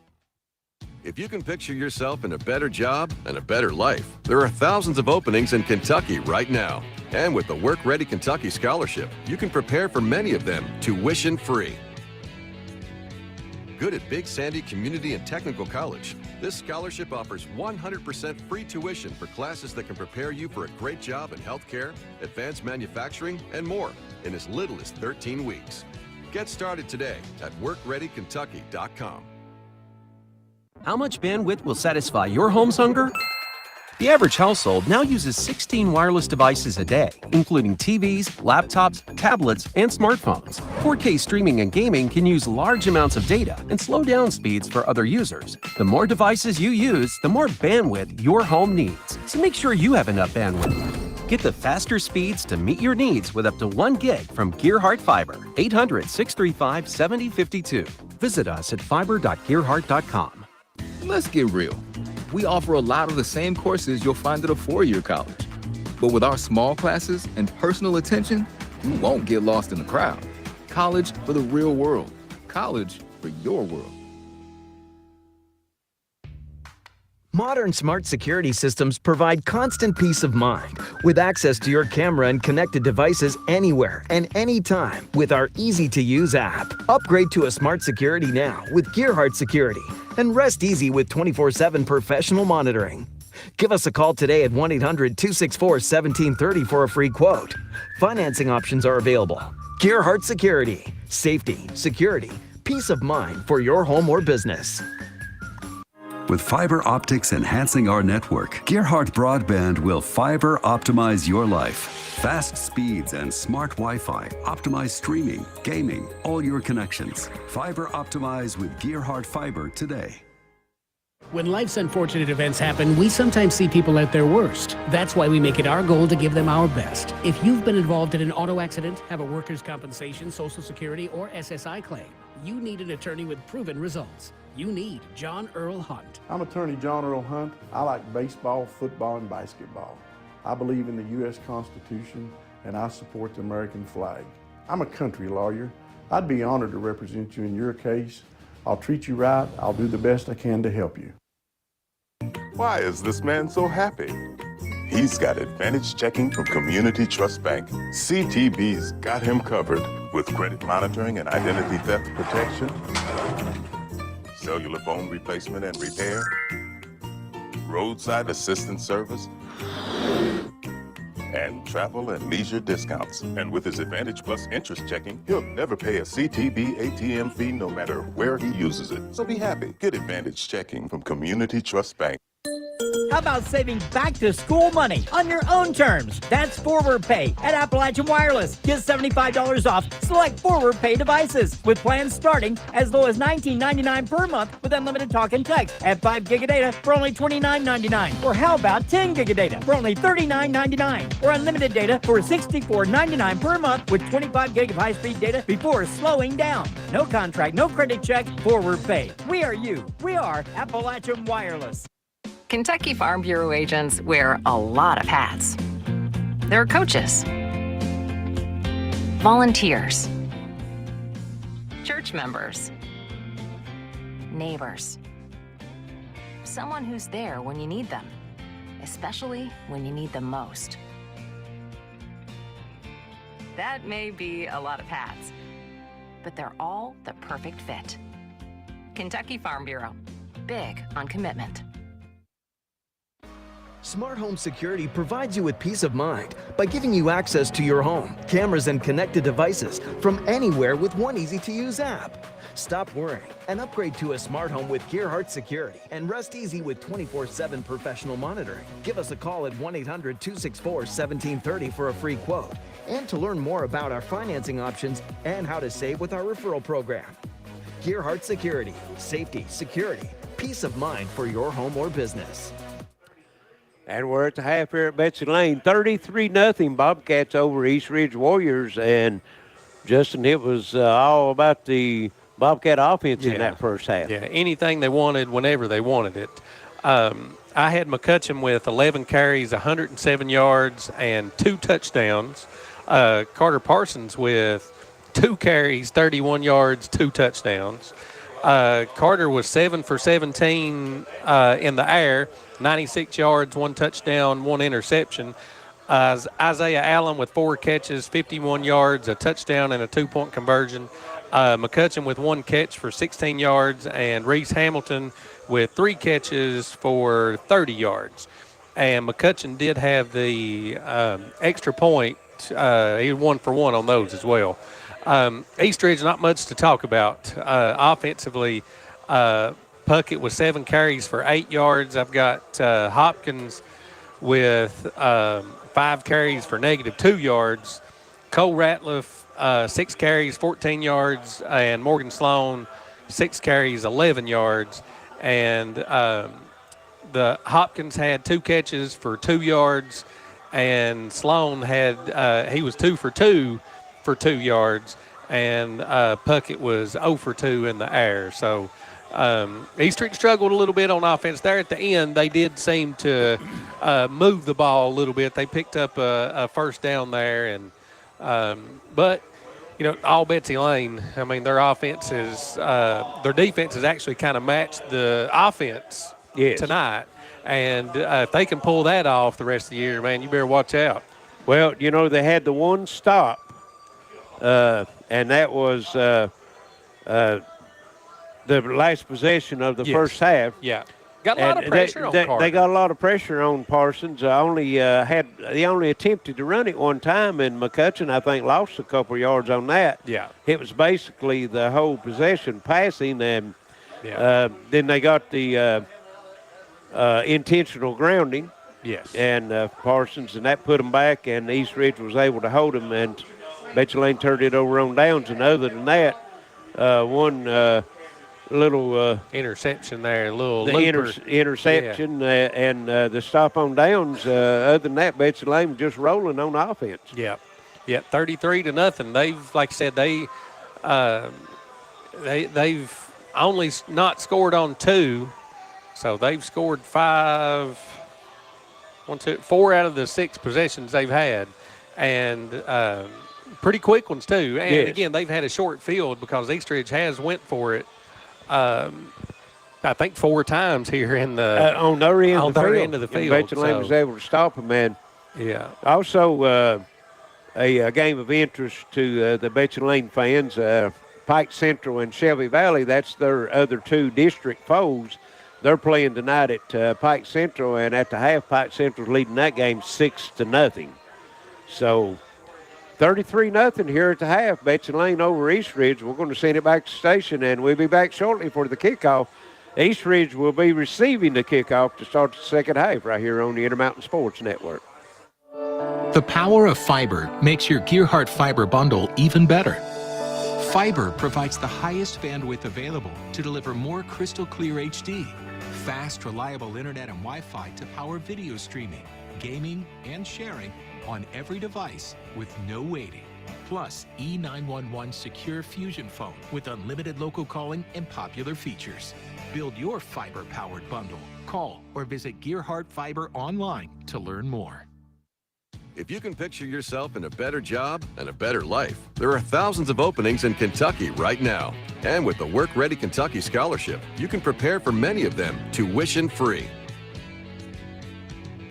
If you can picture yourself in a better job and a better life, there are thousands of openings in Kentucky right now. And with the Work Ready Kentucky Scholarship, you can prepare for many of them tuition-free. Good at Big Sandy Community and Technical College, this scholarship offers 100% free tuition for classes that can prepare you for a great job in healthcare, advanced manufacturing, and more in as little as 13 weeks. Get started today at workreadykentucky.com. How much bandwidth will satisfy your home's hunger? The average household now uses 16 wireless devices a day, including TVs, laptops, tablets, and smartphones. 4K streaming and gaming can use large amounts of data and slow down speeds for other users. The more devices you use, the more bandwidth your home needs. So make sure you have enough bandwidth. Get the faster speeds to meet your needs with up to 1 gig from Gearheart Fiber. 800-635-7052. Visit us at fiber.gearheart.com. Let's get real. We offer a lot of the same courses you'll find at a 4-year college. But with our small classes and personal attention, you won't get lost in the crowd. College for the real world. College for your world. Modern smart security systems provide constant peace of mind with access to your camera and connected devices anywhere and anytime with our easy-to-use app. Upgrade to a smart security now with Gearheart Security and rest easy with 24/7 professional monitoring. Give us a call today at 1-800-264-1730 for a free quote. Financing options are available. Gearheart Security. Safety, security, peace of mind for your home or business. With fiber optics enhancing our network, Gearheart Broadband will fiber optimize your life. Fast speeds and smart Wi-Fi optimize streaming, gaming, all your connections. Fiber optimize with Gearheart Fiber today. When life's unfortunate events happen, we sometimes see people at their worst. That's why we make it our goal to give them our best. If you've been involved in an auto accident, have a workers' compensation, Social Security, or SSI claim, you need an attorney with proven results. You need John Earl Hunt. I'm attorney John Earl Hunt. I like baseball, football, and basketball. I believe in the U.S. Constitution, and I support the American flag. I'm a country lawyer. I'd be honored to represent you in your case. I'll treat you right. I'll do the best I can to help you. Why is this man so happy? He's got advantage checking from Community Trust Bank. CTB's got him covered with credit monitoring and identity theft protection, cellular phone replacement and repair, roadside assistance service, and travel and leisure discounts. And with his Advantage Plus interest checking, he'll never pay a CTB ATM fee no matter where he uses it. So be happy. Get Advantage checking from Community Trust Bank. How about saving back-to-school money on your own terms? That's Forward Pay at Appalachian Wireless. Get $75 off select Forward Pay devices with plans starting as low as $19.99 per month with unlimited talk and text at 5 gig of data for only $29.99. Or how about 10 gig of data for only $39.99? Or unlimited data for $64.99 per month with 25 gig of high-speed data before slowing down. No contract, no credit check, Forward Pay. We are you. We are Appalachian Wireless. Kentucky Farm Bureau agents wear a lot of hats. They're coaches, volunteers, church members, neighbors, someone who's there when you need them, especially when you need them most. That may be a lot of hats, but they're all the perfect fit. Kentucky Farm Bureau, big on commitment. Smart Home Security provides you with peace of mind by giving you access to your home, cameras, and connected devices from anywhere with one easy-to-use app. Stop worrying and upgrade to a smart home with Gearheart Security and rest easy with 24/7 professional monitoring. Give us a call at 1-800-264-1730 for a free quote and to learn more about our financing options and how to save with our referral program. Gearheart Security. Safety, security, peace of mind for your home or business. And we're at the half here at Betsy Layne. 33-0 Bobcats over East Ridge Warriors. And, Justin, it was all about the Bobcat offense in that first half. Yeah, anything they wanted whenever they wanted it. I had McCutcheon with 11 carries, 107 yards, and 2 touchdowns. Carter Parsons with 2 carries, 31 yards, 2 touchdowns. Carter was 7 for 17 in the air, 96 yards, 1 touchdown, 1 interception. Isaiah Allen with 4 catches, 51 yards, a touchdown, and a 2-point conversion. McCutcheon with 1 catch for 16 yards, and Reese Hamilton with 3 catches for 30 yards. And McCutcheon did have the extra point. He was 1 for 1 on those as well. East Ridge, not much to talk about. Offensively, Puckett with 7 carries for 8 yards. I've got Hopkins with 5 carries for -2 yards. Cole Ratliff, 6 carries, 14 yards. And Morgan Sloan, 6 carries, 11 yards. And the Hopkins had 2 catches for 2 yards. And Sloan had, he was 2 for 2 for 2 yards. And Puckett was 0 for 2 in the air. So East Ridge struggled a little bit on offense. There at the end, they did seem to move the ball a little bit. They picked up a first down there. And but, you know, all Betsy Layne, I mean, their offense is their defense has actually kind of matched the offense tonight. And if they can pull that off the rest of the year, man, you better watch out. Well, you know, they had the one stop, and that was the last possession of the first half. Yeah. Got a lot of pressure on Carter. They got a lot of pressure on Parsons. They only attempted to run it one time, and McCutcheon, I think, lost a couple yards on that. Yeah. It was basically the whole possession passing, and then they got the intentional grounding. Yes. And Parsons, and that put them back, and East Ridge was able to hold them, and Betsy Layne turned it over on downs. And other than that, one little interception there, a little interception, and the stop on downs. Other than that, Betsy Layne was just rolling on offense. Yeah, 33-0. They've, like I said, they've only not scored on 2, so they've scored 4 out of the 6 possessions they've had, and pretty quick ones too. And again, they've had a short field because East Ridge has went for it. I think 4 times here in the on their end of the field. Betsy Layne was able to stop them, man. Yeah. Also, a game of interest to the Betsy Layne fans. Pike Central and Shelby Valley. That's their other 2 district foes. They're playing tonight at Pike Central, and at the half, Pike Central's leading that game 6-0. So 33-0 here at the half. Betsy Layne over East Ridge. We're going to send it back to the station, and we'll be back shortly for the kickoff. East Ridge will be receiving the kickoff to start the second half right here on the Intermountain Sports Network. The power of fiber makes your Gearheart fiber bundle even better. Fiber provides the highest bandwidth available to deliver more crystal clear HD, fast, reliable internet and Wi-Fi to power video streaming, gaming, and sharing on every device with no waiting. Plus, E911 Secure Fusion Phone with unlimited local calling and popular features. Build your fiber-powered bundle. Call or visit Gearheart Fiber online to learn more. If you can picture yourself in a better job and a better life, there are thousands of openings in Kentucky right now. And with the Work Ready Kentucky Scholarship, you can prepare for many of them tuition-free.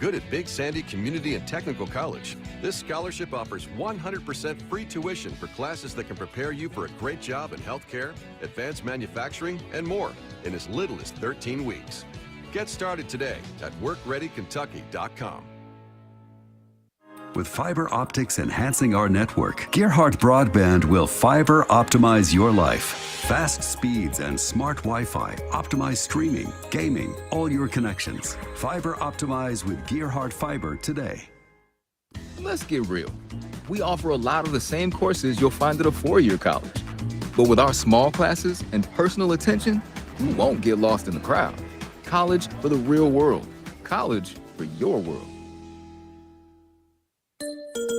Good at Big Sandy Community and Technical College, this scholarship offers 100% free tuition for classes that can prepare you for a great job in healthcare, advanced manufacturing, and more in as little as 13 weeks. Get started today at workreadykentucky.com. With fiber optics enhancing our network, Gearheart Broadband will fiber optimize your life. Fast speeds and smart Wi-Fi optimize streaming, gaming, all your connections. Fiber optimize with Gearheart Fiber today. Let's get real. We offer a lot of the same courses you'll find at a 4-year college. But with our small classes and personal attention, you won't get lost in the crowd. College for the real world. College for your world.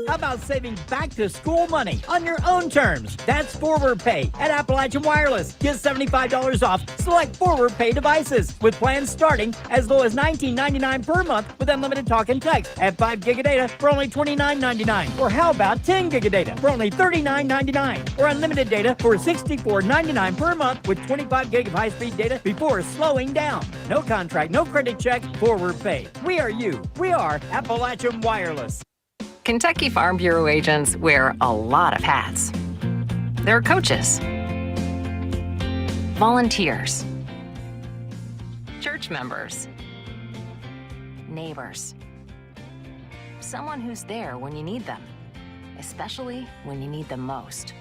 How about saving back-to-school money on your own terms? That's Forward Pay at Appalachian Wireless. Get $75 off select Forward Pay devices with plans starting as low as $19.99 per month with unlimited talk and text at 5 gig of data for only $29.99. Or how about 10 gig of data for only $39.99? Or unlimited data for $64.99 per month with 25 gig of high-speed data before slowing down. No contract, no credit check, Forward Pay. We are you. We are Appalachian Wireless. Kentucky Farm Bureau agents wear a lot of hats. They're coaches, volunteers, church members, neighbors, someone who's there when you need them, especially when you need them most.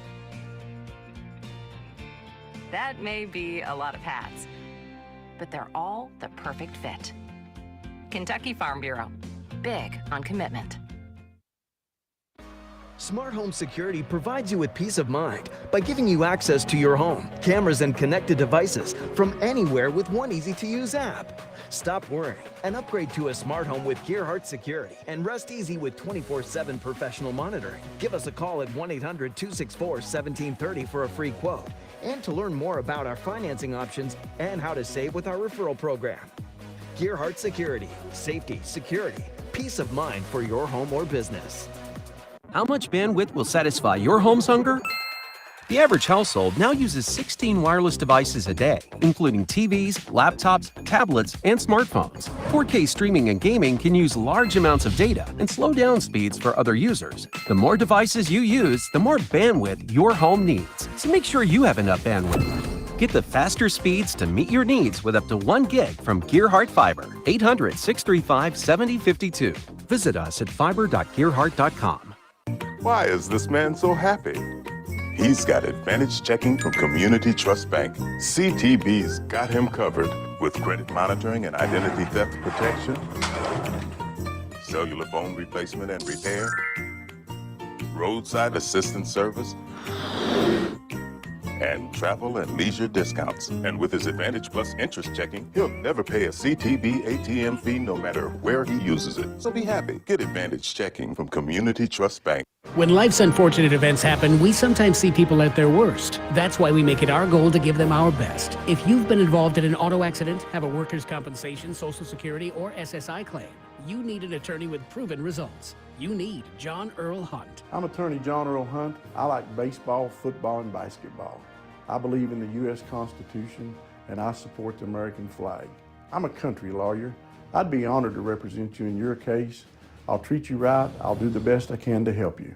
That may be a lot of hats, but they're all the perfect fit. Kentucky Farm Bureau, big on commitment. Smart Home Security provides you with peace of mind by giving you access to your home, cameras, and connected devices from anywhere with one easy-to-use app. Stop worrying and upgrade to a smart home with Gearheart Security and rest easy with 24/7 professional monitoring. Give us a call at 1-800-264-1730 for a free quote and to learn more about our financing options and how to save with our referral program. Gearheart Security, safety, security, peace of mind for your home or business. How much bandwidth will satisfy your home's hunger? The average household now uses 16 wireless devices a day, including TVs, laptops, tablets, and smartphones. 4K streaming and gaming can use large amounts of data and slow down speeds for other users. The more devices you use, the more bandwidth your home needs. So make sure you have enough bandwidth. Get the faster speeds to meet your needs with up to 1 gig from Gearheart Fiber. 800-635-7052. Visit us at fiber.gearheart.com. Why is this man so happy? He's got advantage checking from Community Trust Bank. CTB's got him covered with credit monitoring and identity theft protection, cellular phone replacement and repair, roadside assistance service, and travel and leisure discounts. And with his Advantage Plus interest checking, he'll never pay a CTB ATM fee no matter where he uses it. So be happy. Get Advantage checking from Community Trust Bank. When life's unfortunate events happen, we sometimes see people at their worst. That's why we make it our goal to give them our best. If you've been involved in an auto accident, have a workers' compensation, Social Security, or SSI claim, you need an attorney with proven results. You need John Earl Hunt. I'm attorney John Earl Hunt. I like baseball, football, and basketball. I believe in the U.S. Constitution, and I support the American flag. I'm a country lawyer. I'd be honored to represent you in your case. I'll treat you right. I'll do the best I can to help you.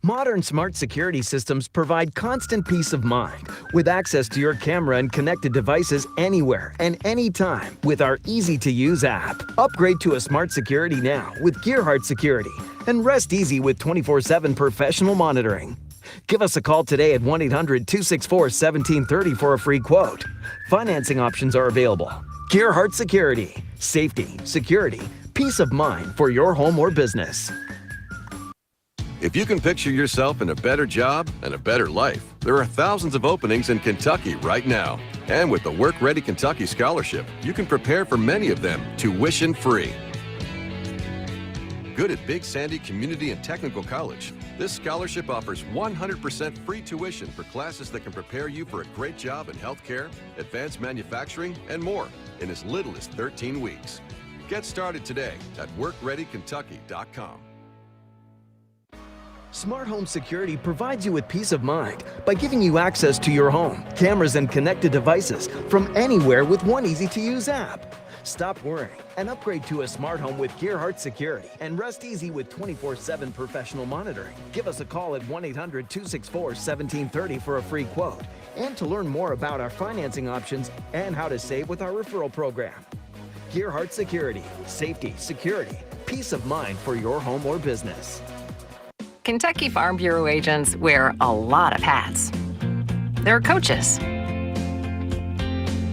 Modern smart security systems provide constant peace of mind with access to your camera and connected devices anywhere and anytime with our easy-to-use app. Upgrade to a smart security now with Gearheart Security and rest easy with 24/7 professional monitoring. Give us a call today at 1-800-264-1730 for a free quote. Financing options are available. Gearheart Security. Safety, security, peace of mind for your home or business. If you can picture yourself in a better job and a better life, there are thousands of openings in Kentucky right now. And with the Work Ready Kentucky Scholarship, you can prepare for many of them tuition-free. Good at Big Sandy Community and Technical College, this scholarship offers 100% free tuition for classes that can prepare you for a great job in healthcare, advanced manufacturing, and more in as little as 13 weeks. Get started today at workreadykentucky.com. Smart Home Security provides you with peace of mind by giving you access to your home, cameras, and connected devices from anywhere with one easy-to-use app. Stop worrying and upgrade to a smart home with Gearheart Security and rest easy with 24/7 professional monitoring. Give us a call at 1-800-264-1730 for a free quote and to learn more about our financing options and how to save with our referral program. Gearheart Security. Safety, security, peace of mind for your home or business. Kentucky Farm Bureau agents wear a lot of hats. They're coaches,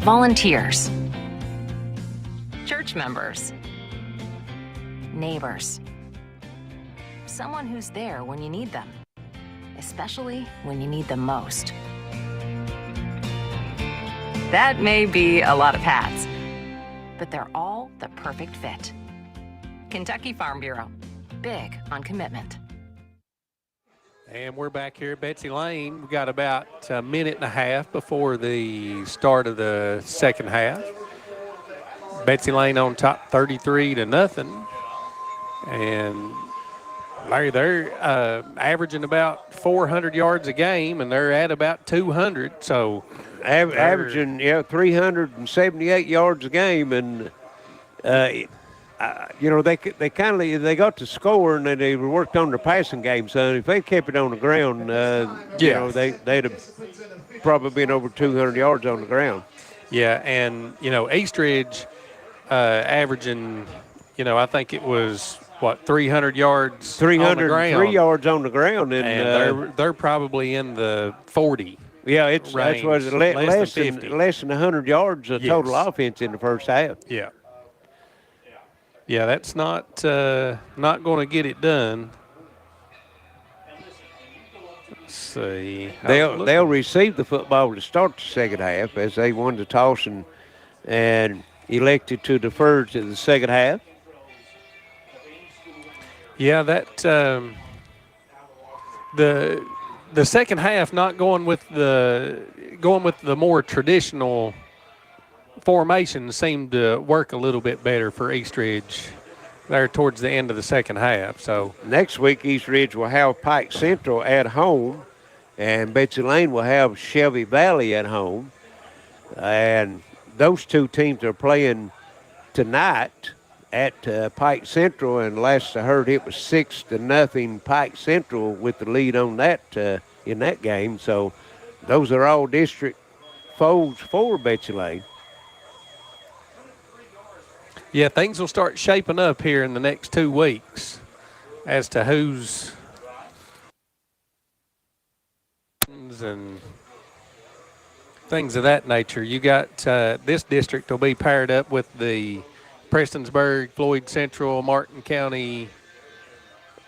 volunteers, church members, neighbors, someone who's there when you need them, especially when you need them most. That may be a lot of hats, but they're all the perfect fit. Kentucky Farm Bureau, big on commitment. And we're back here at Betsy Layne. We've got about a minute and a half before the start of the second half. Betsy Layne on top 33-0. And Larry, they're averaging about 400 yards a game, and they're at about 200. So averaging 378 yards a game, and they got to score, and they worked on their passing game. So if they kept it on the ground, they'd have probably been over 200 yards on the ground. Yeah, and Eastridge averaging, I think it was 300 yards 303 yards on the ground, and they're probably in the 40. Yeah, range, that's what less than 100 yards of total offense in the first half. Yeah. Yeah, that's not going to get it done. Let's see. They'll receive the football to start the second half as they won the toss and elected to defer to the second half. Yeah, that the second half not going with the more traditional formation seemed to work a little bit better for Eastridge there towards the end of the second half. So next week, East Ridge will have Pike Central at home, and Betsy Layne will have Shelby Valley at home. And those two teams are playing tonight at Pike Central, and last I heard it was 6-0 Pike Central with the lead on that in that game. So those are all district foes for Betsy Layne. yeah, things will start shaping up here in the next 2 weeks as to who's and things of that nature. You got this district will be paired up with the Prestonsburg, Floyd Central, Martin County,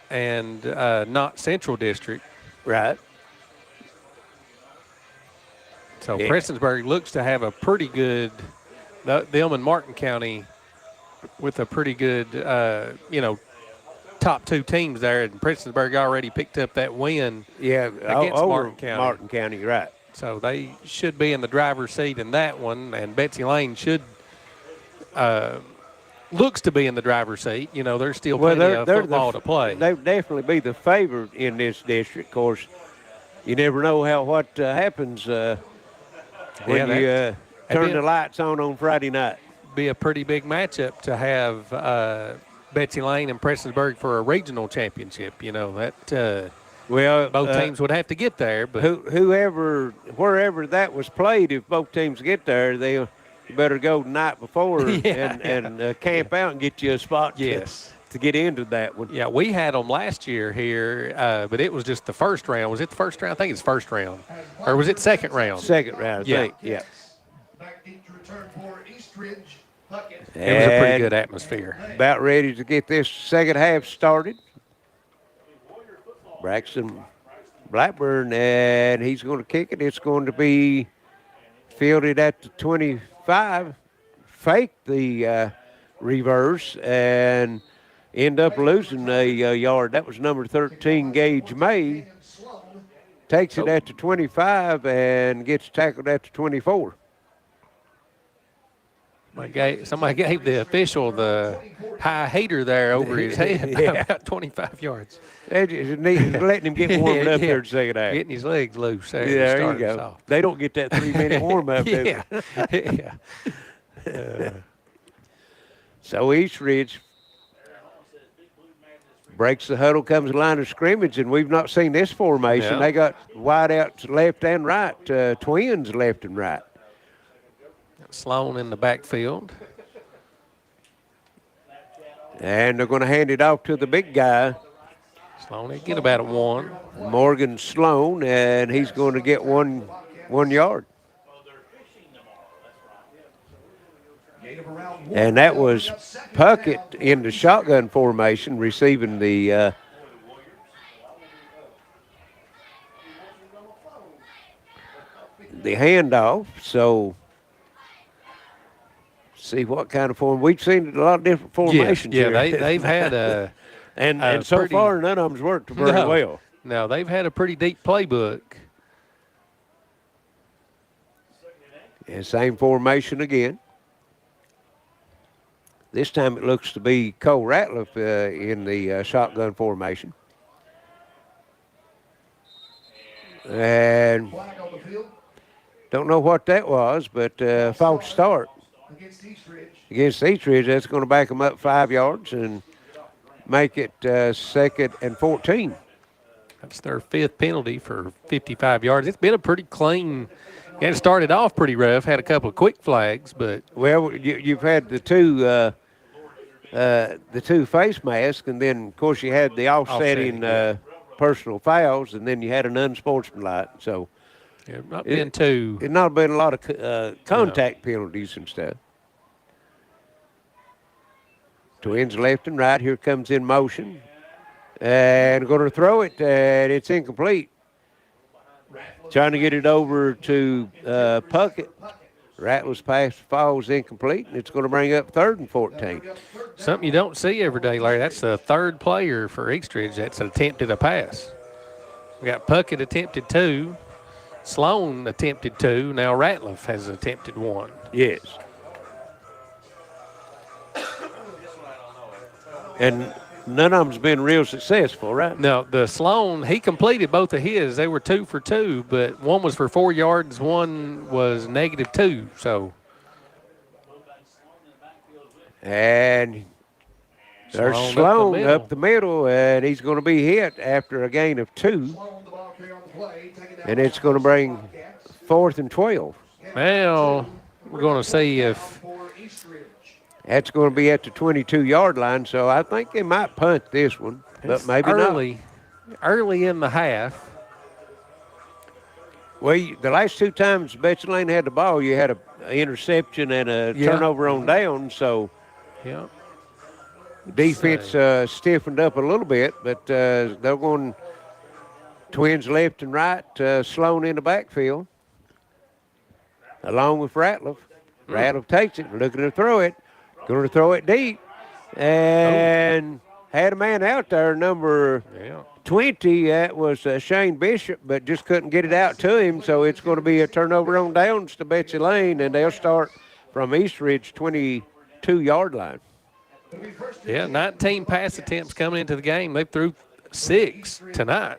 and Knott Central District. Right. So Yeah. Prestonsburg looks to have a pretty good, them and Martin County with a pretty good, top 2 teams there. And Prestonsburg already picked up that win against over Martin County. Right. So they should be in the driver's seat in that one, and Betsy Layne should looks to be in the driver's seat. You know, there's still plenty of football to play. They would definitely be the favorite in this district. Of course, you never know what happens when you turn the lights on Friday night. Be a pretty big matchup to have Betsy Layne and Prestonsburg for a regional championship. You know, that both teams would have to get there. But wherever that was played, if both teams get there, they better go the night before and camp out and get you a spot to get into that one. Yeah, we had them last year here, but it was just the first round. Was it the first round? I think it's first round. Or was it second round? Second round, I think, yeah. Back deep to return for East Ridge. Puckett. It was a pretty good atmosphere. About ready to get this second half started. Braxton Blackburn, and he's going to kick it. It's going to be fielded at the 25. Fake the reverse and end up losing a yard. That was number 13, Gage May. Takes it at the 25 and gets tackled at the 24. Somebody gave the official the high hater there over his head about 25 yards. They just letting him get warmed up there in the second half. Getting his legs loose there. Yeah, there you go. They don't get that 3-minute warm-up, do they? So East Ridge breaks the huddle, comes the line of scrimmage, and we've not seen this formation. Yeah. They got wideouts left and right, twins left and right. Sloan in the backfield. And they're going to hand it off to the big guy. Sloan, they get about a 1. Morgan Sloan, and he's going to get 1 yard. And that was Puckett in the shotgun formation receiving the handoff. So see what kind of form. We've seen a lot of different formations Yeah, here. they've had a and so far none of them's worked very well. No, they've had a pretty deep playbook. And same formation again. This time it looks to be Cole Ratliff in the shotgun formation. And don't know what that was, but false start. Against East Ridge, that's going to back them up 5 yards and make it 2nd and 14. That's their 5th penalty for 55 yards. It's been a pretty clean. It started off pretty rough. Had a couple of quick flags, but you've had the two face masks, and then of course you had the offsetting personal fouls, and then you had an unsportsmanlike. So it's not been a lot of contact penalties and stuff. Twins left and right. Here comes in motion. And going to throw it, and it's incomplete. Trying to get it over to Puckett. Rattler's pass falls incomplete, and it's going to bring up 3rd and 14. Something you don't see every day, Larry. That's the 3rd player for East Ridge that's attempted a pass. We got Puckett attempted 2. Sloan attempted 2. Now Ratliff has attempted 1. Yes. And none of them's been real successful, right? No, the Sloan, he completed both of his. They were 2 for 2, but one was for 4 yards, one was -2. So, and there's Sloan up the middle, and he's going to be hit after a gain of 2. And it's going to bring 4th and 12. Well, we're going to see if that's going to be at the 22-yard line. So I think they might punt this one, but maybe early, not. Early in the half. Well, the last 2 times Betsy Layne had the ball, you had an interception and a turnover on down. So yeah, defense stiffened up a little bit, but they're going twins left and right, Sloan in the backfield, along with Ratliff. Ratliff takes it, looking to throw it, going to throw it deep, and had a man out there, number 20. That was Shane Bishop, but just couldn't get it out to him, so it's going to be a turnover on downs to Betsy Layne, and they'll start from East Ridge 22-yard line. Yeah, 19 pass attempts coming into the game. They threw 6 tonight.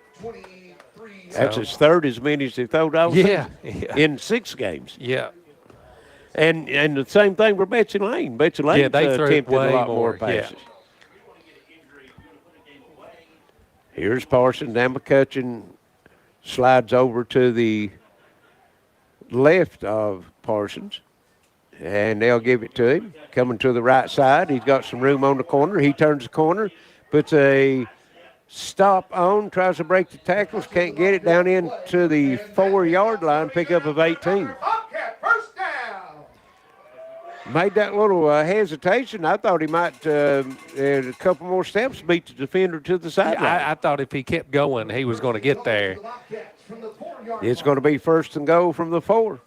That's his third as many as they thrown all season in 6 games. Yeah. And the same thing for Betsy Layne. Betsy Layne attempted a lot more passes. Here's Parsons. Now McCutcheon slides over to the left of Parsons, and they'll give it to him. Coming to the right side, he's got some room on the corner. He turns the corner, puts a stop on, tries to break the tackles, can't get it down into the 4-yard line, pickup of 18. Made that little hesitation. I thought he might, a couple more steps, beat the defender to the sideline. I thought if he kept going, he was going to get there. It's going to be 1st and goal from the 4.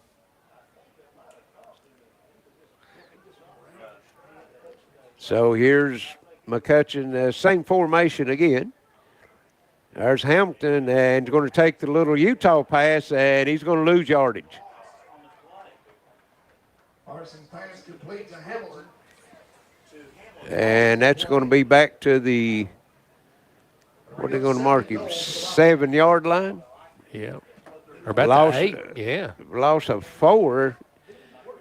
So here's McCutcheon, same formation again. There's Hamilton, and he's going to take the little Utah pass, and he's going to lose yardage. Parsons pass complete to Hamilton. And that's going to be back to the, what are they going to mark him, 7-yard line? Yeah. Or about the 8, yeah. Loss of 4,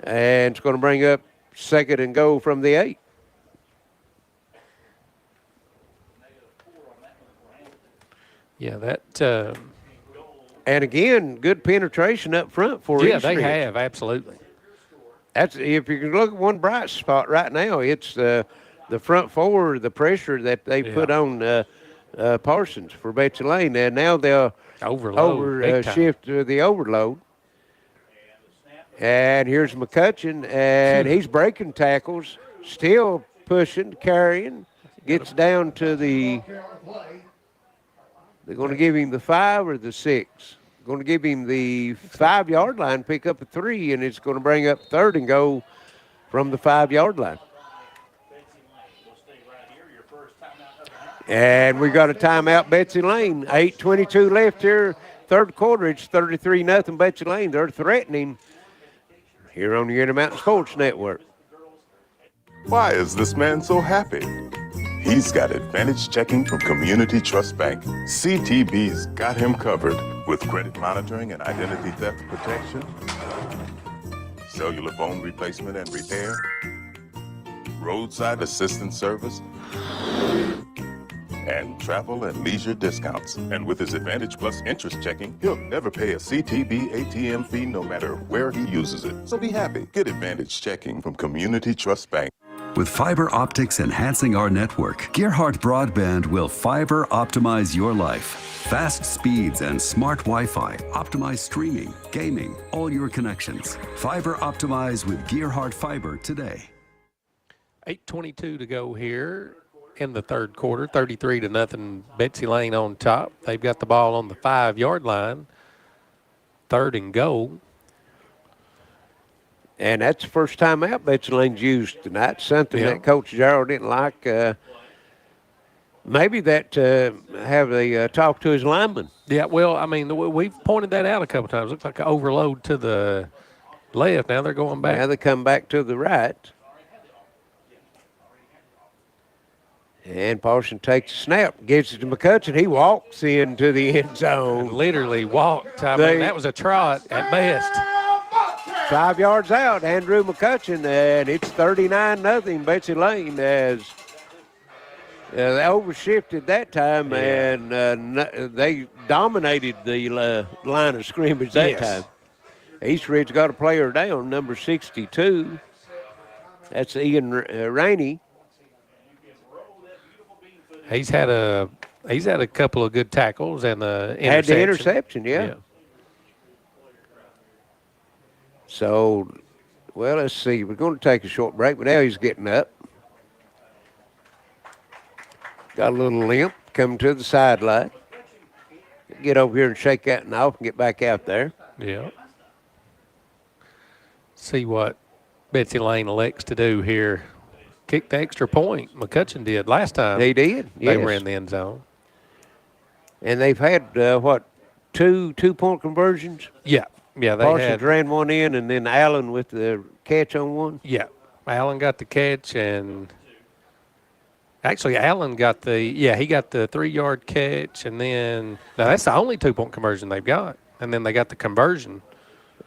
and it's going to bring up 2nd and goal from the 8. Yeah, that. And again, good penetration up front for East Ridge. They have, absolutely. That's, if you can look at one bright spot right now, it's the front 4, the pressure that they put on Parsons for Betsy Layne. And now they'll shift to the overload. And here's McCutcheon, and he's breaking tackles, still pushing, carrying, gets down to the. They're going to give him the 5 or the 6. Going to give him the 5-yard line, pick up a 3, and it's going to bring up 3rd and goal from the 5-yard line. And we got a timeout, Betsy Layne. 8:22 left here, 3rd quarter. It's 33-0 Betsy Layne. They're threatening here on the Intermountain Sports Network. Why is this man so happy? He's got Advantage Checking from Community Trust Bank. CTB's got him covered with credit monitoring and identity theft protection, cellular phone replacement and repair, roadside assistance service, and travel and leisure discounts. And with his Advantage Plus interest checking, he'll never pay a CTB ATM fee no matter where he uses it. So be happy. Get Advantage Checking from Community Trust Bank. With fiber optics enhancing our network, Gearheart Broadband will fiber optimize your life. Fast speeds and smart Wi-Fi optimize streaming, gaming, all your connections. Fiber optimize with Gearheart Fiber today. 8:22 to go here in the 3rd quarter. 33-0 Betsy Layne on top. They've got the ball on the 5-yard line. 3rd and goal. And that's the first time out Betsy Layne's used tonight. Something that Coach Gerald didn't like. Maybe that have a talk to his lineman. Yeah, well, I mean, we've pointed that out a couple times. Looks like an overload to the left. Now they're going back. Now they come back to the right. And Paulson takes a snap, gives it to McCutcheon. He walks into the end zone. Literally walked. I mean, that was a trot at best. 5 yards out, Andrew McCutcheon, and it's 39-0 Betsy Layne as they overshifted that time, and they dominated the line of scrimmage that time. East Ridge got a player down, number 62. That's Ian Rainey. He's had a couple of good tackles and the interception. Had the interception, yeah. So, well, let's see. We're going to take a short break, but now he's getting up. Got a little limp coming to the sideline. Get over here and shake that and off and get back out there. Yeah. See what Betsy Layne elects to do here. Kick the extra point. McCutcheon did last time. They did, They were in the end zone. And they've had, two-point conversions? Yeah. Yeah, they Parsons had. ran one in, and then Allen with the catch on one? Yeah. Allen got the catch, and actually Allen got he got the 3-yard catch, and then now that's the only 2-point conversion they've got. And then they got the conversion.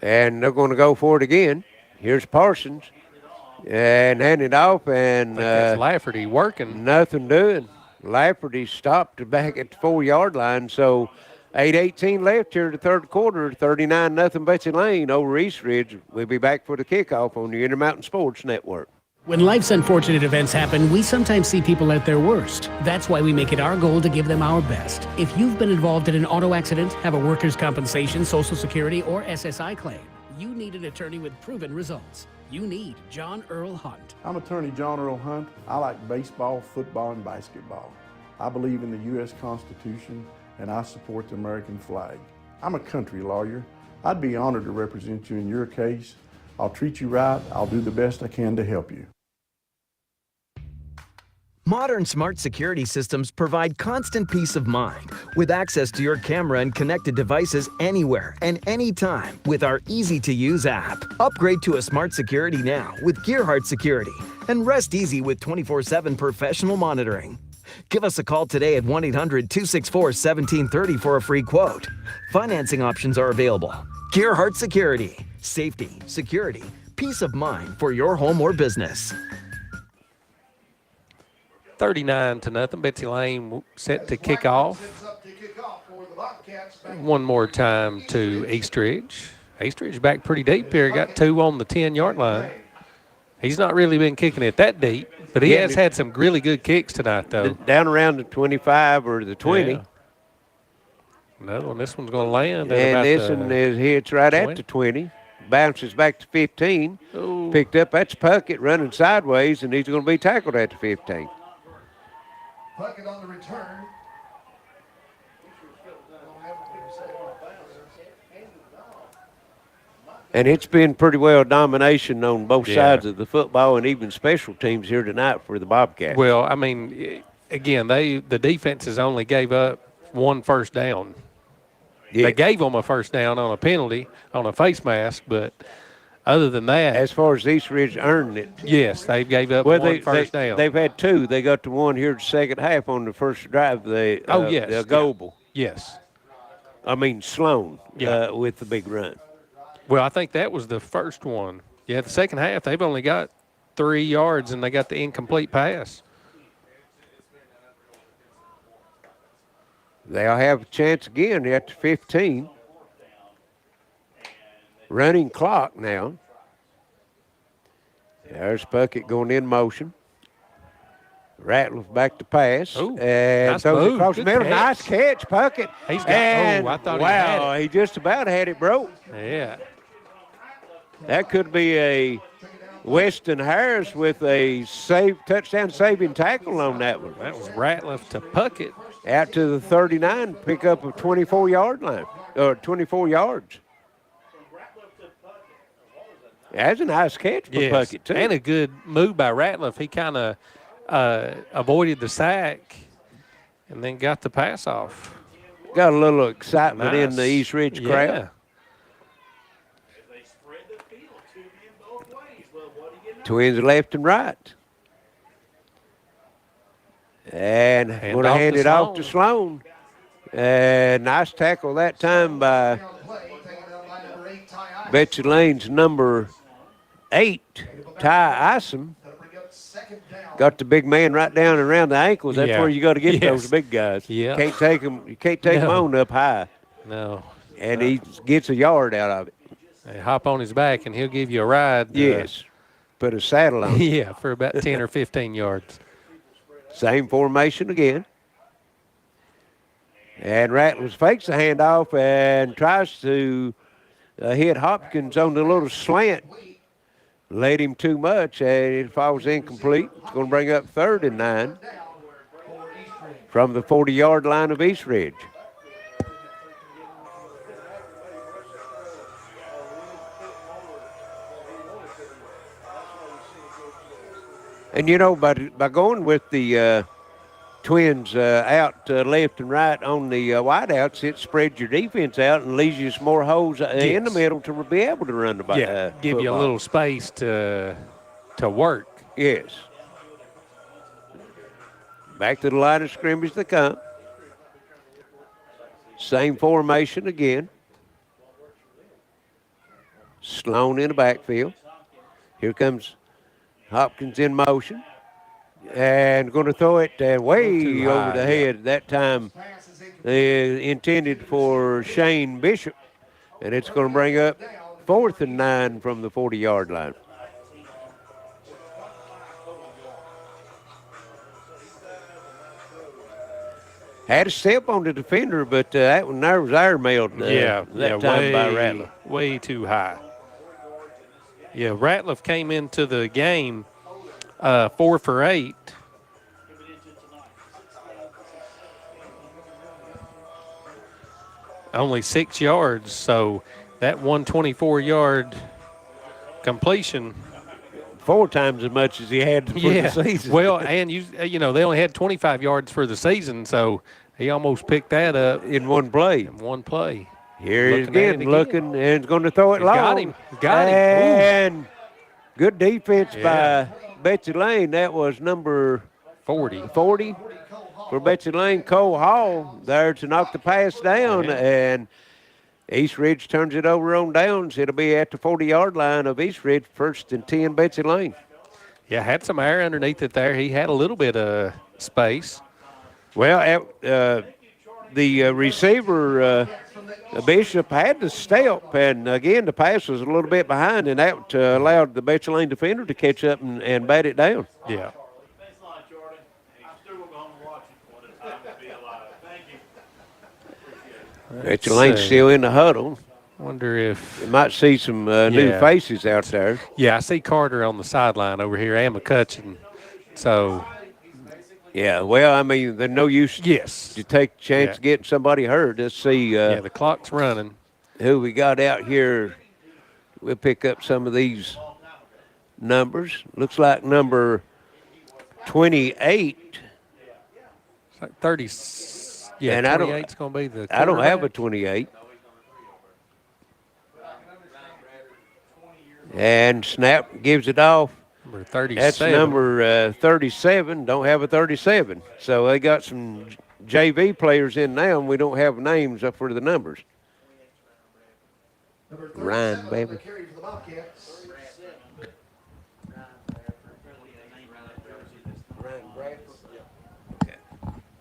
And they're going to go for it again. Here's Parsons. And hand it off, and that's Lafferty working. Nothing doing. Lafferty stopped back at the 4-yard line, so 8:18 left here in the third quarter, 39-0 Betsy Layne over East Ridge. We'll be back for the kickoff on the Intermountain Sports Network. When life's unfortunate events happen, we sometimes see people at their worst. That's why we make it our goal to give them our best. If you've been involved in an auto accident, have a workers' compensation, Social Security, or SSI claim, you need an attorney with proven results. You need John Earl Hunt. I'm attorney John Earl Hunt. I like baseball, football, and basketball. I believe in the U.S. Constitution, and I support the American flag. I'm a country lawyer. I'd be honored to represent you in your case. I'll treat you right. I'll do the best I can to help you. Modern smart security systems provide constant peace of mind with access to your camera and connected devices anywhere and anytime with our easy-to-use app. Upgrade to a smart security now with Gearheart Security and rest easy with 24/7 professional monitoring. Give us a call today at 1-800-264-1730 for a free quote. Financing options are available. Gearheart Security. Safety, security, peace of mind for your home or business. 39-0. Betsy Layne set to kick off. One more time to East Ridge. East Ridge back pretty deep here. Got 2 on the 10-yard line. He's not really been kicking it that deep, but he has had some really good kicks tonight, though. Down around the 25 or the 20. Yeah. Another one. This one's going to land. And this one hits right 20. at the 20. Bounces back to 15. Ooh. Picked up. That's Puckett running sideways, and he's going to be tackled at the 15. Puckett on the return. And it's been pretty well domination on both sides of the football and even special teams here tonight for the Bobcats. Well, I mean, again, the defenses only gave up 1 first down. Yeah. They gave them a first down on a penalty, on a face mask, but other than that. As far as East Ridge earned it. Yes, they gave up 1 first down. They've had 2. They got to 1 here the second half on the first drive. The Goebel. Yes. I mean, Sloan with the big run. Well, I think that was the first one. Yeah, the second half, they've only got 3 yards, and they got the incomplete pass. They'll have a chance again at the 15. Running clock now. There's Puckett going in motion. Ratliff back to pass. Ooh, and nice throws move. across the Good middle. catch. Nice catch, Puckett. He's got, and, I thought he had it. he just about had it broke. Yeah. That could be a Weston Harris with a touchdown saving tackle on that one. That was Ratliff to Puckett. Out to the 39, pick up a 24-yard line, or 24 yards. That's a nice catch for Puckett, too. And a good move by Ratliff. He kind of avoided the sack and then got the pass off. Got a little excitement in the East Ridge crowd. Yeah. Twins left and right. And going to hand it off to Sloan. And nice tackle that time by Betsy Layne's number 8, Ty Isom. Got the big man right down around the ankles. That's where you got to get those big guys. Yeah. Can't take them. You can't take them on up high. No. And he gets a yard out of it. They hop on his back, and he'll give you a ride. Yes. Put a saddle on. Yeah, for about 10 or 15 yards. Same formation again. And Rattlers fakes the handoff and tries to hit Hopkins on the little slant. Led him too much, and it falls incomplete. It's going to bring up 3rd and 9 from the 40-yard line of East Ridge. And, you know, by going with the Twins out left and right on the wideouts, it spreads your defense out and leaves you some more holes in the middle to be able to run the ball. Give football. you a little space to work. Yes. Back to the line of scrimmage they come. Same formation again. Sloan in the backfield. Here comes Hopkins in motion. And going to throw it way over the head. That time intended for Shane Bishop. And it's going to bring up 4th and 9 from the 40-yard line. Had a step on the defender, but that one there was airmailed that time by Ratliff. Way too high. Yeah, Ratliff came into the game 4 for 8. Only 6 yards, so that 124-yard completion. 4 times as much as he had for the season. Well, and you know, they only had 25 yards for the season, so he almost picked that up in one play. Here he's again, looking, and going to throw it long. Got him. And good defense by Betsy Layne. That was number 40 for Betsy Layne. Cole Hall there to knock the pass down, and East Ridge turns it over on downs. It'll be at the 40-yard line of East Ridge, 1st and 10, Betsy Layne. Yeah, had some air underneath it there. He had a little bit of space. Well, the receiver, Bishop, had the step, and again, the pass was a little bit behind, and that allowed the Betsy Layne defender to catch up and bat it down. Yeah. Betsy Layne's still in the huddle. Wonder if you might see some new faces out there. Yeah, I see Carter on the sideline over here and McCutcheon. So, yeah, well, I mean, there's no use to take a chance of getting somebody hurt. Let's see. The clock's running. Who we got out here. We'll pick up some of these numbers. Looks like number 28. It's like 30. Yeah, and 28's going to be the I don't have a 28. And snap gives it off. Number 37. That's number 37. Don't have a 37. So they got some JV players in now, and we don't have names up for the numbers. Ryan, baby.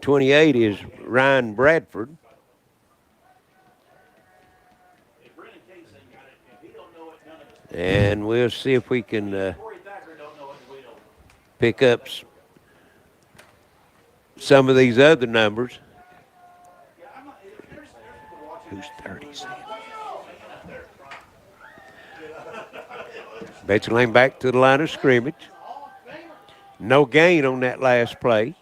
28 is Ryan Bradford. And we'll see if we can pick up some of these other numbers. Who's 37? Betsy Layne back to the line of scrimmage. No gain on that last play.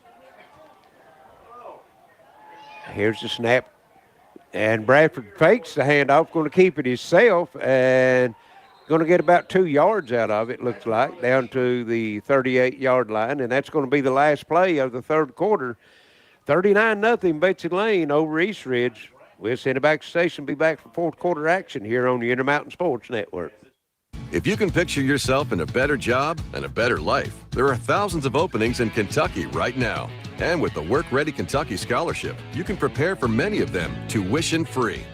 Here's the snap. And Bradford fakes the handoff, going to keep it himself, and going to get about 2 yards out of it, looks like, down to the 38-yard line, and that's going to be the last play of the third quarter. 39-0 Betsy Layne over East Ridge. We'll send it back to the station, be back for fourth quarter action here on the Intermountain Sports Network. If you can picture yourself in a better job and a better life, there are thousands of openings in Kentucky right now. And with the Work Ready Kentucky Scholarship, you can prepare for many of them tuition-free.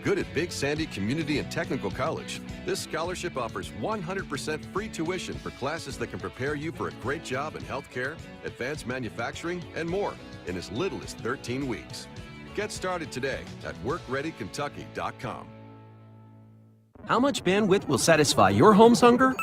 Good at Big Sandy Community and Technical College, this scholarship offers 100% free tuition for classes that can prepare you for a great job in healthcare, advanced manufacturing, and more in as little as 13 weeks. Get started today at workreadykentucky.com. How much bandwidth will satisfy your home's hunger?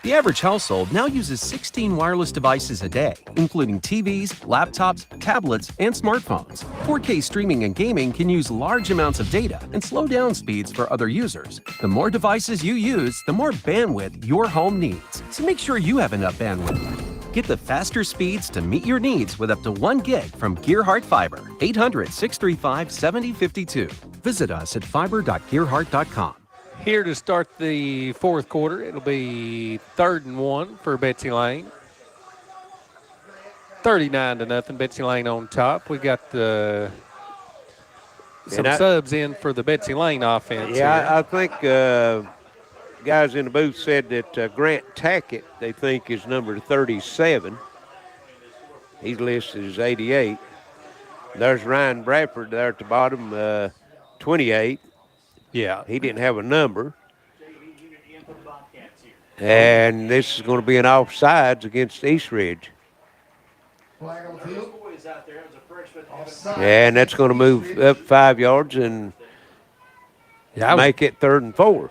The average household now uses 16 wireless devices a day, including TVs, laptops, tablets, and smartphones. 4K streaming and gaming can use large amounts of data and slow down speeds for other users. The more devices you use, the more bandwidth your home needs. So make sure you have enough bandwidth. Get the faster speeds to meet your needs with up to 1 gig from Gearheart Fiber. 800-635-7052. Visit us at fiber.gearheart.com. Here to start the fourth quarter, it'll be 3rd and 1 for Betsy Layne. 39-0, Betsy Layne on top. We got some subs in for the Betsy Layne offense. Yeah, I think guys in the booth said that Grant Tackett, they think, is number 37. He's listed as 88. There's Ryan Bradford there at the bottom, 28. Yeah. He didn't have a number. And this is going to be an offsides against East Ridge. And that's going to move up 5 yards and make it 3rd and 4.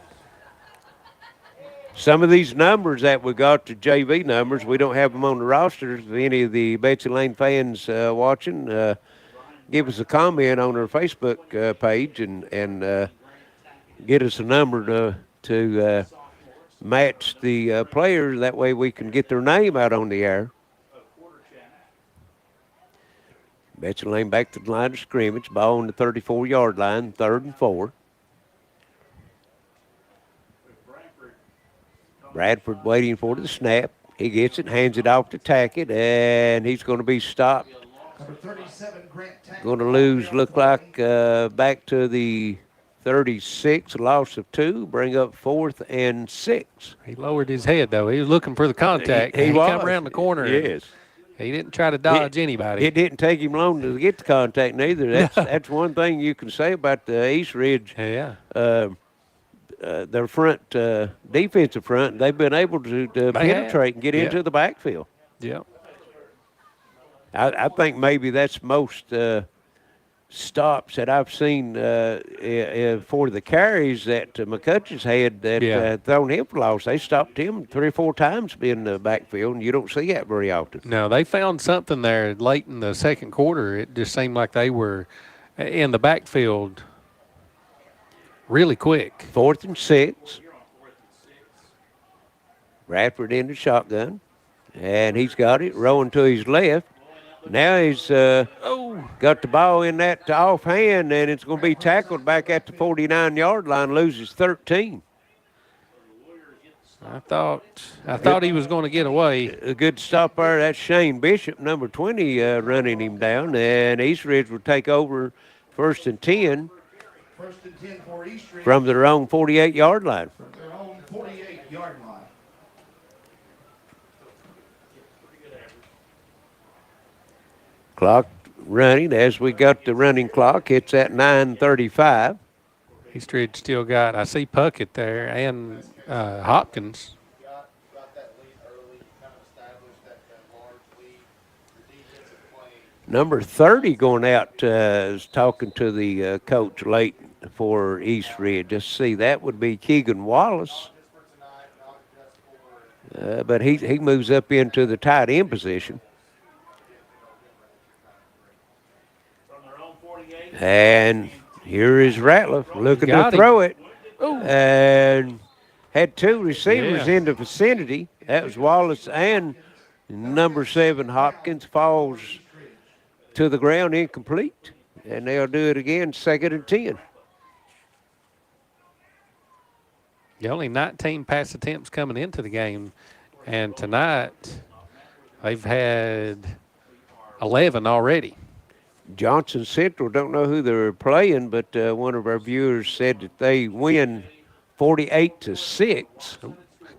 Some of these numbers that we got, the JV numbers, we don't have them on the rosters. If any of the Betsy Layne fans watching, give us a comment on our Facebook page and get us a number to match the players. That way we can get their name out on the air. Betsy Layne back to the line of scrimmage. Ball on the 34-yard line, 3rd and 4. Bradford waiting for the snap. He gets it, hands it off to Tackett, and he's going to be stopped. Going to lose, look like, back to the 36, loss of 2, bring up 4th and 6. He lowered his head, though. He was looking for the contact. He come around the corner. Yes. He didn't try to dodge anybody. It didn't take him long to get the contact neither. That's one thing you can say about the East Ridge. Yeah. Their front, defensive front, they've been able to penetrate and get into the backfield. Yeah. I think maybe that's most stops that I've seen for the carries that McCutcheon's had that thrown him for loss. They stopped him 3 or 4 times in the backfield, and you don't see that very often. No, they found something there late in the second quarter. It just seemed like they were in the backfield really quick. 4th and 6. Bradford in the shotgun, and he's got it rolling to his left. Now he's got the ball in that offhand, and it's going to be tackled back at the 49-yard line, loses 13. I thought he was going to get away. A good stop there. That's Shane Bishop, number 20, running him down, and East Ridge will take over 1st and 10. 1st and 10 for East Ridge. From their own 48-yard line. From their own 48-yard line. Clock running. As we got the running clock, it's at 9:35. East Ridge still got, I see Puckett there and Hopkins. Number 30 going out is talking to the coach late for East Ridge. Just see, that would be Keegan Wallace. But he moves up into the tight end position. And here is Ratliff looking to throw it. And had 2 receivers in the vicinity. That was Wallace and number 7 Hopkins, falls to the ground incomplete. And they'll do it again, 2nd and 10. Only 19 pass attempts coming into the game. And tonight they've had 11 already. Johnson Central, don't know who they're playing, but one of our viewers said that they win 48-6.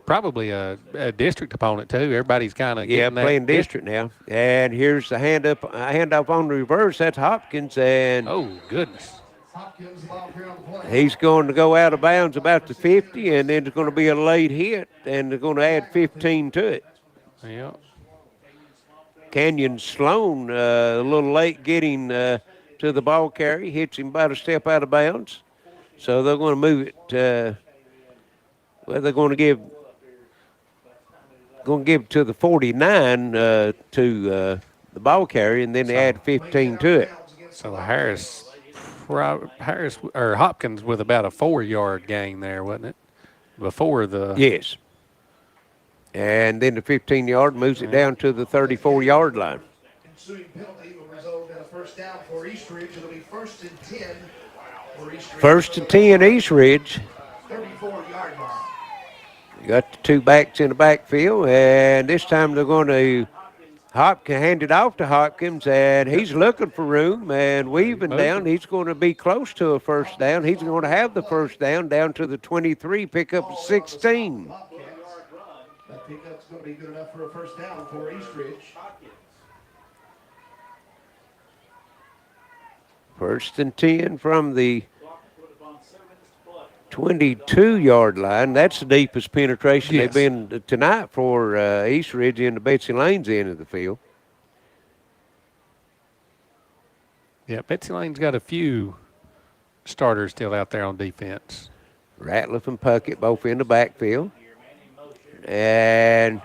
Probably a district opponent too. Everybody's kind of playing district now. And here's the handoff on the reverse. That's Hopkins, and oh goodness, he's going to go out of bounds about the 50, and then it's going to be a late hit, and they're going to add 15 to it. Yeah. Canyon Sloan a little late getting to the ball carry, hits him about a step out of bounds. So they're going to move it. They're going to give to the 49 to the ball carry, and then they add 15 to it. So Harris or Hopkins with about a 4-yard gain there, wasn't it? Before the yes. And then the 15-yard moves it down to the 34-yard line. Ensuing penalty will result in a first down for East Ridge. It'll be 1st and 10 for East Ridge. 1st and 10 East Ridge. 34-yard line. You got the two backs in the backfield, and this time they're going to hand it off to Hopkins, and he's looking for room and weaving down. He's going to be close to a first down. He's going to have the first down to the 23, pick up 16. That pickup's going to be good enough for a first down for East Ridge. 1st and 10 from the 22-yard line. That's the deepest penetration they've been tonight for East Ridge in the Betsy Layne's end of the field. Yeah, Betsy Layne's got a few starters still out there on defense. Ratliff and Puckett both in the backfield. And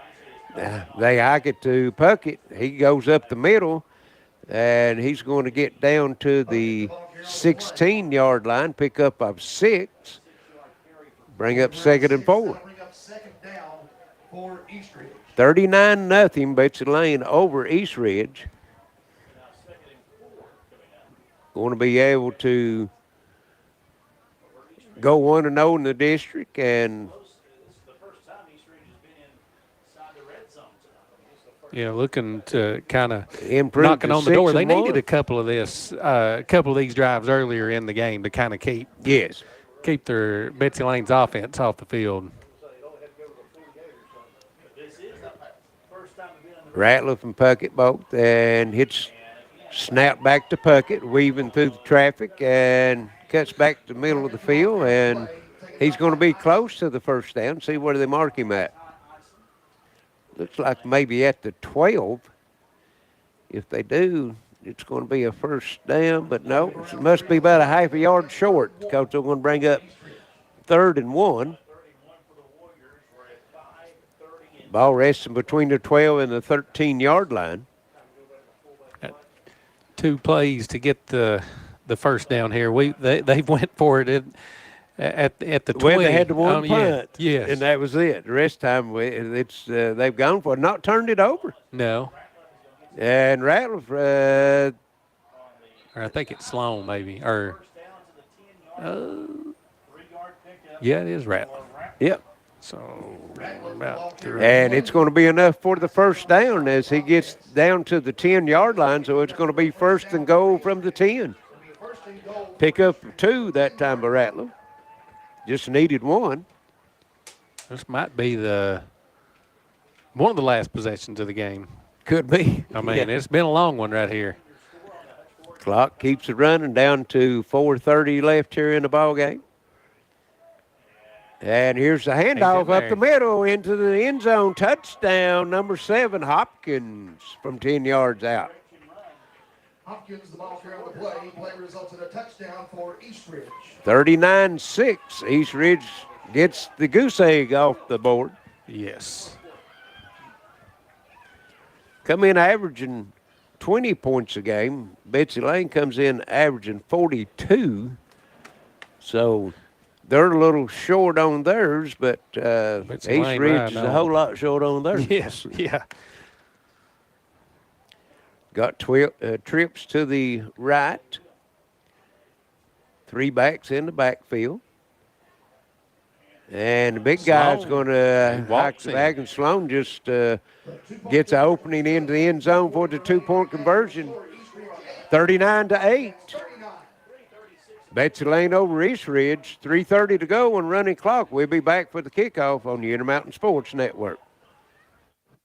they hike it to Puckett. He goes up the middle, and he's going to get down to the 16-yard line, pick up of 6, bring up 2nd and 4. 39-0 Betsy Layne over East Ridge. Going to be able to go 1-0 in the district, and looking to kind of improve, knocking on the door. They needed a couple of these drives earlier in the game to kind of keep their Betsy Layne's offense off the field. Ratliff and Puckett both, and hits snap back to Puckett, weaving through the traffic, and cuts back to the middle of the field, and he's going to be close to the first down. See where they mark him at. Looks like maybe at the 12. If they do, it's going to be a first down, but no, it must be about a half a yard short because they're going to bring up 3rd and 1. Ball resting between the 12 and the 13-yard line. 2 plays to get the first down here. They went for it at the 20. Well, they had the one punt, yes, and that was it. The rest of the time, they've gone for it, not turned it over. No. And Ratliff, I think it's Sloan maybe, or yeah, it is Ratliff. Yep. So about 3. And it's going to be enough for the first down as he gets down to the 10-yard line, so it's going to be 1st and goal from the 10. Pick up 2 that time by Ratliff. Just needed 1. This might be one of the last possessions of the game. Could be. I mean, It's been a long one right here. Clock keeps it running down to 4:30 left here in the ball game. And here's the handoff up the middle into the end zone. Touchdown, number 7, Hopkins from 10 yards out. Hopkins, the ball carrier on the play. Play results in a touchdown for East Ridge. 39-6. East Ridge gets the goose egg off the board. Yes. Come in averaging 20 points a game. Betsy Layne comes in averaging 42. So they're a little short on theirs, but East Ridge is a whole lot short on theirs. Yes, yeah. Got trips to the right. 3 backs in the backfield. And the big guy's going to hike the back, and Sloan just gets an opening into the end zone for the 2-point conversion. 39-8. Betsy Layne over East Ridge, 3:30 to go on running clock. We'll be back for the kickoff on the Intermountain Sports Network.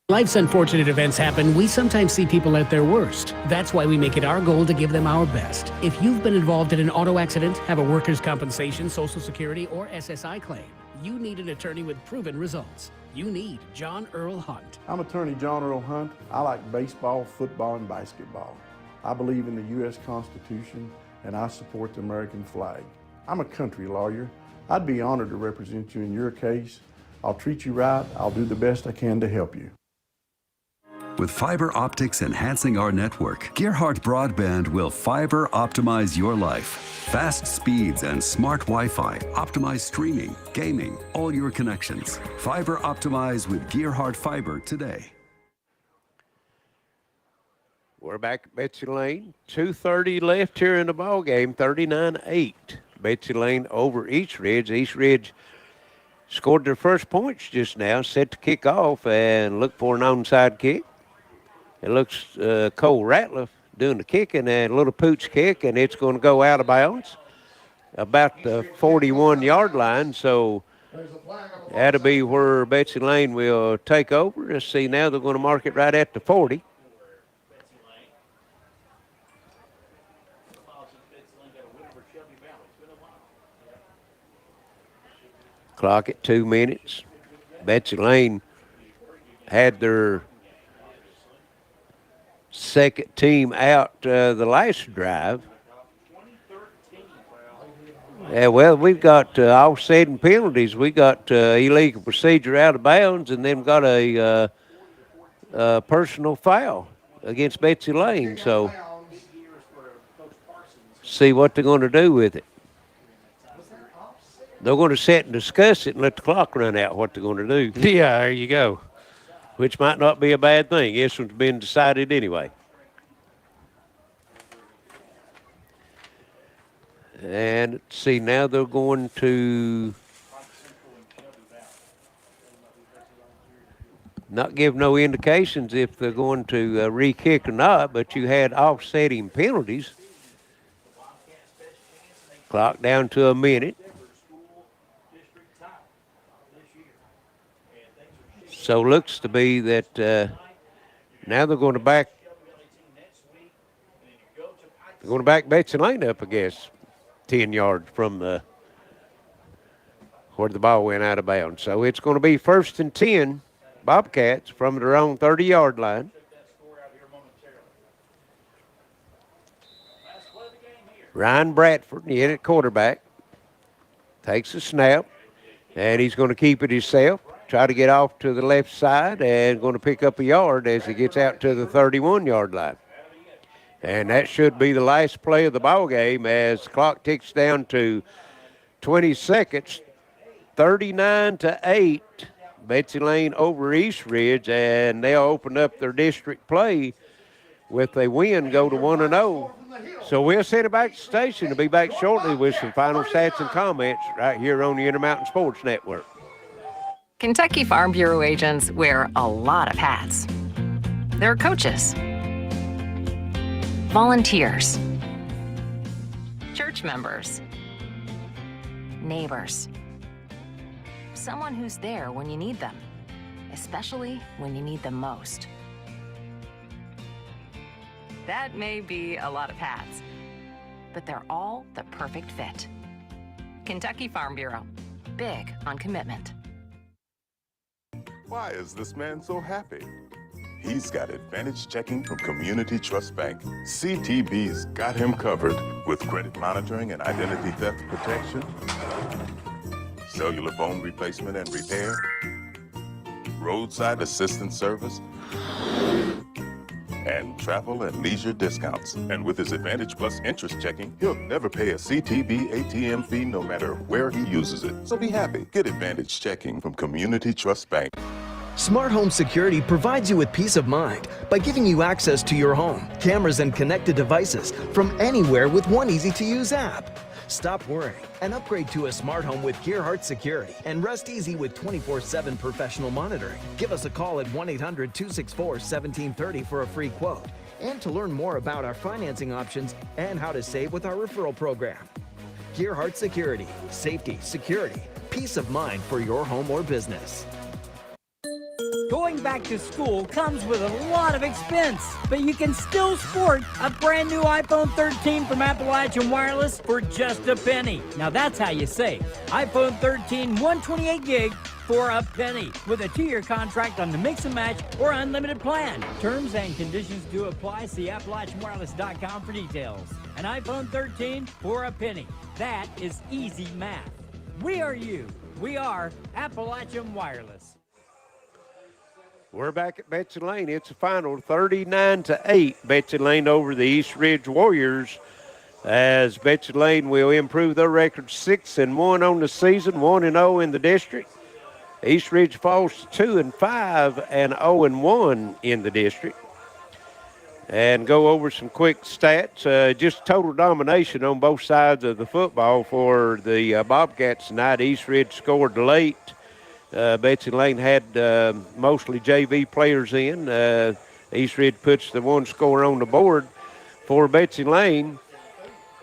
Life's unfortunate events happen. We sometimes see people at their worst. That's why we make it our goal to give them our best. If you've been involved in an auto accident, have a workers' compensation, Social Security, or SSI claim, you need an attorney with proven results. You need John Earl Hunt. I'm attorney John Earl Hunt. I like baseball, football, and basketball. I believe in the U.S. Constitution, and I support the American flag. I'm a country lawyer. I'd be honored to represent you in your case. I'll treat you right. I'll do the best I can to help you. With fiber optics enhancing our network, Gearheart Broadband will fiber optimize your life. Fast speeds and smart Wi-Fi optimize streaming, gaming, all your connections. Fiber optimize with Gearheart Fiber today. We're back at Betsy Layne. 2:30 left here in the ball game. 39-8. Betsy Layne over East Ridge. East Ridge scored their first points just now, set to kick off and look for an onside kick. It looks Cole Ratliff doing the kicking and a little pooch kick, and it's going to go out of bounds about the 41-yard line. So that'll be where Betsy Layne will take over. Let's see, now they're going to mark it right at the 40. Clock at 2 minutes. Betsy Layne had their second team out the last drive. Yeah, well, we've got offsetting penalties. We got illegal procedure out of bounds, and then got a personal foul against Betsy Layne. So see what they're going to do with it. They're going to sit and discuss it and let the clock run out what they're going to do. Yeah, there you go. Which might not be a bad thing. This one's been decided anyway. And let's see, now they're going to not give no indications if they're going to re-kick or not, but you had offsetting penalties. Clock down to a minute. So looks to be that now they're going to back Betsy Layne up, I guess, 10 yards from where the ball went out of bounds. So it's going to be 1st and 10, Bobcats from their own 30-yard line. Ryan Bradford, the in at quarterback, takes a snap, and he's going to keep it himself. Try to get off to the left side and going to pick up a yard as he gets out to the 31-yard line. And that should be the last play of the ball game as the clock ticks down to 20 seconds. 39-8, Betsy Layne over East Ridge, and they'll open up their district play with a win, go to 1-0. So we'll send it back to the station to be back shortly with some final stats and comments right here on the Intermountain Sports Network. Kentucky Farm Bureau agents wear a lot of hats. They're coaches, volunteers, church members, neighbors, someone who's there when you need them, especially when you need them most. That may be a lot of hats, but they're all the perfect fit. Kentucky Farm Bureau, big on commitment. Why is this man so happy? He's got advantage checking from Community Trust Bank. CTB's got him covered with credit monitoring and identity theft protection, cellular phone replacement and repair, roadside assistance service, and travel and leisure discounts. And with his Advantage Plus interest checking, he'll never pay a CTB ATM fee no matter where he uses it. So be happy. Get Advantage checking from Community Trust Bank. Smart Home Security provides you with peace of mind by giving you access to your home, cameras, and connected devices from anywhere with one easy-to-use app. Stop worrying and upgrade to a smart home with Gearheart Security and rest easy with 24/7 professional monitoring. Give us a call at 1-800-264-1730 for a free quote and to learn more about our financing options and how to save with our referral program. Gearheart Security. Safety, security, peace of mind for your home or business. Going back to school comes with a lot of expense, but you can still sport a brand new iPhone 13 from Appalachian Wireless for just a penny. Now that's how you save. iPhone 13 128 gig for a penny with a 2-year contract on the mix and match or unlimited plan. Terms and conditions do apply. See AppalachianWireless.com for details. An iPhone 13 for a penny. That is easy math. We are you. We are Appalachian Wireless. We're back at Betsy Layne. It's a final 39-8. Betsy Layne over the East Ridge Warriors, as Betsy Layne will improve their record 6-1 on the season, 1-0 in the district. East Ridge falls to 2-5 and 0-1 in the district. And go over some quick stats. Just total domination on both sides of the football for the Bobcats tonight. East Ridge scored late. Betsy Layne had mostly JV players in. East Ridge puts the one score on the board for Betsy Layne.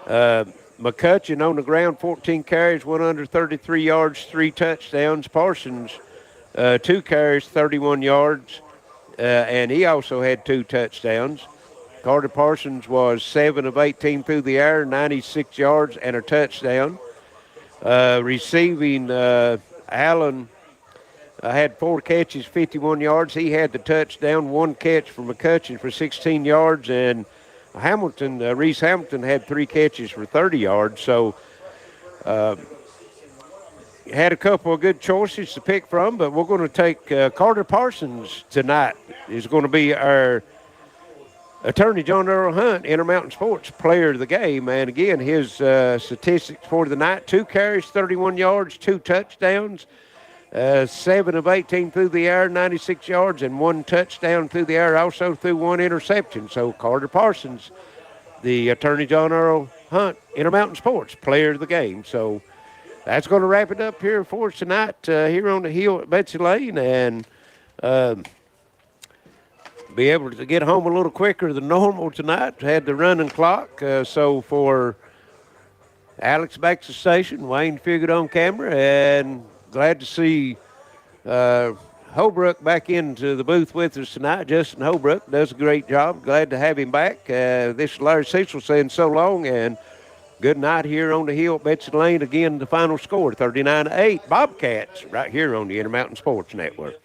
McCutcheon on the ground, 14 carries, 133 yards, 3 touchdowns. Parsons, 2 carries, 31 yards, and he also had 2 touchdowns. Carter Parsons was 7 of 18 through the air, 96 yards, and a touchdown. Receiving, Allen had 4 catches, 51 yards. He had the touchdown, 1 catch for McCutcheon for 16 yards, and Reese Hamilton had 3 catches for 30 yards. So had a couple of good choices to pick from, but we're going to take Carter Parsons tonight is going to be our Attorney John Earl Hunt, Intermountain Sports Player of the Game. And again, his statistics for the night: 2 carries, 31 yards, 2 touchdowns. 7 of 18 through the air, 96 yards, and 1 touchdown through the air, also through 1 interception. So Carter Parsons, the Attorney John Earl Hunt, Intermountain Sports Player of the Game. So that's going to wrap it up here for us tonight here on the hill at Betsy Layne, and be able to get home a little quicker than normal tonight. Had the running clock, so for Alex back to the station, Wayne Figured on camera, and glad to see Holbrook back into the booth with us tonight. Justin Holbrook does a great job. Glad to have him back. This is Larry Cecil saying so long, and good night here on the hill at Betsy Layne. Again, the final score, 39-8, Bobcats, right here on the Intermountain Sports Network.